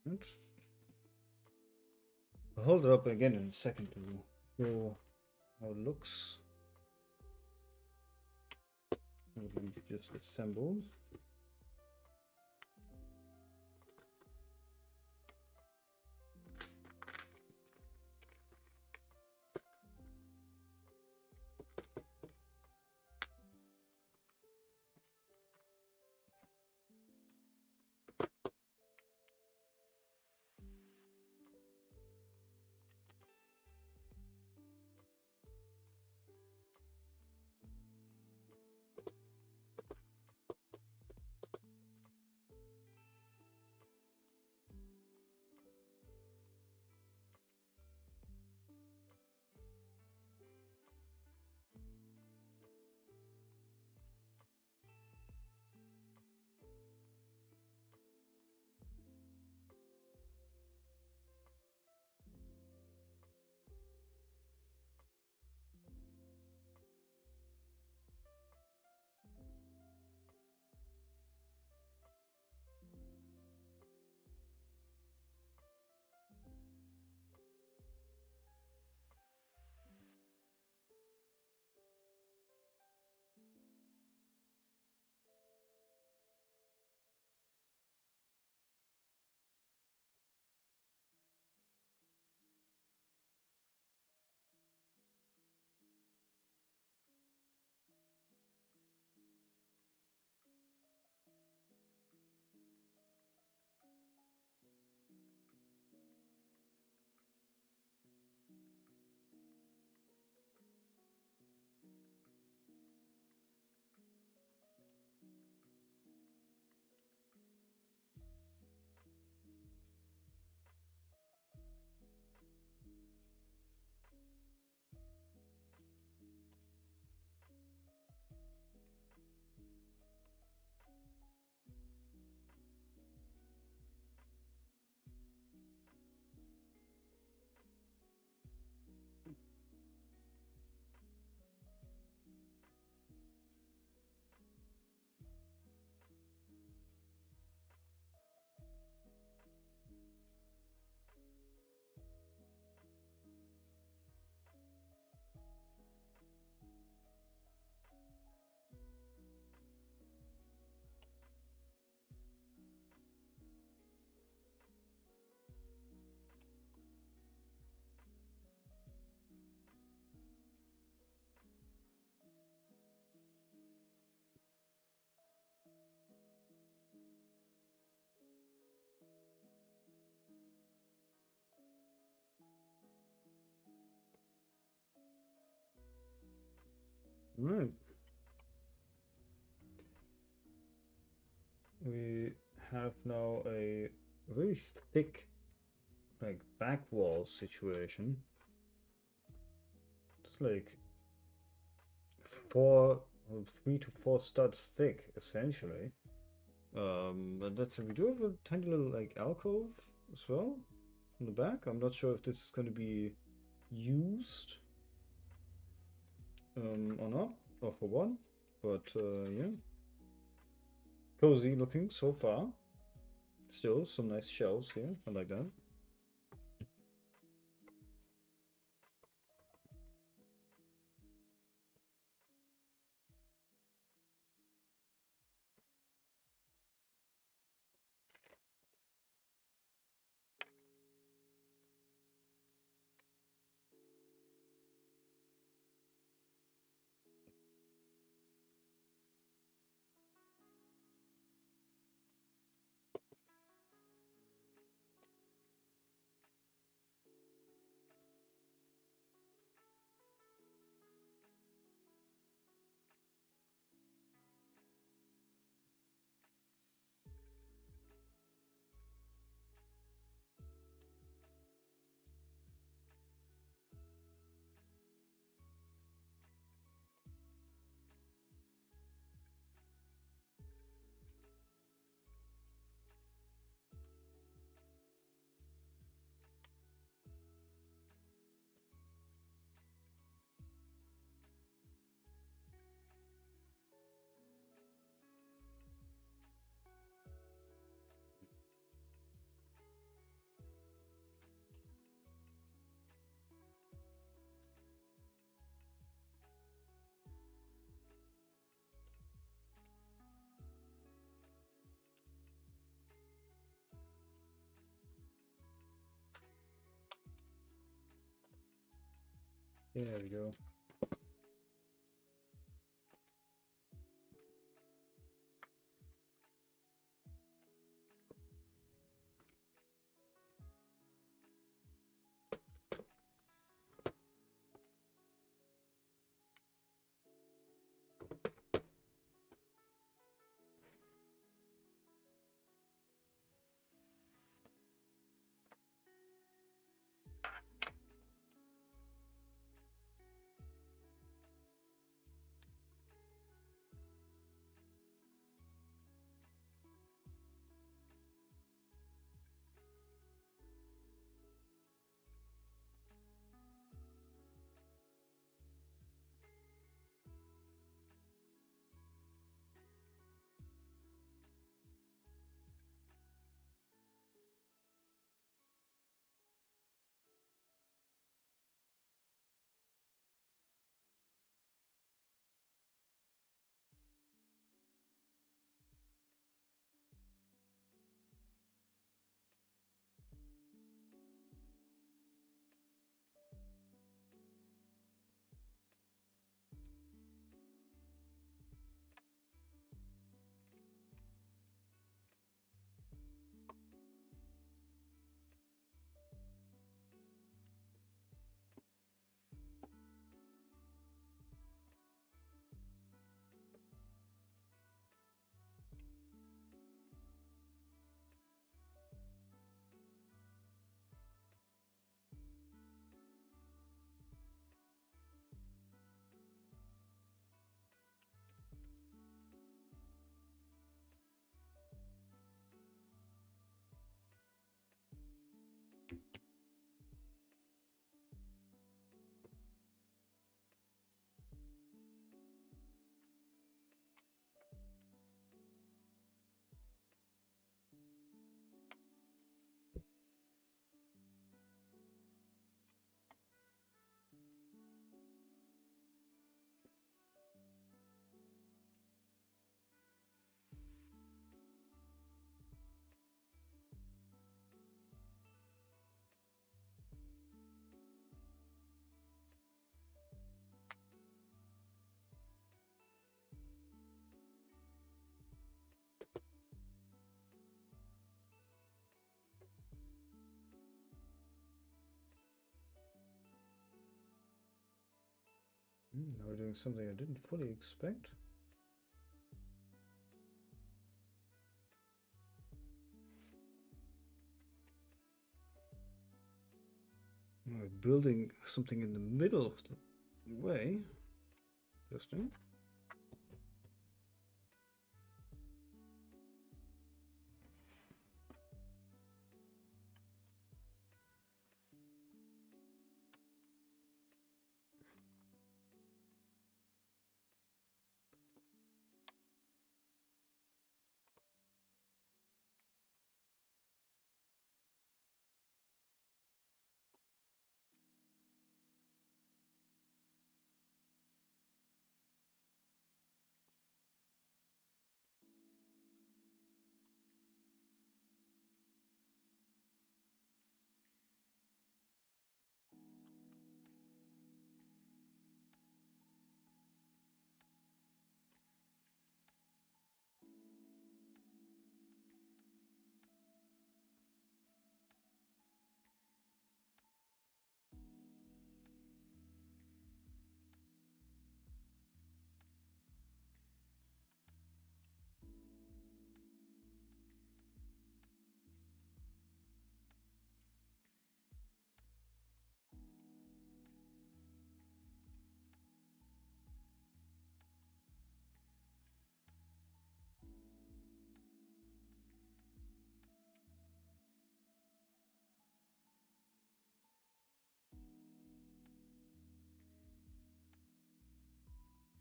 Right. I'll hold it up again in a second to show how it looks. We've just assembled. Right. We have now a very thick, like, back wall situation. It's like 3 to 4 studs thick, essentially. But that's we do have a tiny little like alcove as well in the back. I'm not sure if this is going to be used or not, or for what, but yeah, cozy looking so far. Still some nice shelves here. I like that. There we go. Now we're doing something I didn't fully expect. We're building something in the middle of the way. Interesting.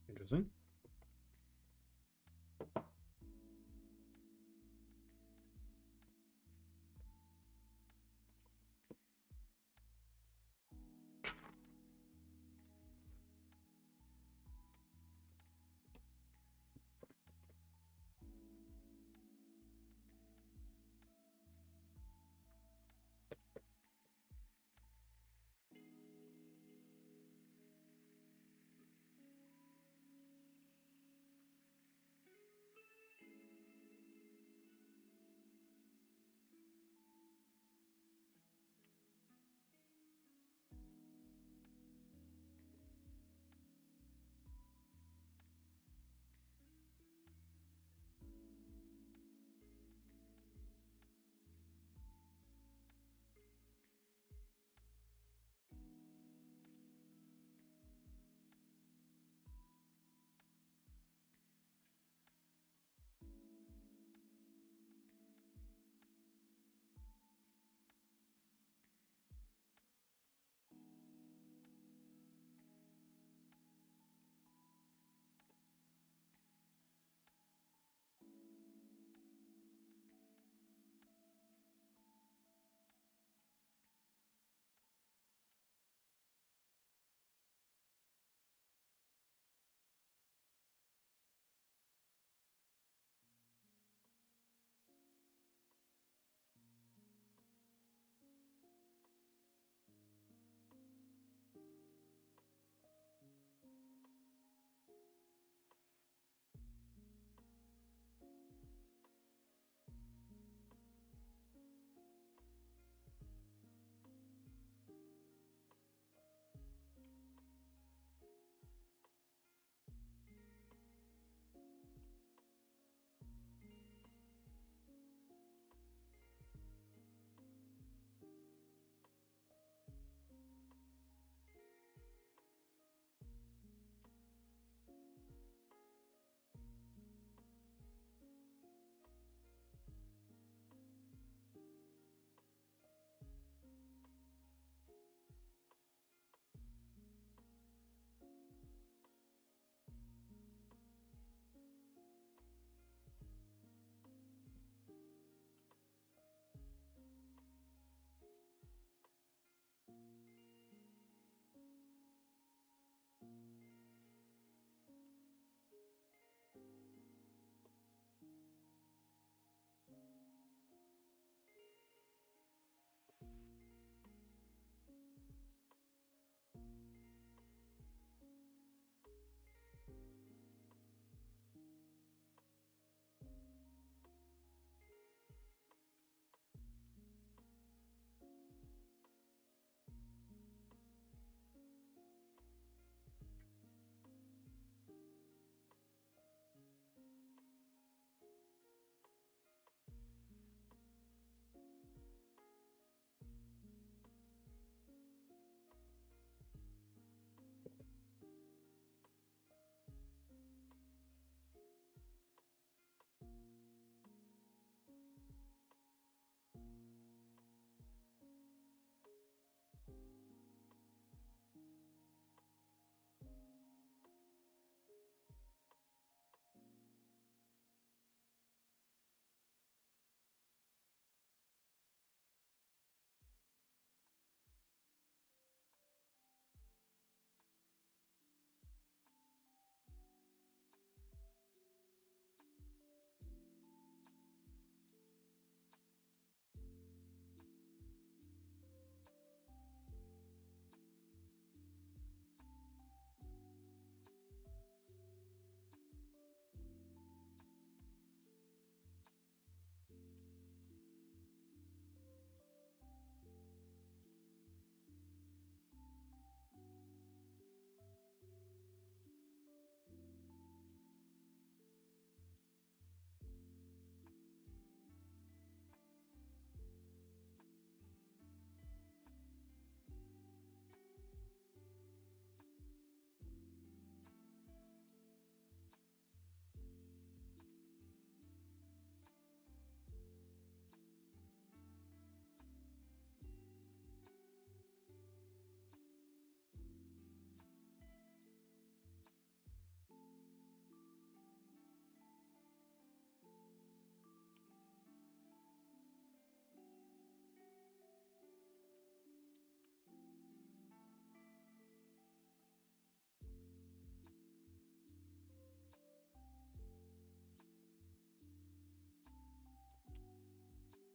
Interesting.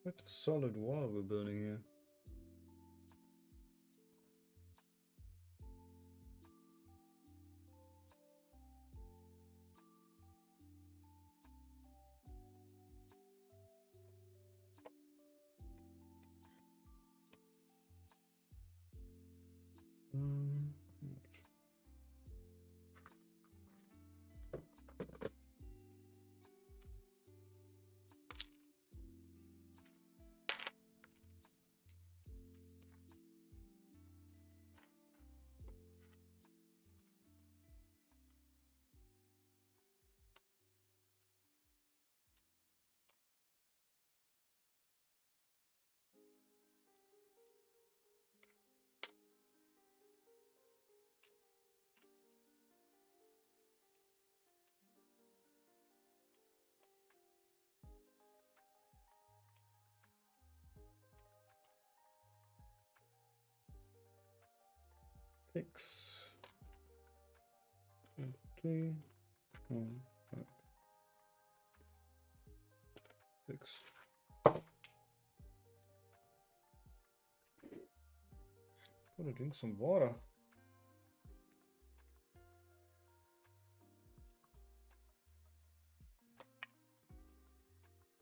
Quite a solid wall we're building here. Um, 6, 3, 1, 5, 6. Gotta drink some water.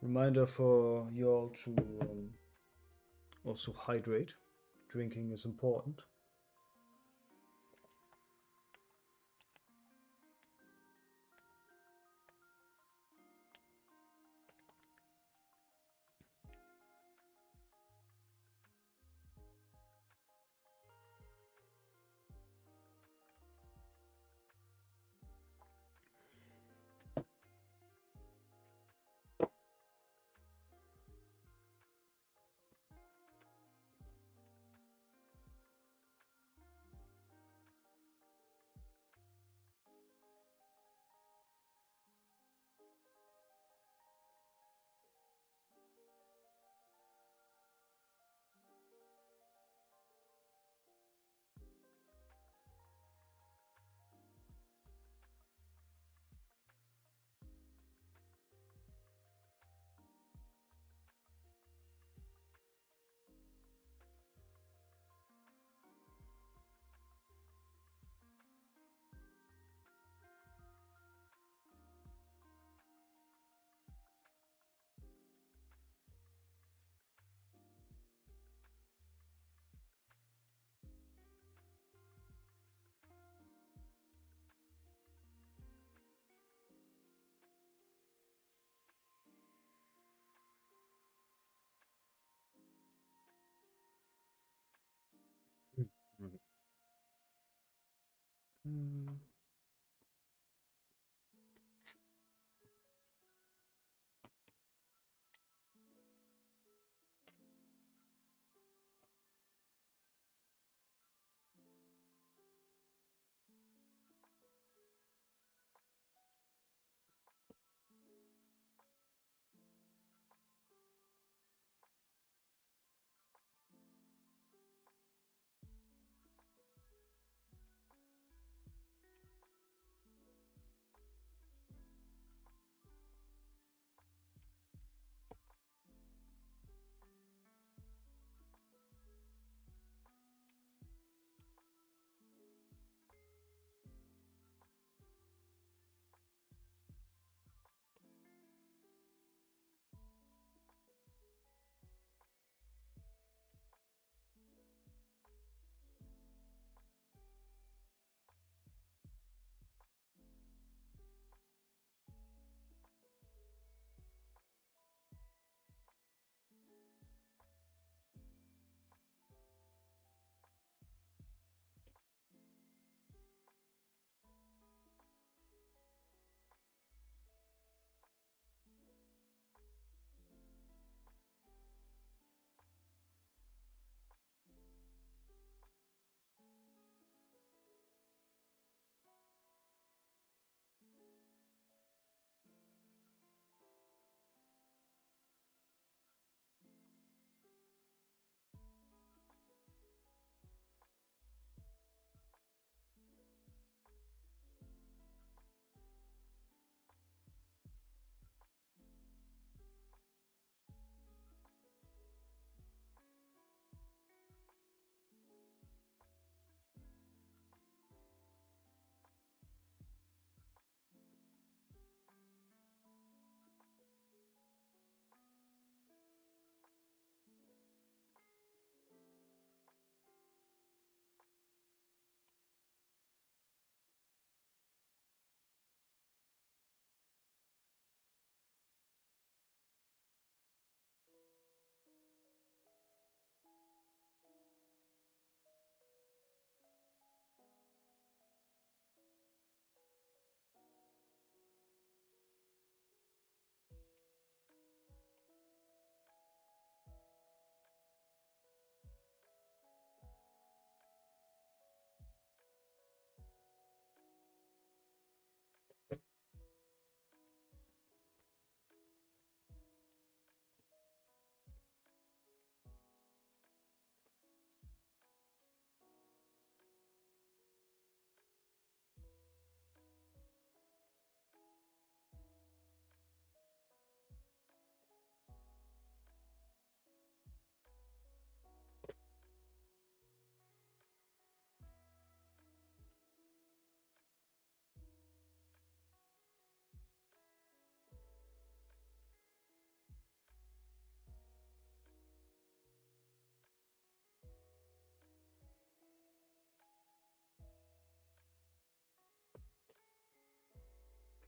Reminder for you all to also hydrate. Drinking is important. Mm.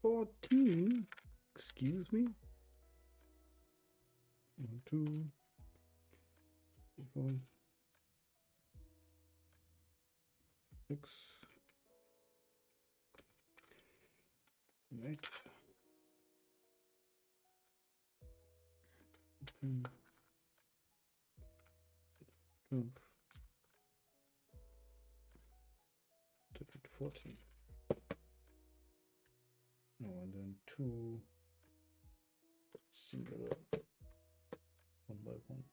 14. Excuse me. 1, 2, 4, 6, 8, 10, 12, 13, 14. No, and then 2 singular, 1 by 1.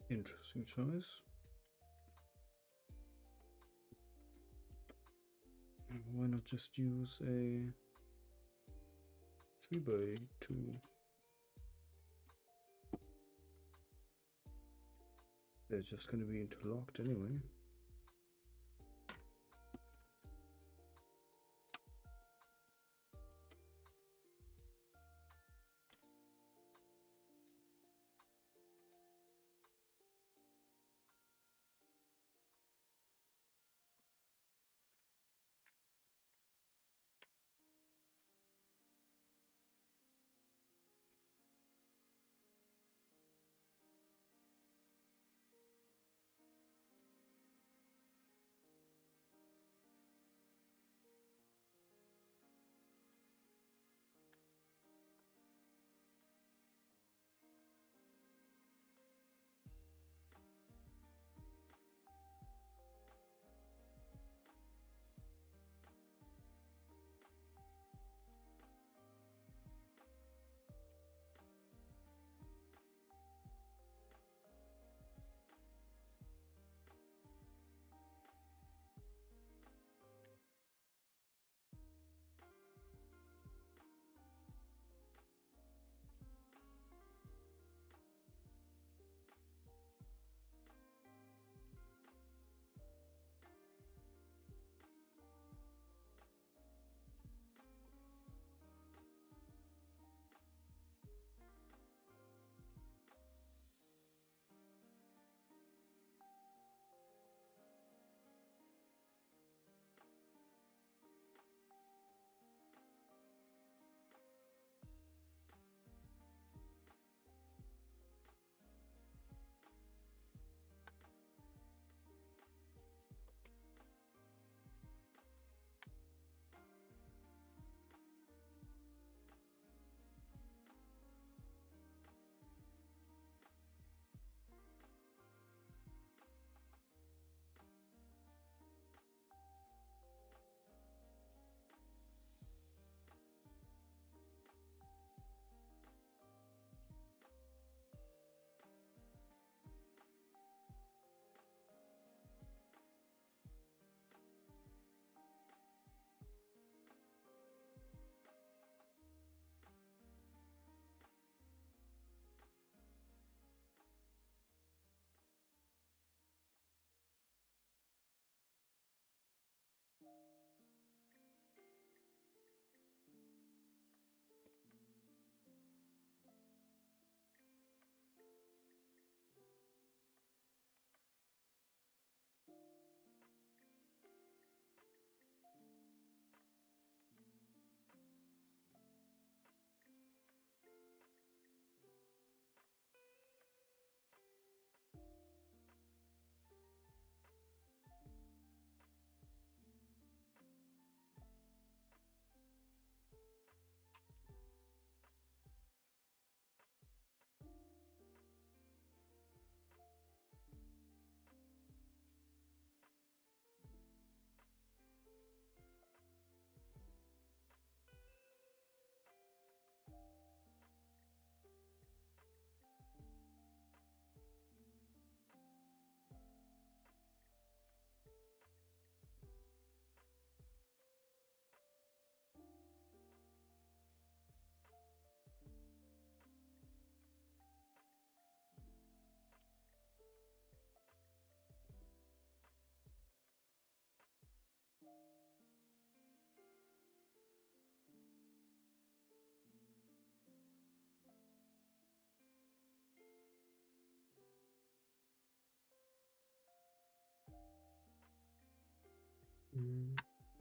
Interesting choice. Why not just use a 3x2? They're just going to be interlocked anyway.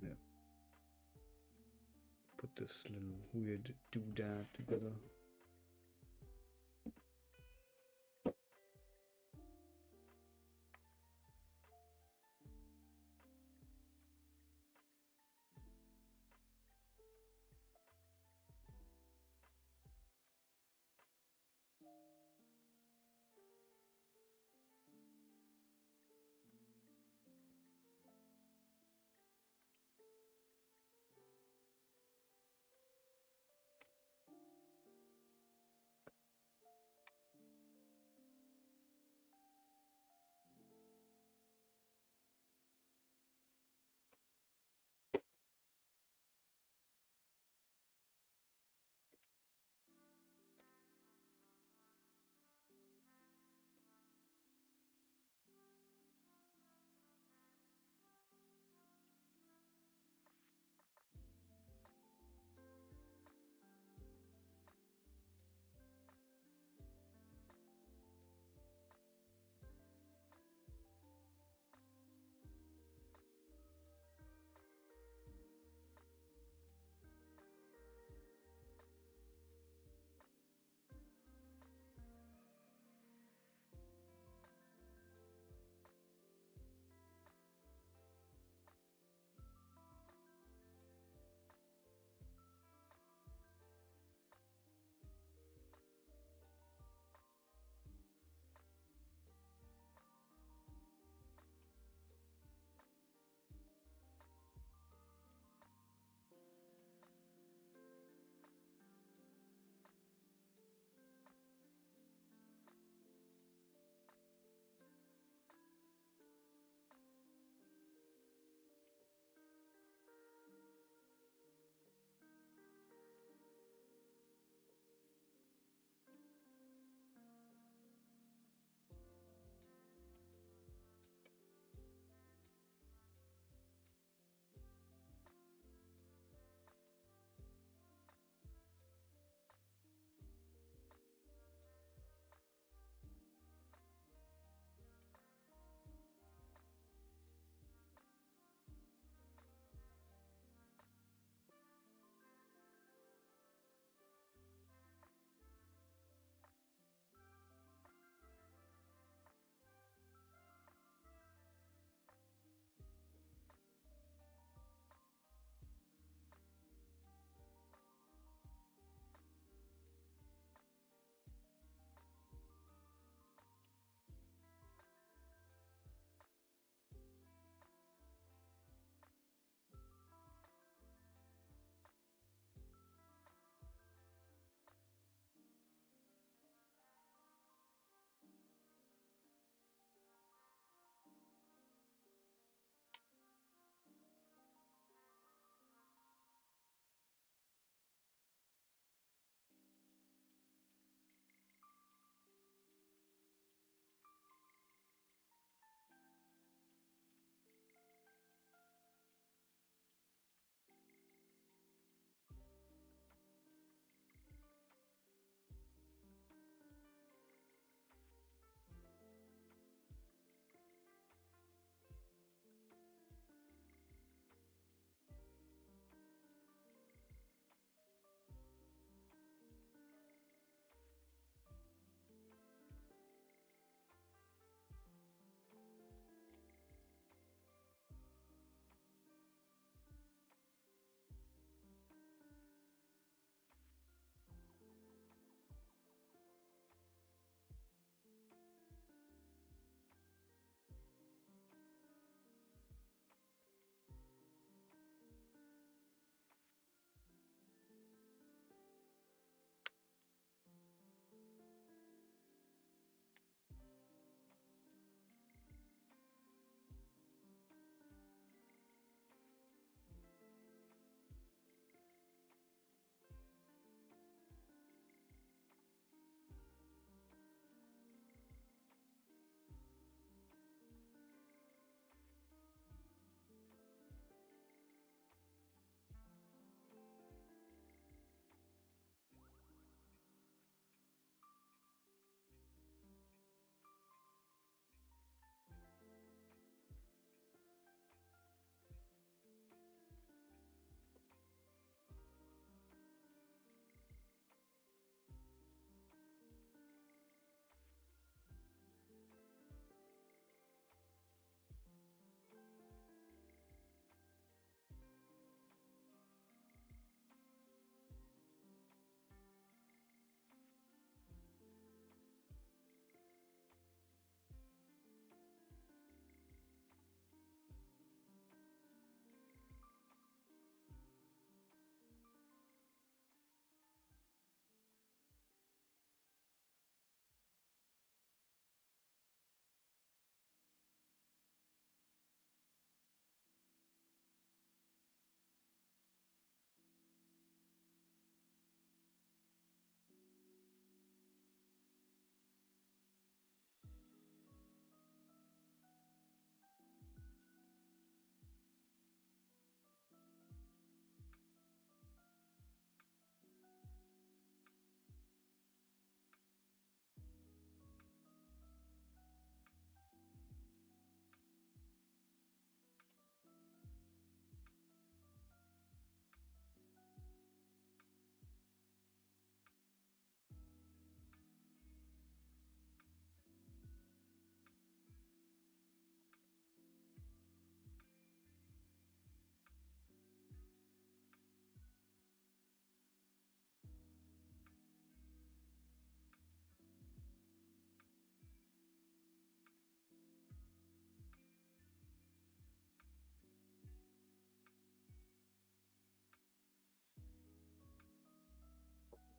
Yeah. Put this little weird doodad together.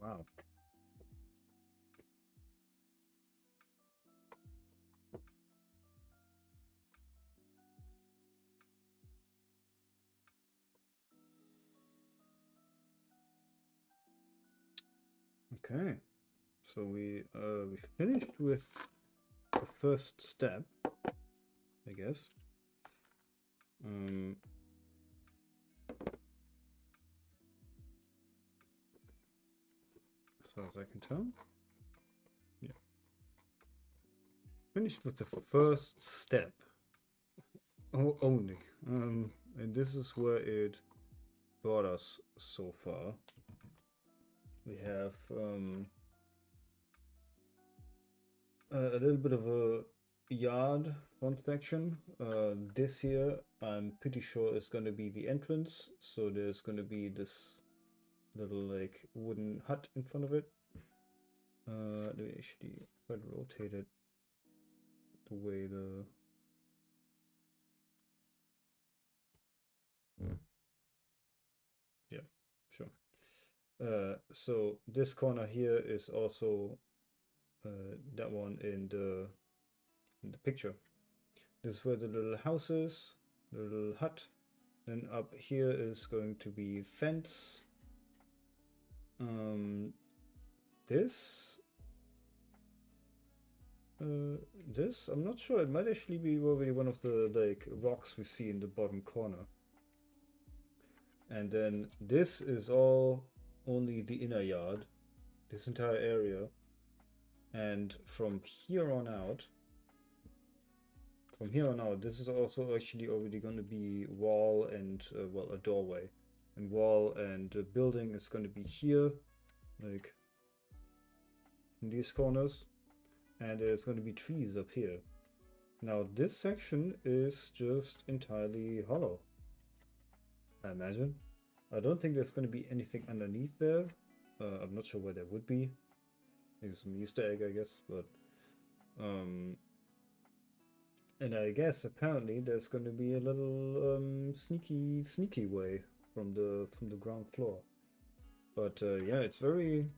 Wow. Okay. So we finished with the first step, I guess. As far as I can tell. Yeah. Finished with the first step. Oh, only. And this is where it brought us so far. We have a little bit of a yard front section. This here, I'm pretty sure is going to be the entrance. So there's going to be this little like wooden hut in front of it. Let me actually try to rotate it the way the yeah, sure. So this corner here is also that one in the picture. This is where the little house is, the little hut. Then up here is going to be fence. This this I'm not sure. It might actually be already one of the like rocks we see in the bottom corner. And then this is all only the inner yard, this entire area. And from here on out, this is also actually already going to be wall and well, a doorway, and wall and building is going to be here, like in these corners, and there's going to be trees up here. Now this section is just entirely hollow, I imagine. I don't think there's going to be anything underneath there. I'm not sure where there would be. Maybe some Easter egg, I guess, but and I guess apparently there's going to be a little sneaky way from the ground floor. But yeah, it's fairly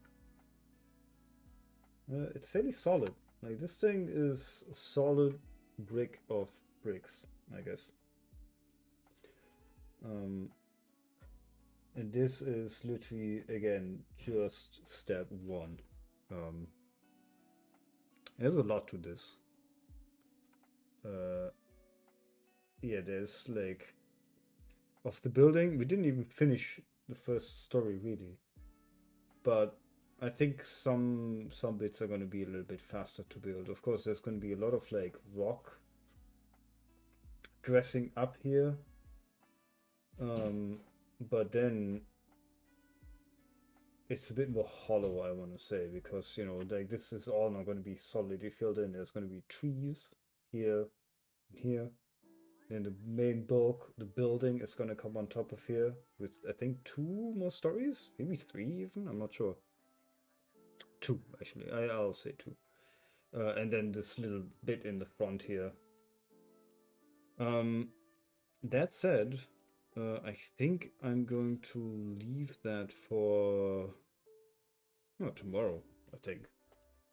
solid. Like this thing is a solid brick of bricks, I guess. And this is literally again just step one. There's a lot to this. Yeah, there's like of the building. We didn't even finish the first story really, but I think some bits are going to be a little bit faster to build. Of course, there's going to be a lot of like rock dressing up here, but then it's a bit more hollow, I want to say, because you know, like this is all not going to be solidly filled in. There's going to be trees here, and here. Then the main bulk, the building, is going to come on top of here with, I think, 2 more stories, maybe 3 even. I'm not sure. 2 actually. I'll say 2. And then this little bit in the front here. That said, I think I'm going to leave that for tomorrow, I think.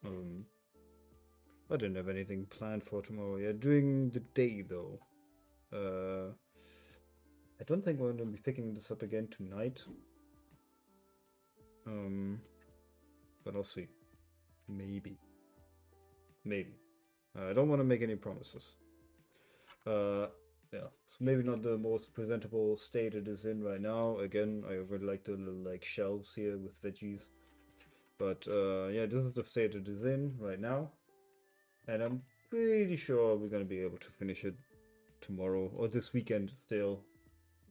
I didn't have anything planned for tomorrow. Yeah, during the day though. I don't think we're going to be picking this up again tonight. But I'll see. Maybe. I don't want to make any promises. Yeah, so maybe not the most presentable state it is in right now. Again, I really like the little like shelves here with veggies. But yeah, this is the state it is in right now. And I'm pretty sure we're gonna be able to finish it tomorrow or this weekend still.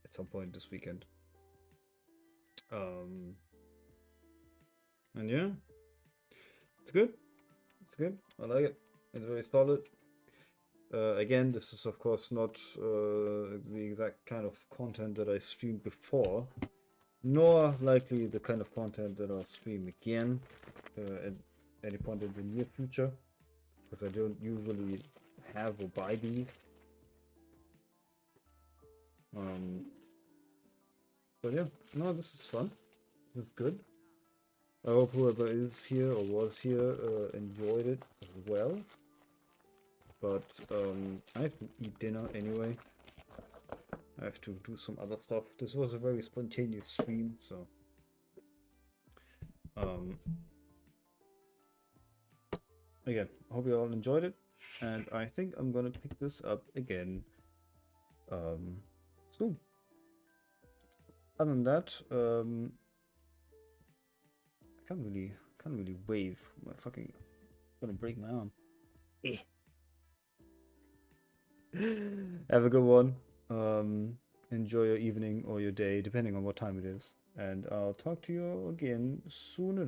At some point this weekend. And yeah. It's good. It's good. I like it. It's very solid. Again, this is of course not the exact kind of content that I streamed before, nor likely the kind of content that I'll stream again at any point in the near future, because I don't usually have or buy these. But yeah, no, this is fun. This is good. I hope whoever is here or was here enjoyed it as well. But I have to eat dinner anyway. I have to do some other stuff. This was a very spontaneous stream, so again, hope you all enjoyed it, and I think I'm gonna pick this up again soon. Other than that, I can't really wave. My fucking gonna break my arm. Eh. Have a good one. Enjoy your evening or your day, depending on what time it is. And I'll talk to you again soon enough.